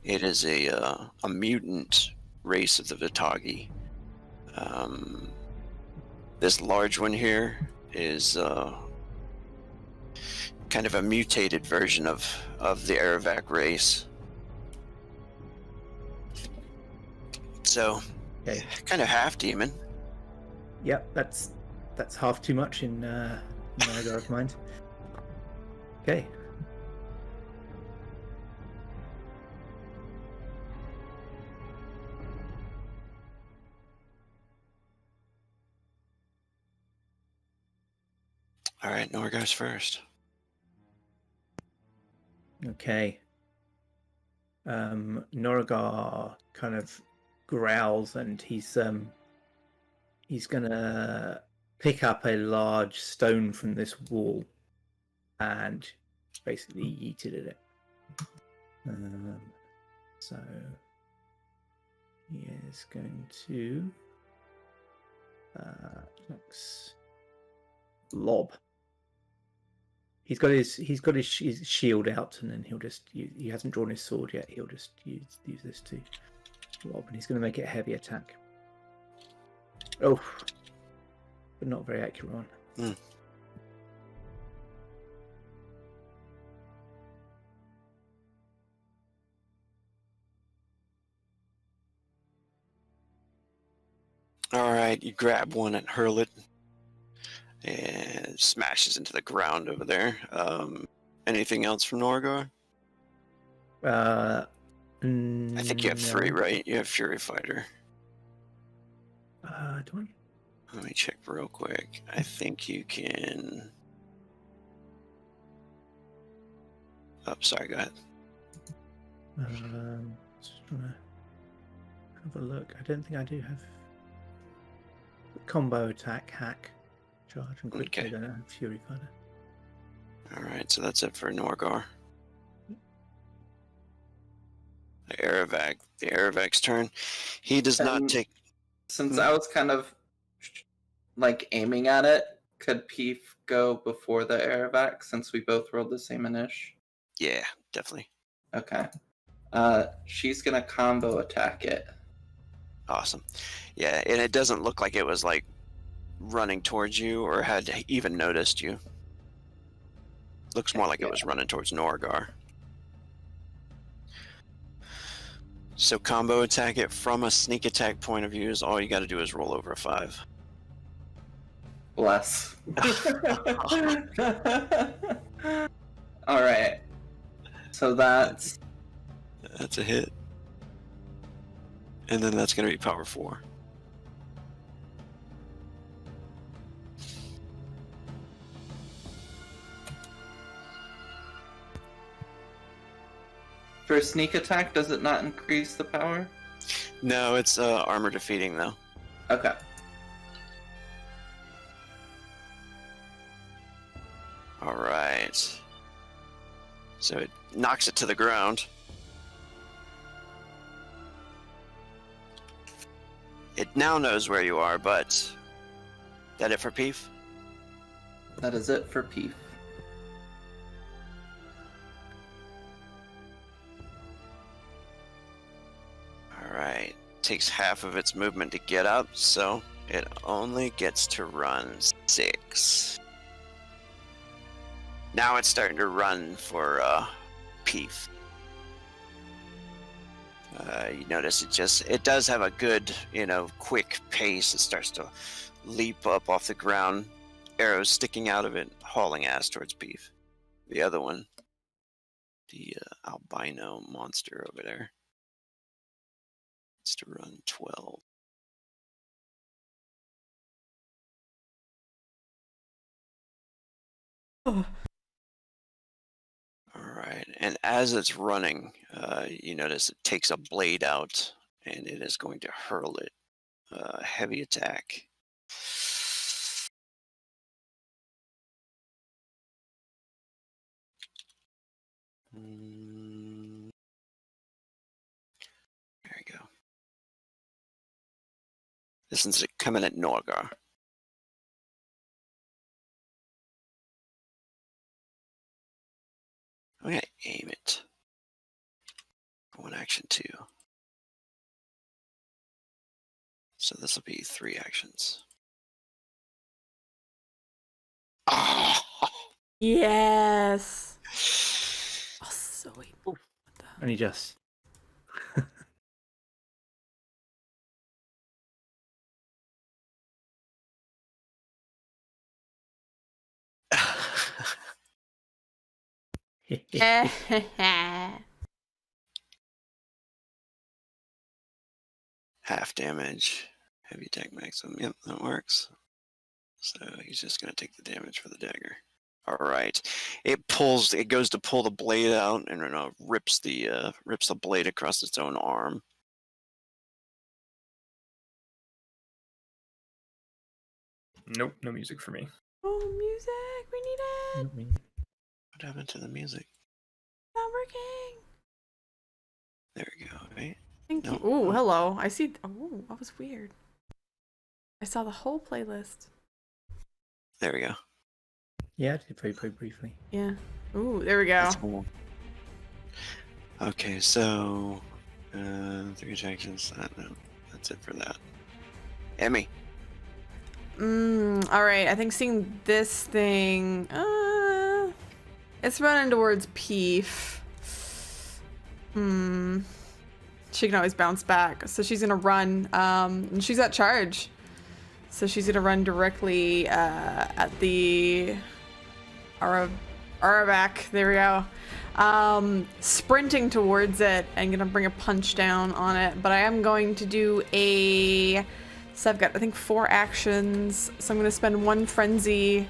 It is a mutant race of the Vitagi. This large one here is kind of a mutated version of the Aravak race. So, Okay. kind of half demon. Yep, that's half too much in Norgar's mind. Okay. All right, Norgar's first. Okay. Noragar kind of growls, and he's gonna pick up a large stone from this wall and basically yeet it at it. So he is going to lob. He's got his shield out, and then he'll just he hasn't drawn his sword yet. He'll just use this to lob, and he's going to make it a heavy attack. Oh, but not very accurate one. All right, you grab one and hurl it, and it smashes into the ground over there. Anything else from Norgar? I think you have 3, right? You have Fury Fighter. Do I? Let me check real quick. I think you can. Oh, sorry, go ahead. Just trying to have a look. I don't think I do have combo attack, hack, charge, and quick. Okay. I don't have Fury Fighter. All right, so that's it for Norgar. The Aravak's turn. He does not take. Since I was kind of like aiming at it, could Peef go before the Aravak since we both rolled the same inish? Yeah, definitely. Okay. She's gonna combo attack it. Awesome. Yeah, and it doesn't look like it was like running towards you or had even noticed you. Looks more like it was running towards Norgar. So combo attack it from a sneak attack point of view is all you got to do is roll over a 5. Bless. All right. So that's a hit. And then that's going to be power 4. for a sneak attack. Does it not increase the power? No, it's armor defeating though. Okay. All right. So it knocks it to the ground. It now knows where you are, but that it for Peef? That is it for Peef. All right. Takes half of its movement to get up, so it only gets to run 6. Now it's starting to run for Peef. You notice it does have a good, quick pace. It starts to leap up off the ground, arrows sticking out of it, hauling ass towards Peef. The other one, the albino monster over there, it's to run 12. Oh. All right, and as it's running, you notice it takes a blade out, and it is going to hurl it. Heavy attack. There you go. This is coming at Norgar. I'm going to aim it. 1 action 2. So this will be 3 actions. Oh! Yes. Oh, so wait. What the? Only just. Half damage. Heavy attack maximum. Yep, that works. So he's just gonna take the damage for the dagger. All right. It pulls. It goes to pull the blade out and rips the blade across its own arm. Nope, no music for me. Oh, music! We need it. What happened to the music? Not working. There we go. Right. Thank No. you. Oh, hello. I see. Oh, that was weird. I saw the whole playlist. There we go. Yeah, I did very briefly. Yeah. Ooh, there we go. That's cool. Okay, so 3 ejections. No, that's it for that. Emmy. All right. I think seeing this thing, it's running towards Peef. She can always bounce back, so she's gonna run. And she's at charge, so she's gonna run directly at the Aravac. There we go. Sprinting towards it and gonna bring a punch down on it. But I am going to do a. So I've got, I think, 4 actions. So I'm gonna spend 1 frenzy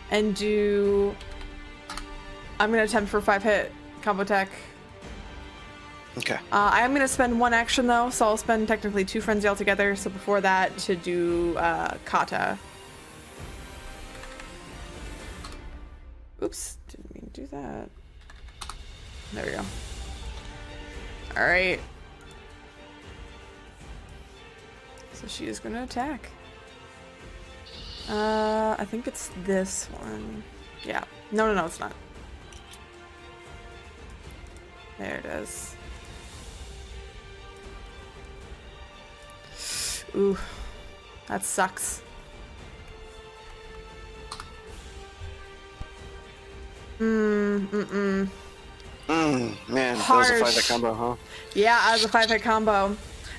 and do. I'm gonna attempt for 5-hit combo attack. Okay. I am gonna spend 1 action though, so I'll spend technically 2 frenzy altogether. So before that, to do kata. Oops, didn't mean to do that. There we go. All right. So she is gonna attack. I think it's this one. Yeah. No, it's not. There it is. Ooh, that sucks. Man, Man, Harsh. that was a 5-hit combo, huh? Yeah, as a 5-hit combo.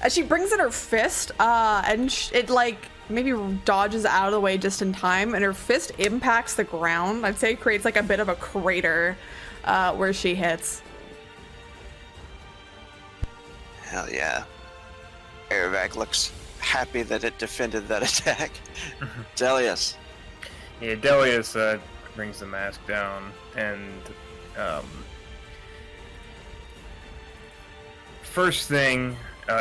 She brings in her fist, and it like maybe dodges out of the way just in time, and her fist impacts the ground. I'd say it creates like a bit of a crater where she hits. Hell yeah. Aravac looks happy that it defended that attack. Delius. Yeah, Delius brings the mask down and first thing,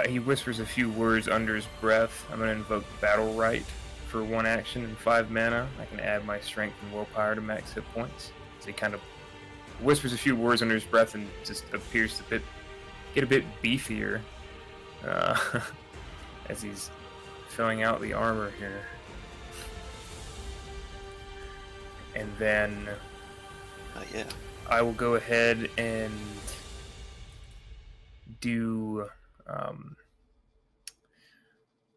he whispers a few words under his breath. I'm gonna invoke Battle Right for 1 action and 5 mana. I can add my strength and willpower to max hit points. So he kind of whispers a few words under his breath and just appears to get a bit beefier as he's filling out the armor here. And then Yeah. I will go ahead and do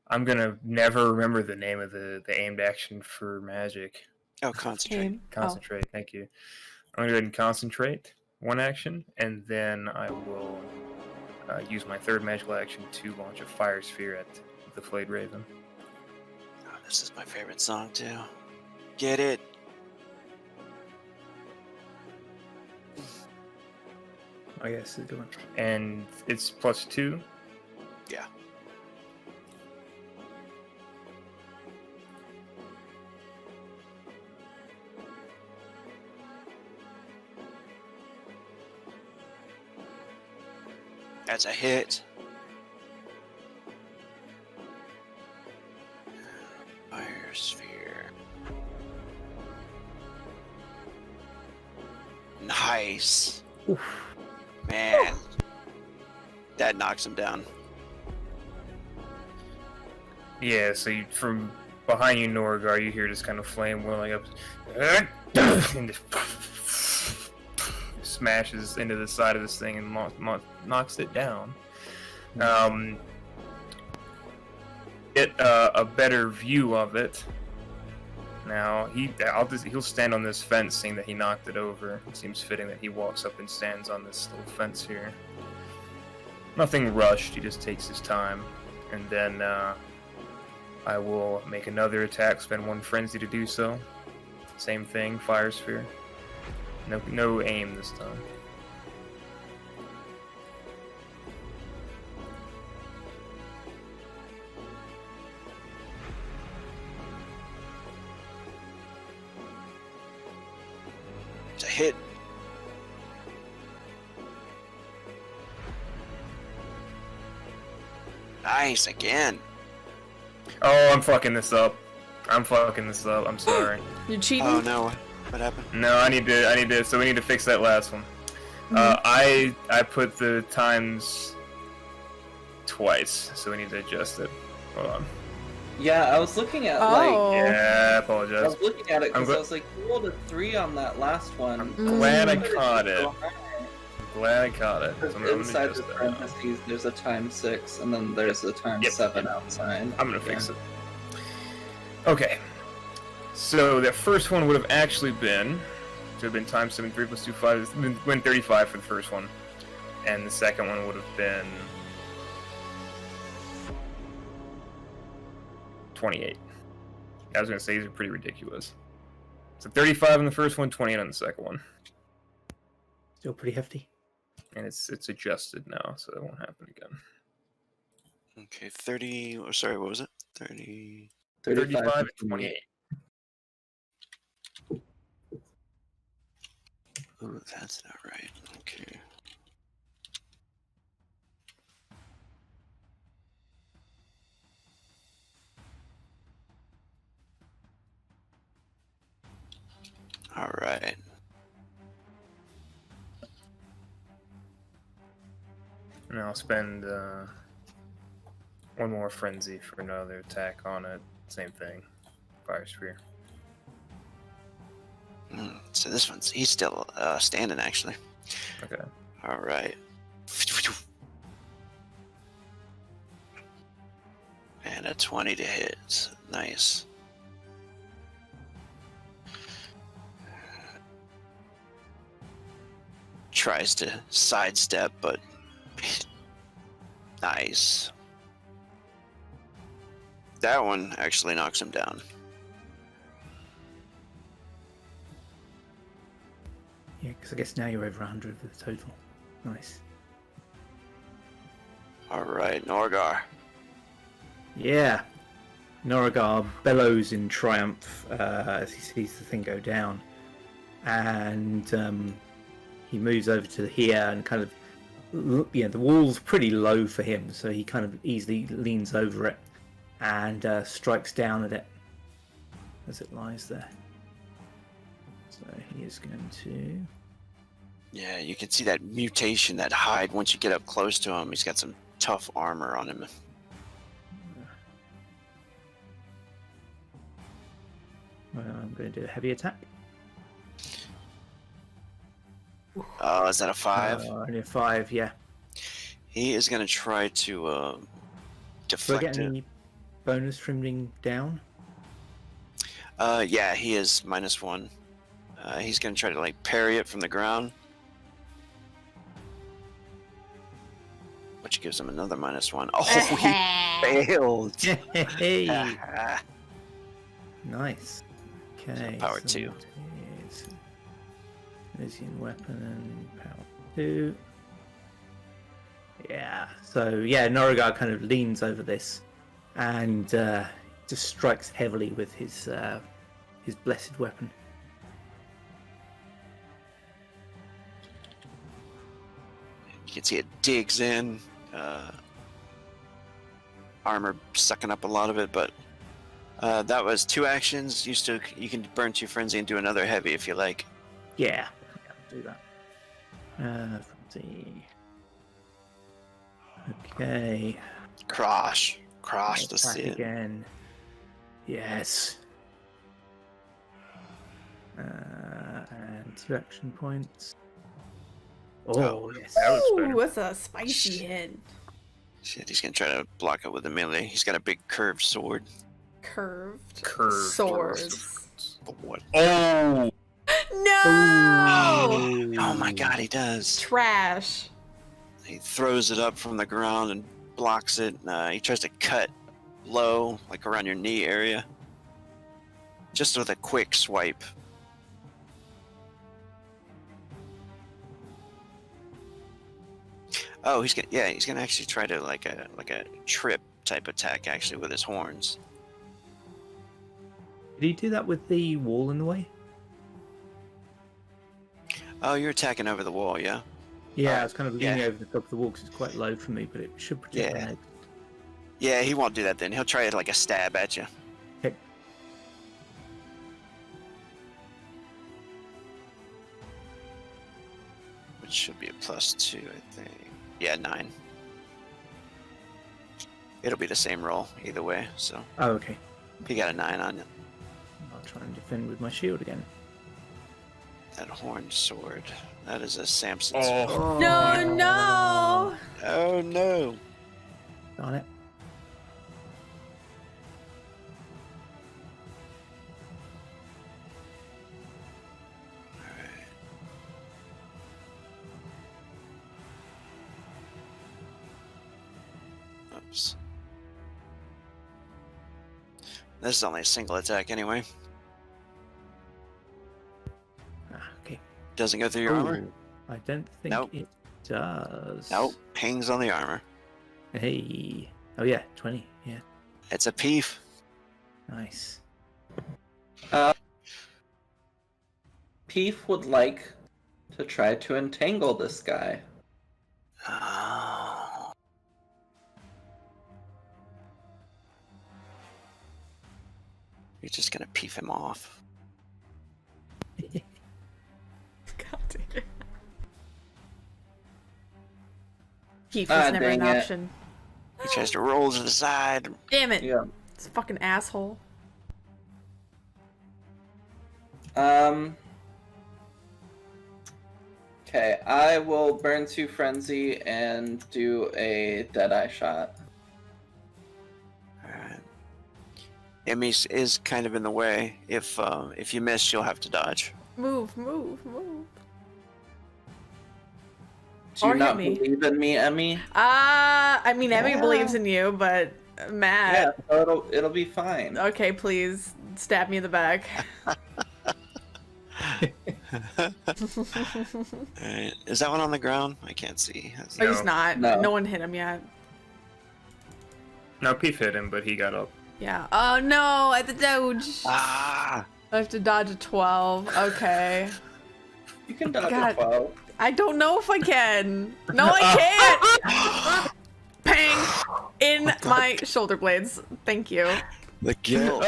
I'm gonna never remember the name of the aimed action for magic. Oh, concentrate. Concentrate, thank you. I'm gonna go ahead and concentrate 1 action, and then I will use my 3rd magical action to launch a fire sphere at the Flayed Raven. Oh, this is my favorite song too. Get it? Oh yes, it's a good one. And it's +2. Yeah. That's a hit. Fire sphere. Nice. Oof. Man. That knocks him down. Yeah, so from behind you, Norgar, you hear this kind of flame whirling up, and just smashes into the side of this thing and knocks it down. Get a better view of it. Now he'll stand on this fence, seeing that he knocked it over. It seems fitting that he walks up and stands on this little fence here. Nothing rushed. He just takes his time, and then I will make another attack. Spend 1 frenzy to do so. Same thing, fire sphere. No aim this time. It's a hit. Nice again. Oh, I'm fucking this up. I'm sorry. You cheating? Oh no, what happened? No, I need to. So we need to fix that last one. I put the times twice, so we need to adjust it. Hold on. Yeah, I was looking at Oh. Yeah, I I apologize. was looking at it because I'm I was like, you rolled a 3 on that last one. I'm glad I Mm. caught it. Glad I caught it. So I'm gonna Inside adjust the that now. parentheses, there's a times 6, and then there's a times Yep. 7 outside. I'm gonna fix it. Okay. So that first one would have actually been, to have been times 7, 3 plus 2, 5. It's been 35 for the first one, and the second one would have been 28. I was gonna say these are pretty ridiculous. So 35 on the first one, 28 on the second one, Still pretty hefty. and it's adjusted now, so it won't happen again. Okay, 30. Oh, sorry, what was it? 30. 35 and 28. Ooh, that's not right. Okay. All right. And I'll spend one more frenzy for another attack on it. Same thing. Fire spear. So this one's he's still standing actually. Okay. All right. And a 20 to hit. Nice. Tries to sidestep, but nice. That one actually knocks him down. Yeah, because I guess now you're over 100 with the total. Nice. All right, Norgar. Yeah. Norigar bellows in triumph as he sees the thing go down. And he moves over to here and kind of, the wall's pretty low for him, so he kind of easily leans over it and strikes down at it as it lies there. So he is going to... Yeah, you can see that mutation, that hide. Once you get up close to him, he's got some tough armor on him. Well, I'm going to do a heavy attack. Is that a 5? Only a 5, yeah. He is going to try to Do I deflect get it. any bonus from down? Yeah, he is -1. He's going to try to like parry it from the ground, which gives him another -1. Oh, he failed. Hey, nice. Okay. Power 2. that is Elysian weapon and power 2. Yeah. So yeah, Norigar kind of leans over this and just strikes heavily with his blessed weapon. You can see it digs in. Armor sucking up a lot of it, but that was 2 actions. You can burn 2 frenzy and do another heavy if you like. Yeah, I'll do that. Frenzy. Okay. Crash the Attack Sid. again. Yes. And 2 action points. Oh, yes. That was Ooh, better. what's a spicy hit? Shit, he's gonna try to block it with a melee. He's got a big curved sword. Curved Swords. But what? Oh! No! Oh my god, he does. Trash. He throws it up from the ground and blocks it. He tries to cut low, like around your knee area. Just with a quick swipe. Oh, he's gonna actually try to like a trip type attack actually with his horns. Did he do that with the wall in the way? Oh, you're attacking over the wall, yeah? Yeah, I was kind of leaning yeah. over the top of the wall because it's quite low for me, but it should protect my Yeah. head. Yeah, he won't do that then. He'll try like a stab at you. Okay. Which should be a +2, I think. Yeah, 9. It'll be the same roll either way, so Oh, okay. he got a 9 on it. I'll try and defend with my shield again. That horned sword. That is a Samson's. Oh. No, no. Oh no! Darn it. Alright. Oops. This is only a single attack anyway. Ah, okay. Doesn't go through your armor? Ooh, I don't think Nope. it does. Nope. Hangs on the armor. Hey. Oh, yeah, 20. Yeah, It's a peef. nice. Peef would like to try to entangle this guy. Oh. You're just gonna peef him off. God damn it. Keith was never an dang it. option. He tries to roll to the side. Damn it. Yeah. This fucking asshole. Okay, I will burn 2 frenzy and do a deadeye shot. Alright. Emmy's is kind of in the way. If you miss, you'll have to dodge. Move, move, move. Do you Or hit not me. believe in me, Emmy? I mean, Emmy Yeah. believes in you, but Yeah, Matt. so it'll be fine. Okay, please stab me in the back. Alright. Is that one on the ground? I can't see. That's- Oh, he's No. not. No. No one hit him yet. No, Peef hit him, but he got up. Yeah. Oh no, at the dodge. Ah! I have to dodge a 12. Okay. You can dodge God. a 12. I don't know if I can. No, I can't. Pang! In my shoulder blades. Thank you. The guilt.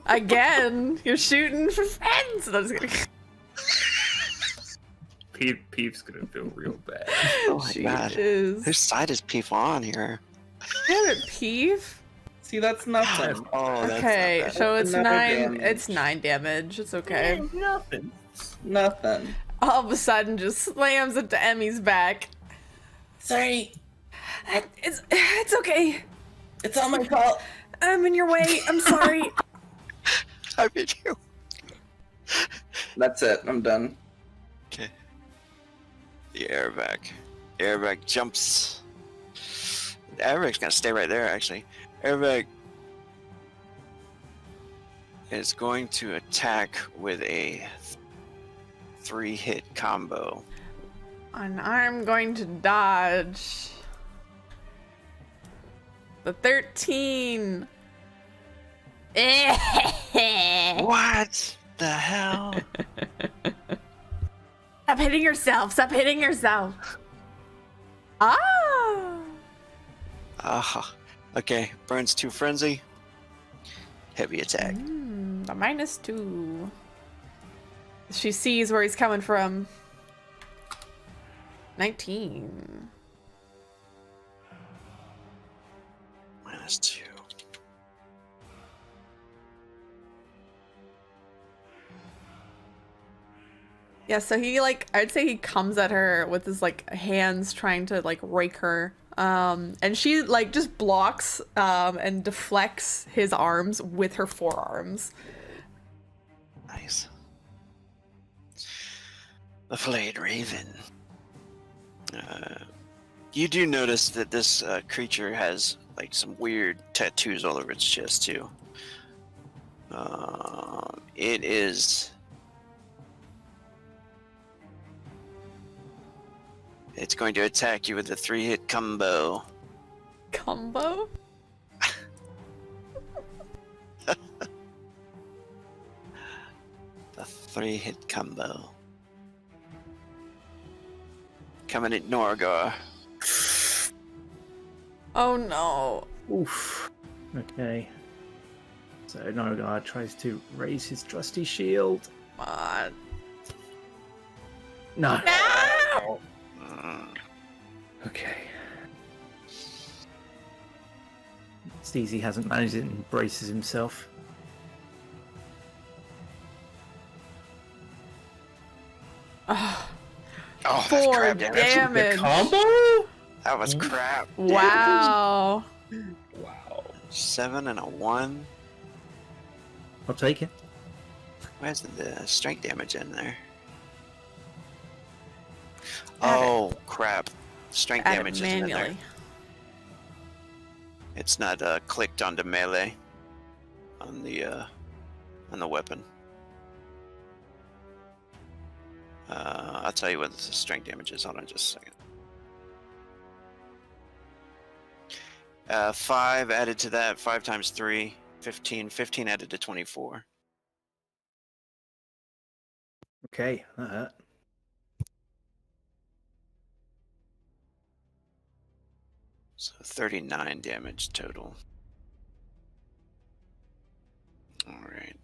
Again, you're shooting for friends. No, I'm just kidding. Peef's gonna feel real bad. Oh my god. Jesus. Whose side is Peef on here? Damn it, Peeve. See, that's nothing. Oh, that's Okay, not bad. so it's Another 9. damage. It's 9 damage. It's okay. Nothing. Nothing. All of a sudden, just slams into Emmy's back. Sorry, It's okay. it's all my fault. I'm in your way. I'm sorry. How did you? That's it. I'm done. Okay. The airbag jumps. The airbag's gonna stay right there, actually. Airbag is going to attack with a 3-hit combo. And I'm going to dodge. The 13. What the hell? Stop hitting yourself. Stop hitting yourself. Ah. Ah. Okay, burns 2 frenzy. Heavy attack. The -2. She sees where he's coming from. 19. -2. Yeah, so he I'd say he comes at her with his hands trying to rake her. And she just blocks and deflects his arms with her forearms. Nice. The Flayed Raven. You do notice that this creature has some weird tattoos all over its chest too. It is It's going to attack you with a 3-hit combo. Combo? The 3-hit combo. Coming at Norgar. Oh no. Oof. Okay. So Norgar tries to raise his trusty shield. Come on. No. No! Mm. Okay. Steezy hasn't managed it and braces himself. Oh, Oh, that's 4 crap damage. damage. Combo? That was crap. Wow. Wow. 7 and a 1. I'll take it. Where's the strength damage in there? Add it. Oh, crap. Strength Add damage it isn't in there. manually. It's not clicked onto melee on the weapon. I'll tell you what the strength damage is. Hold on just a second. 5 added to that. 5 times 3, 15. 15 added to 24. Okay, that hurt. So 39 damage total. Alright.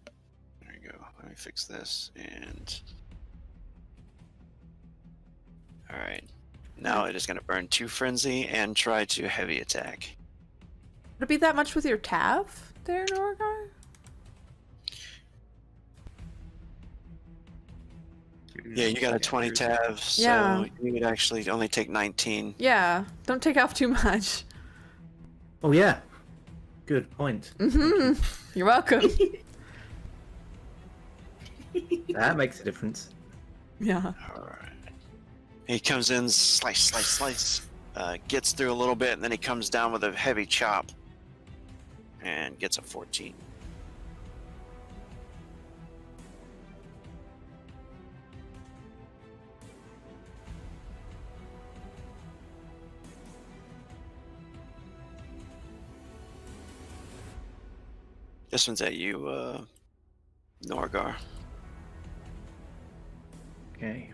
There you go. Let me fix this and... Alright. Now it is going to burn 2 frenzy and try to heavy attack. Would it be that much with your Tav there, Norgar? Yeah, you got a 20 tab, so Yeah. you would actually only take 19. Yeah. Don't take off too much. Oh yeah. Good point. Mm-hmm. You're welcome. That makes a difference. Yeah. Alright. He comes in, slice, gets through a little bit, and then he comes down with a heavy chop and gets a 14. This one's at you, Norgar. Okay.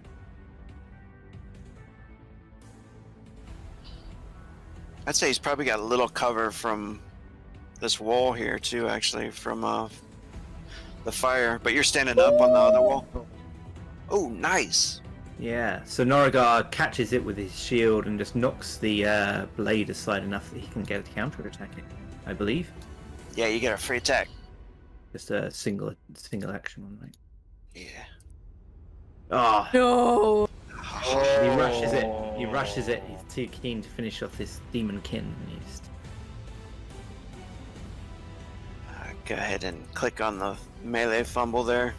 I'd say he's probably got a little cover from this wall here too, actually, from the fire. But you're standing up on the other wall. Oh, nice! Yeah. So Norgar catches it with his shield and just knocks the blade aside enough that he can get a counter attack it, I believe. Yeah, you get a free attack. Just a single action one, right? Yeah. Ah. No. He rushes it. He rushes it. He's too keen to finish off this demon kin. And he just... Go ahead and click on the melee fumble there.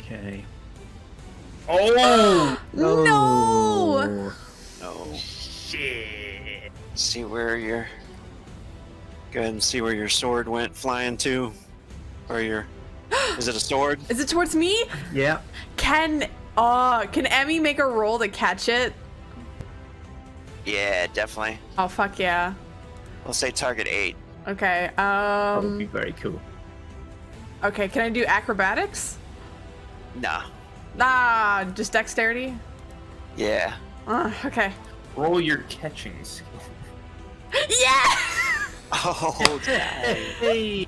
Okay. Oh! No. No. Shit. See where your... Go ahead and see where your sword went flying to. Or your... Is it a sword? Is it towards me? Yeah. Can Emmy make a roll to catch it? Yeah, definitely. Oh fuck yeah. We'll say target 8. Okay. That would be very cool. Okay, can I do acrobatics? Nah. Ah, just dexterity? Yeah. Okay. Roll your catching skill. Yeah! Oh, Hey.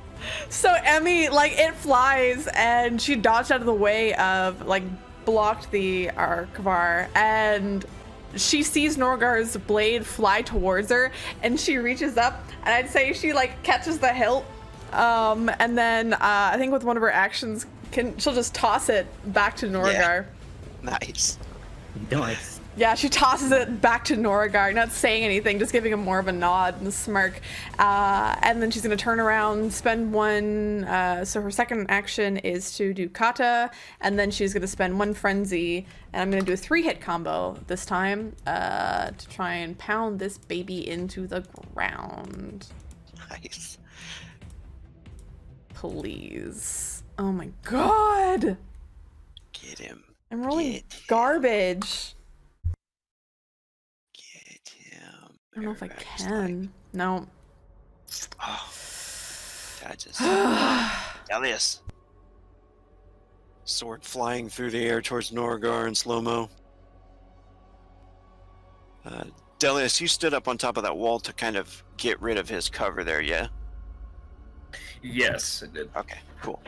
So Emmy, like, it flies and she dodged out of the way of, like, blocked the Arkavar, and she sees Norgar's blade fly towards her, and she reaches up, and I'd say she, like, catches the hilt, and then I think with one of her actions, she'll just toss it back to Norgar. nice. Nice. Yeah, she tosses it back to Norgar, not saying anything, just giving him more of a nod and a smirk. And then she's going to turn around, spend one... so her second action is to do kata, and then she's going to spend 1 frenzy, and I'm going to do a 3-hit combo this time to try and pound this baby into the ground. Nice. Please. Oh my god! Get him. I'm rolling Get him. garbage. don't know if I Parabags, can. No. Oh, I just. Elias. Sword flying through the air towards Norgar in slow-mo. Delius, you stood up on top of that wall to kind of get rid of his cover there, yeah? Yes, I did. Okay, cool.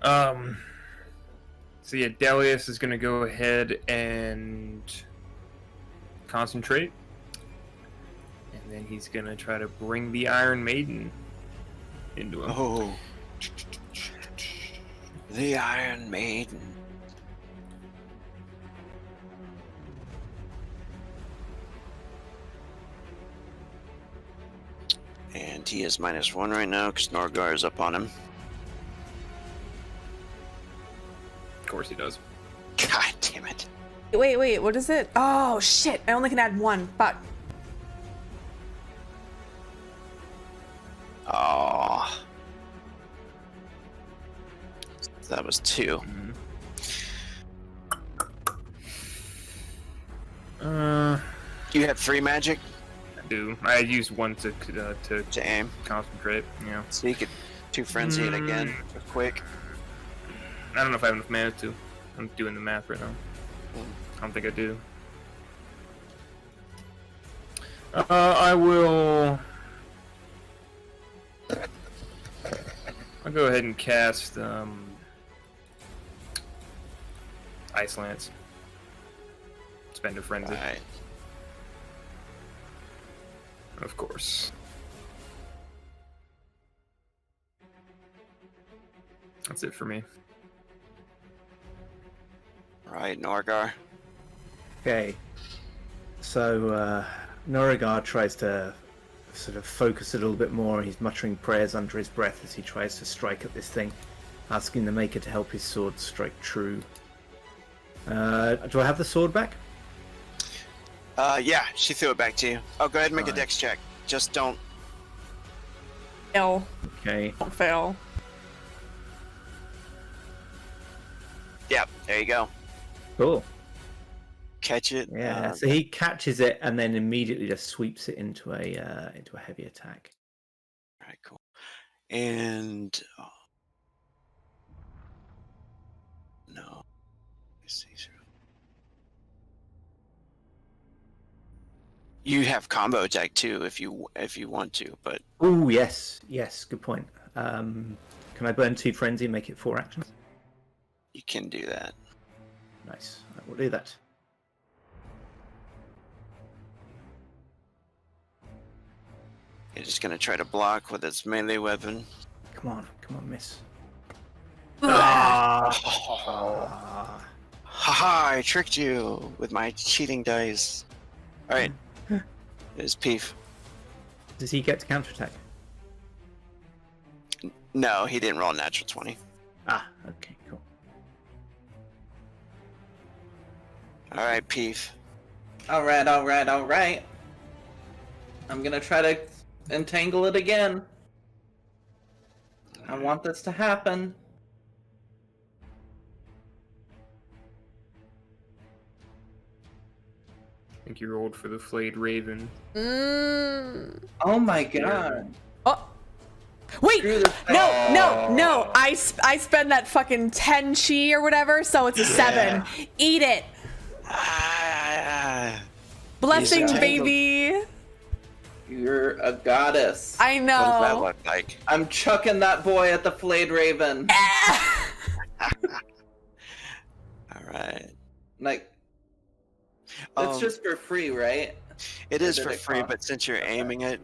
So yeah, Delius is gonna go ahead and concentrate, and then he's gonna try to bring the Iron Maiden into him. Oh. The Iron Maiden. And he is -1 right now because Norgar is up on him. Of course he does. God damn it. Wait, what is it? Oh, shit. I only can add 1. Fuck. Oh. That was 2. You have 3 magic I do. I used 1 to to aim, concentrate. Yeah. so you could 2 frenzy it again, quick. I don't know if I have enough mana to. I'm doing the math right now. I don't think I do. I will. I'll go ahead and cast Ice Lance. Spend a frenzy, Alright. of course. That's it for me. Right, Norgar. Okay. So Norrigar tries to sort of focus a little bit more. He's muttering prayers under his breath as he tries to strike at this thing, asking the Maker to help his sword strike true. Do I have the sword back? Yeah, she threw it back to you. Oh, go ahead and make a Fine. dex check. Just don't. Fail. Okay. Don't fail. Yep, there you go. Cool. Catch it. Yeah. So he catches it and then immediately just sweeps it into a heavy attack. Alright, cool. And. Oh. No. Let me see. You have combo attack too if you want to, but Oh yes, good point. Can I burn 2 frenzy and make it 4 actions? you can do that. Nice. I will do that. You're just gonna try to block with its melee weapon. Come on, miss. Ah! Ah. Haha, I tricked you with my cheating dice. Alright. It's Peef. Does he get to counterattack? No, he didn't roll a natural 20. Ah, okay, cool. Alright, Peef. Alright. I'm gonna try to entangle it again. I want this to happen. I think you rolled for the Flayed Raven. Oh my god. Oh. Wait! Screw this thing. No! I spend that fucking 10 chi or whatever, so it's a 7. Eat it! Ah, Blessing, He's entangled. baby! You're a goddess. I what does that know. look like? I'm chucking that boy at the Flayed Raven. Alright. Like, it's Um, just for free, right? It is did for it free, cost? but since you're aiming it,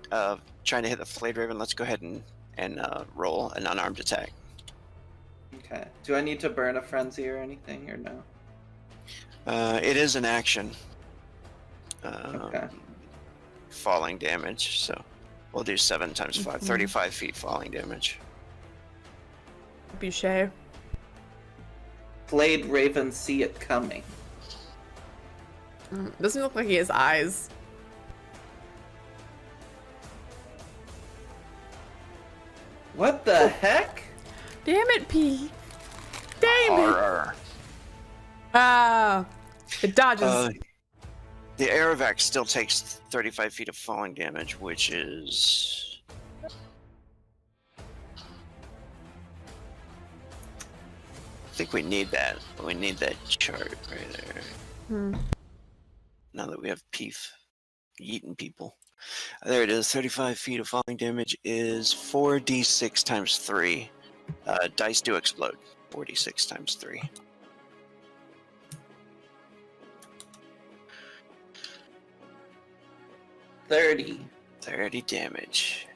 trying to hit the Flayed Raven, let's go ahead and roll an unarmed attack. Okay. Do I need to burn a frenzy or anything, or no? It is an action. Okay. Falling damage, so we'll do 7 times 5, 35 feet falling damage. Boucher. Flayed Raven see it coming. Doesn't look like he has eyes. What the heck? Damn it, P. Damn it. Arr. Ah. It dodges. The Aerovac still takes 35 feet of falling damage, which is... I think we need that. We need that chart right there. Now that we have Peef yeeting people. There it is. 35 feet of falling damage is 4d6 times 3. Dice do explode. 4d6 times 3. $30. 30 damage.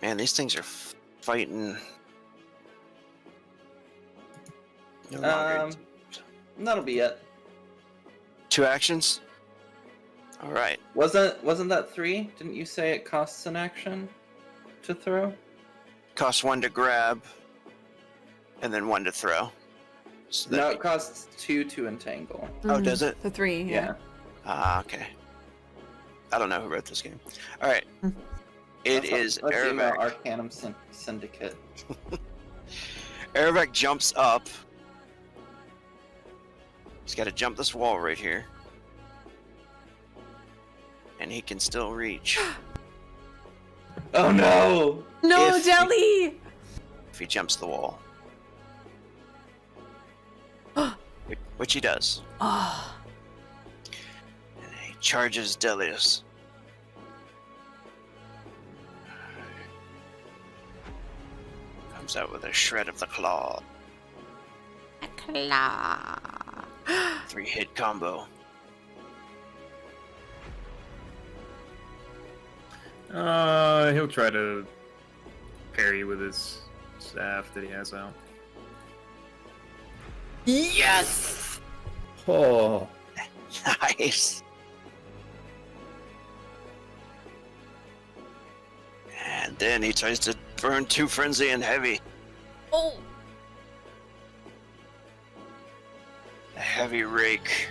Man, these things are fighting. No longer. That'll be it. 2 actions? Alright. Wasn't that 3? Didn't you say it costs an action to throw? Costs 1 to grab, and then 1 to throw. So No, it costs 2 to entangle. Oh, does it? The 3, yeah. Ah, okay. I don't know who wrote this game. Alright. It is Let's email Aerovac. Arcanum Syndicate. Aerovac jumps up. He's got to jump this wall right here. And he can still reach. Oh no! No, If- Jelly! If he jumps the wall. Which he does. Oh. And he charges Delius. Comes out with a shred of the claw. Claw. 3-hit combo. He'll try to parry with his staff that he has out. Yes! Oh, Nice. And then he tries to burn 2 frenzy and heavy. Oh! A heavy rake.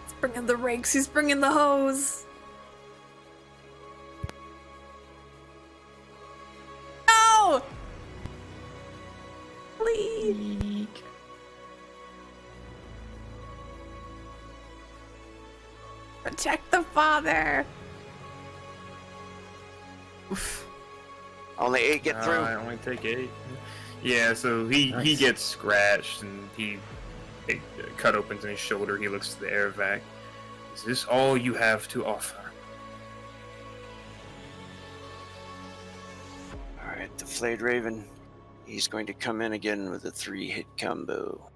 He's bringing the rakes, he's bringing the hose. No! Please. Protect the father. Oof. Only 8 get through. I only take 8. Yeah, so he Nice. gets scratched and a cut opens in his shoulder. He looks to the Aerovac. Is this all you have to offer? Alright, the Flayed Raven. He's going to come in again with a 3-hit combo.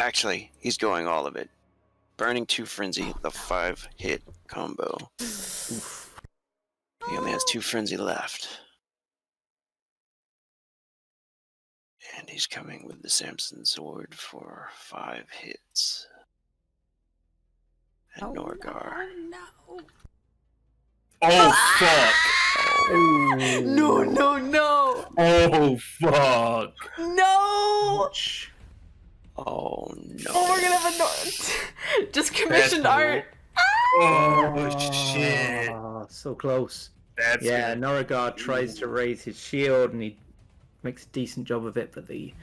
Actually, he's going all of it. Burning 2 frenzy, the 5-hit combo. He only has 2 frenzy left. And he's coming with the Samson sword for 5 hits. And Norgar. No. Oh, fuck! No, no, no. Oh, fuck! No. Oh no. Oh, we're gonna have a just commissioned That's art. Oh, shit. Oh, so close. That's Yeah, gonna- Noragard tries to raise his shield and he makes a decent job of it, but the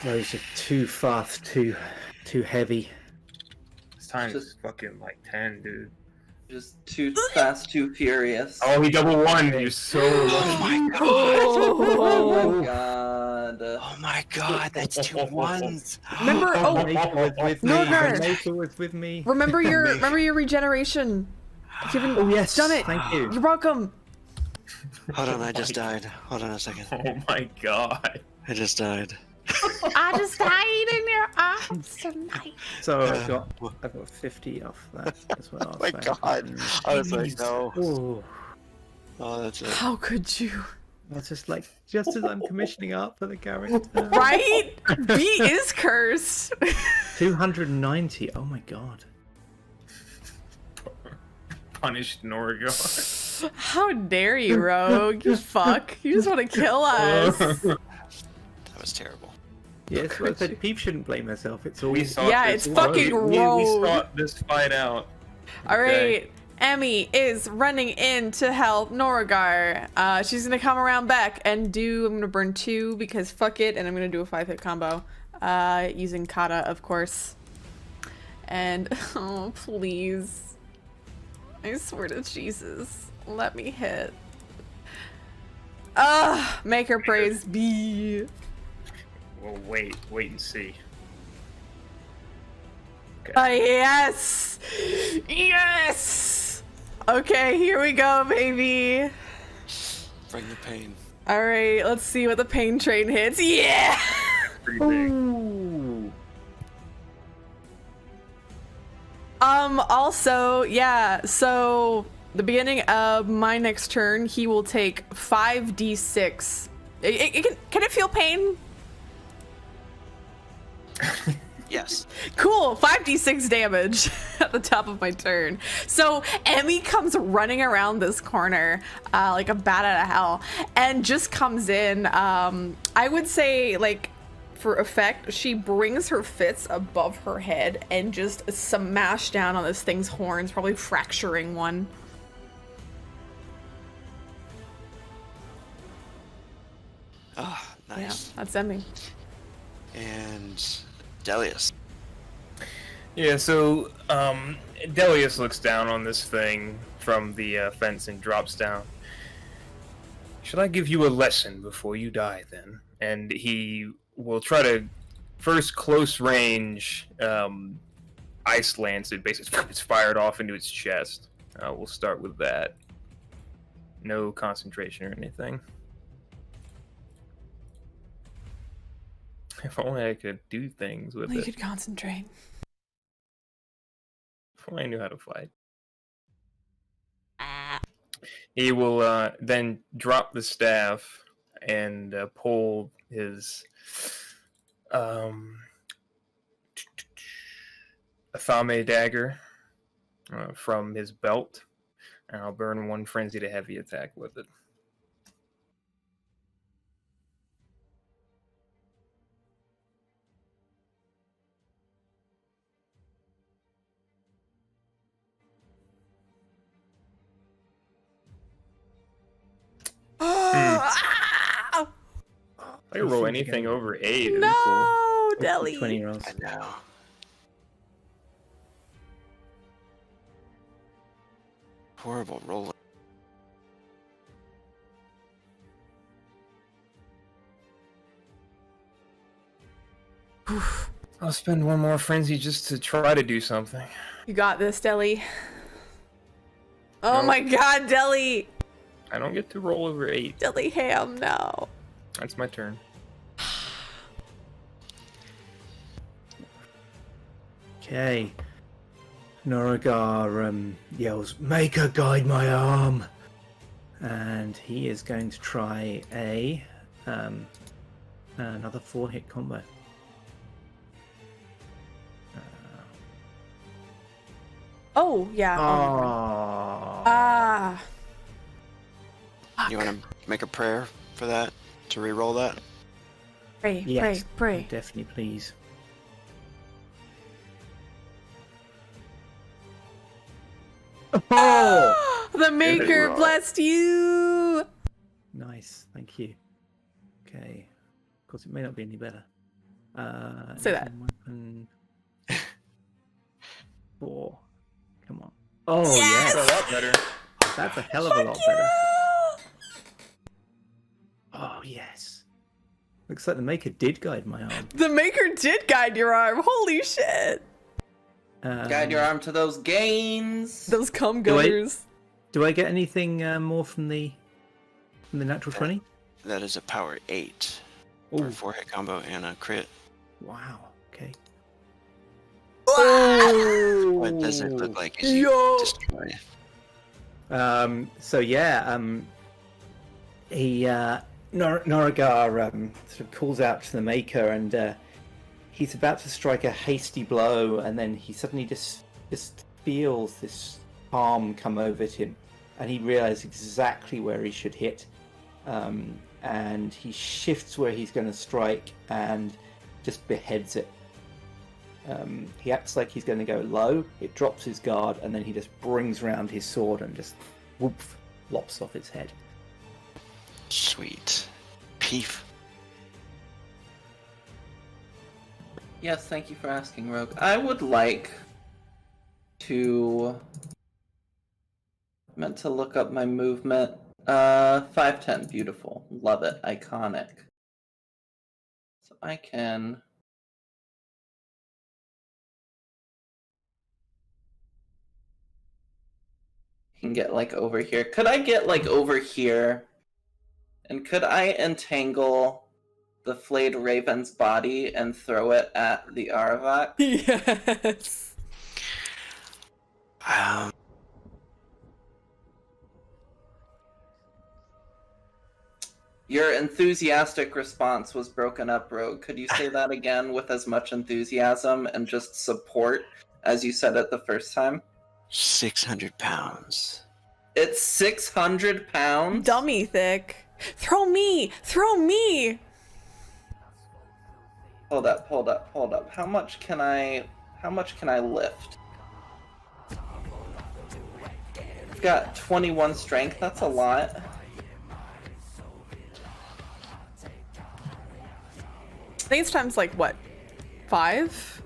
blows are too fast, too heavy. This time is fucking like 10, dude. Just too fast, too furious. Oh, he double won. You're so Oh lucky. my god. Oh my god. Oh my god, that's 2 ones. Remember, oh, Nathan was with me. Norgard. Nathan was with me. remember your regeneration. You haven't Oh yes, done it. thank you. You're welcome. Hold on, I just died. Hold on a second. Oh my god. I just died. I just died in your arms tonight. So I've got 50 off that as well. Oh my so- god. I was like, no. Oh, Oh, that's it. How could you? that's just as I'm commissioning art for the character. Right? B is cursed. 290. Oh my god. Punished Norgar. How dare you, Rogue? You fuck. You just want to kill us. That was terrible. Yes, well, I said Peep shouldn't blame herself. It's all. We saw Yeah, this- it's fucking we Rogue. saw this fight out. All Okay. right. Emmy is running in to help Norgar. She's gonna come around back and I'm gonna burn 2 because fuck it, and I'm gonna do a 5-hit combo. using kata, of course. And, oh, please. I swear to Jesus, let me hit. Make her praise be. Well, wait and see. Yes! Yes! Okay, here we go, baby. Bring the pain. Alright, let's see what the pain train hits. Yeah! Pretty big. Ooh. Also, yeah, so the beginning of my next turn, he will take 5d6. Can it feel pain? Yes. Cool, 5d6 damage at the top of my turn. So Emmy comes running around this corner like a bat out of hell and just comes in. I would say, like, for effect, she brings her fists above her head and just smash down on this thing's horns, probably fracturing one. Ah, nice. Yeah, that's Emmy. And Delius. Yeah, so Delius looks down on this thing from the fence and drops down. Should I give you a lesson before you die, then? And he will try to first close range ice lance it. Basically, it's fired off into its chest. We'll start with that. No concentration or anything. If only I could do things with You it. could concentrate. If only I knew how to fight. He will then drop the staff and pull his Athame dagger from his belt, and I'll burn one frenzy to heavy attack with it. If I roll anything over 8, it'd be cool. No, 20 Deli. rolls. I know. Horrible rolling. I'll spend one more frenzy just to try to do something. You got this, Deli. Oh No. my god, Deli! I don't get to roll over 8. Deli ham, no. That's my turn. Okay. Noragar yells, "Make her guide my arm!" And he is going to try another 4-hit combo. Oh, yeah. Oh. Ah. You want to make a prayer for that? To re-roll that? Pray, Yes, pray. definitely, please. Oh! The Maker roll. blessed you! Nice, thank you. Okay. Of course, it may not be any better. Say that. Weapon 4. Come on. Oh, Yes! That's a yes! lot better. That's a hell of a lot better. Oh, yes. Looks like the Maker did guide my arm. The Maker did guide your arm. Holy shit. Guide your arm to those gains. Those cum Do I- gunners. Do I get anything more from the natural 20? That is a power 8 for a 4-hit combo and a crit. Wow. Okay. What does it look like as you Yo. destroy? So yeah, he Noragar sort of calls out to the Maker, and he's about to strike a hasty blow, and then he suddenly just feels this palm come over to him, and he realizes exactly where he should hit, and he shifts where he's going to strike and just beheads it. He acts like he's going to go low, it drops his guard, and then he just brings round his sword and just whoop, lops off its head. Sweet. Peef. Yes, thank you for asking, Rogue. I would like to... meant to look up my movement. 5'10", beautiful. Love it, iconic. So I can... get like over here. Could I get like over here? And could I entangle the flayed raven's body and throw it at the Aravak? Yes. Your enthusiastic response was broken up, Rogue. Could you say that again with as much enthusiasm and just support as you said it the first time? 600 pounds. It's 600 pounds? Dummy thick. Throw me! Throw me! Hold up. How much can I lift? I've got 21 strength, that's a lot. I think it's times like what? 5?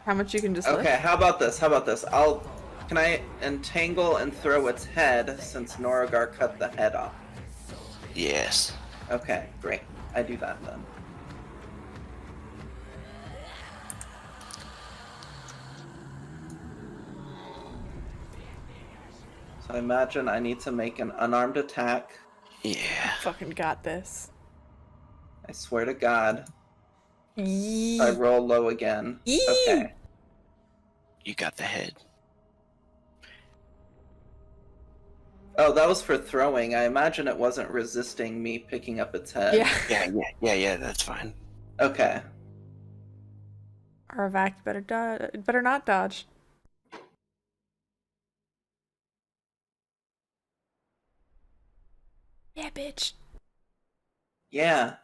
How much you can just lift? Okay, how about this? Can I entangle and throw its head since Noragar cut the head off? Yes. Okay, great. I do that then. So I imagine I need to make an unarmed attack. Yeah. Fucking got this. I swear to God. Yee. I roll low again. Yee. Okay. You got the head. Oh, that was for throwing. I imagine it wasn't resisting me picking up its head. Yeah. Yeah, that's fine. Okay. Aravac better not dodge. Yeah, bitch. Yeah.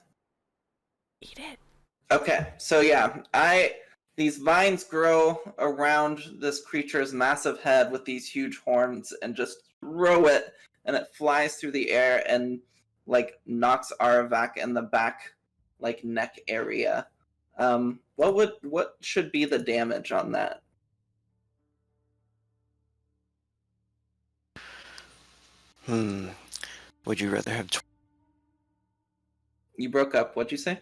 Eat it. Okay, so yeah, these vines grow around this creature's massive head with these huge horns and just throw it, and it flies through the air and like knocks Aravak in the back, like neck area. What should be the damage on that? Would you rather have You broke up. What'd you say?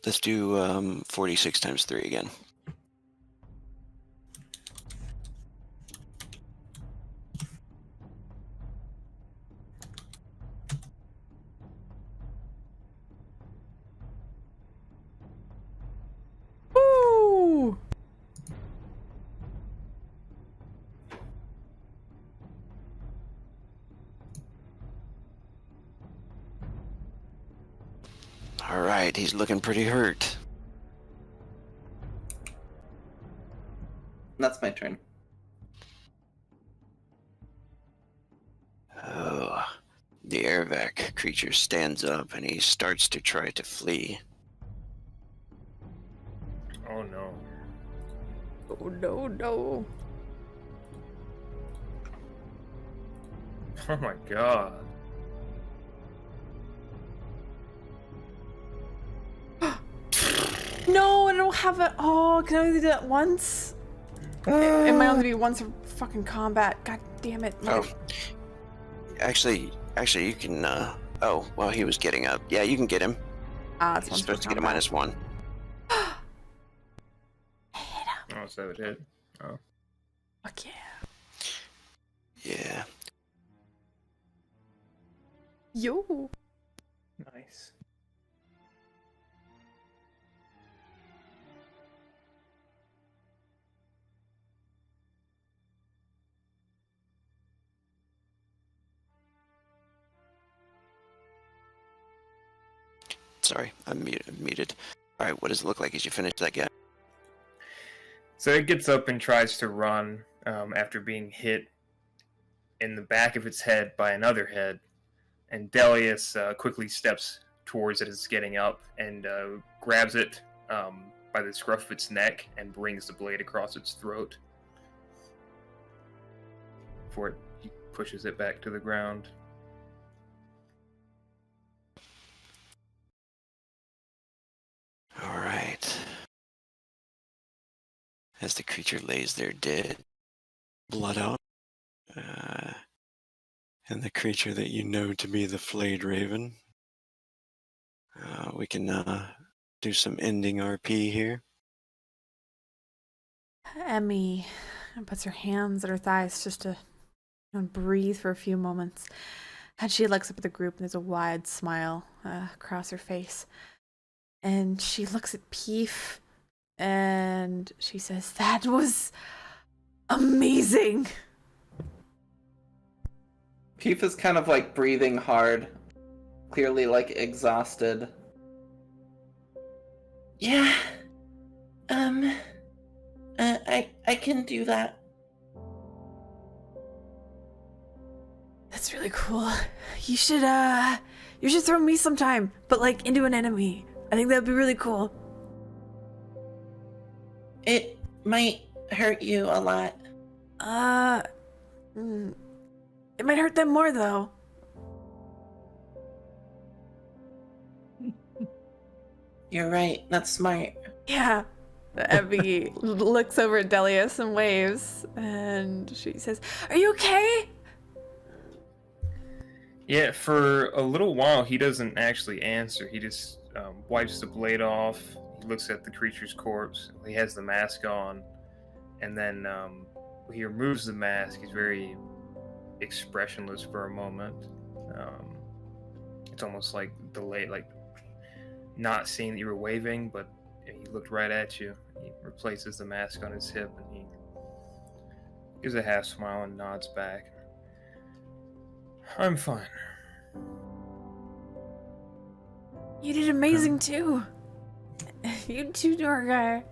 let's do 46 times 3 again. Woo! All right, he's looking pretty hurt. That's my turn. Oh, the airvac creature stands up and he starts to try to flee. Oh no. Oh no. Oh my god. No, I don't have it. Oh, can I only do that once? It might only be once in fucking combat. God damn it. Oh, actually, you can. Oh, well, he was getting up. Yeah, you can get him. It's You're once supposed to per get a combat. -1. Oh, so it hit. Oh. Fuck yeah. Yeah. Yo. Nice. Sorry, I'm muted. All right, what does it look like as you finish that guy? So it gets up and tries to run after being hit in the back of its head by another head. And Delius quickly steps towards it as it's getting up and grabs it by the scruff of its neck and brings the blade across its throat. Before he pushes it back to the ground. as the creature lays there dead, blood out. And the creature that you know to be the Flayed Raven. We can do some ending RP here. Emmy puts her hands at her thighs just to breathe for a few moments. And she looks up at the group and there's a wide smile across her face. And she looks at Peef and she says, "That was amazing." Peef is kind of like breathing hard, clearly like exhausted. Yeah. I can do that. That's really cool. You should throw me sometime, but like into an enemy. I think that'd be really cool. It might hurt you a lot. It might hurt them more though. You're right. That's smart. Yeah. Abby looks over at Delius and waves, and she says, "Are you okay?" Yeah, for a little while, he doesn't actually answer. He just wipes the blade off. He looks at the creature's corpse. He has the mask on. And then when he removes the mask, he's very expressionless for a moment. It's almost like delayed, like not seeing that you were waving, but he looked right at you. He replaces the mask on his hip, and he gives a half smile and nods back. I'm fine. You did amazing too. You too, Norgar.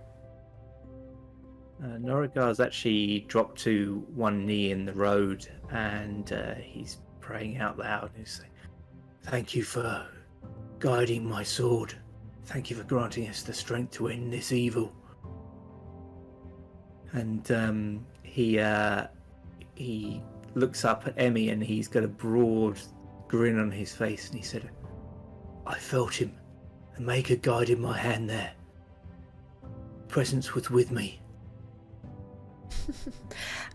Norigar's actually dropped to one knee in the road, and he's praying out loud. He's saying, "Thank you for guiding my sword. Thank you for granting us the strength to end this evil." And he looks up at Emmy, and he's got a broad grin on his face, and he said, "I felt him. The Maker guided my hand there. Presence was with me."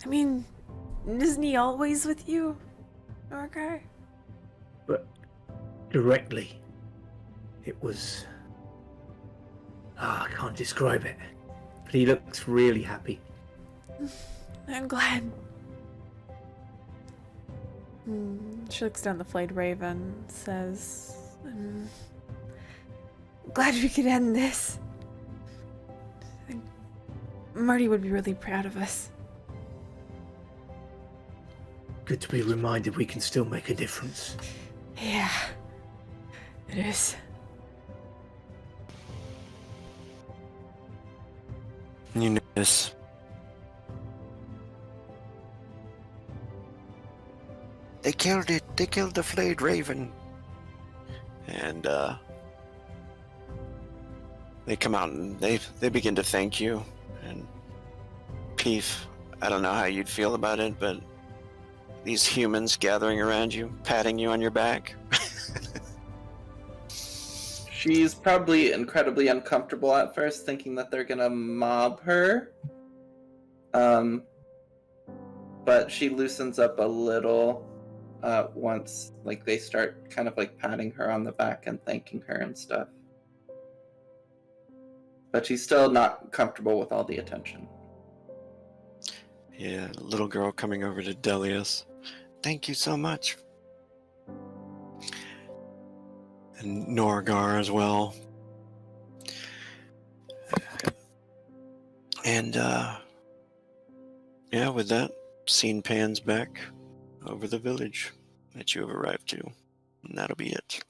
I mean, isn't he always with you, Norgar? But directly, it was... I can't describe it. But he looks really happy. I'm glad. She looks down the Flayed Raven, says, "Glad we could end this. I think Marty would be really proud of us." Good to be reminded we can still make a difference. Yeah, it is. You know this. They killed it. They killed the Flayed Raven. And they come out and they begin to thank you. And Peef, I don't know how you'd feel about it, but these humans gathering around you, patting you on your back. She's probably incredibly uncomfortable at first, thinking that they're gonna mob her. But she loosens up a little once like they start kind of like patting her on the back and thanking her and stuff. But she's still not comfortable with all the attention. Yeah, little girl coming over to Delius. Thank you so much. And Norgar as well. And yeah, with that, scene pans back over the village that you have arrived to. And that'll be it.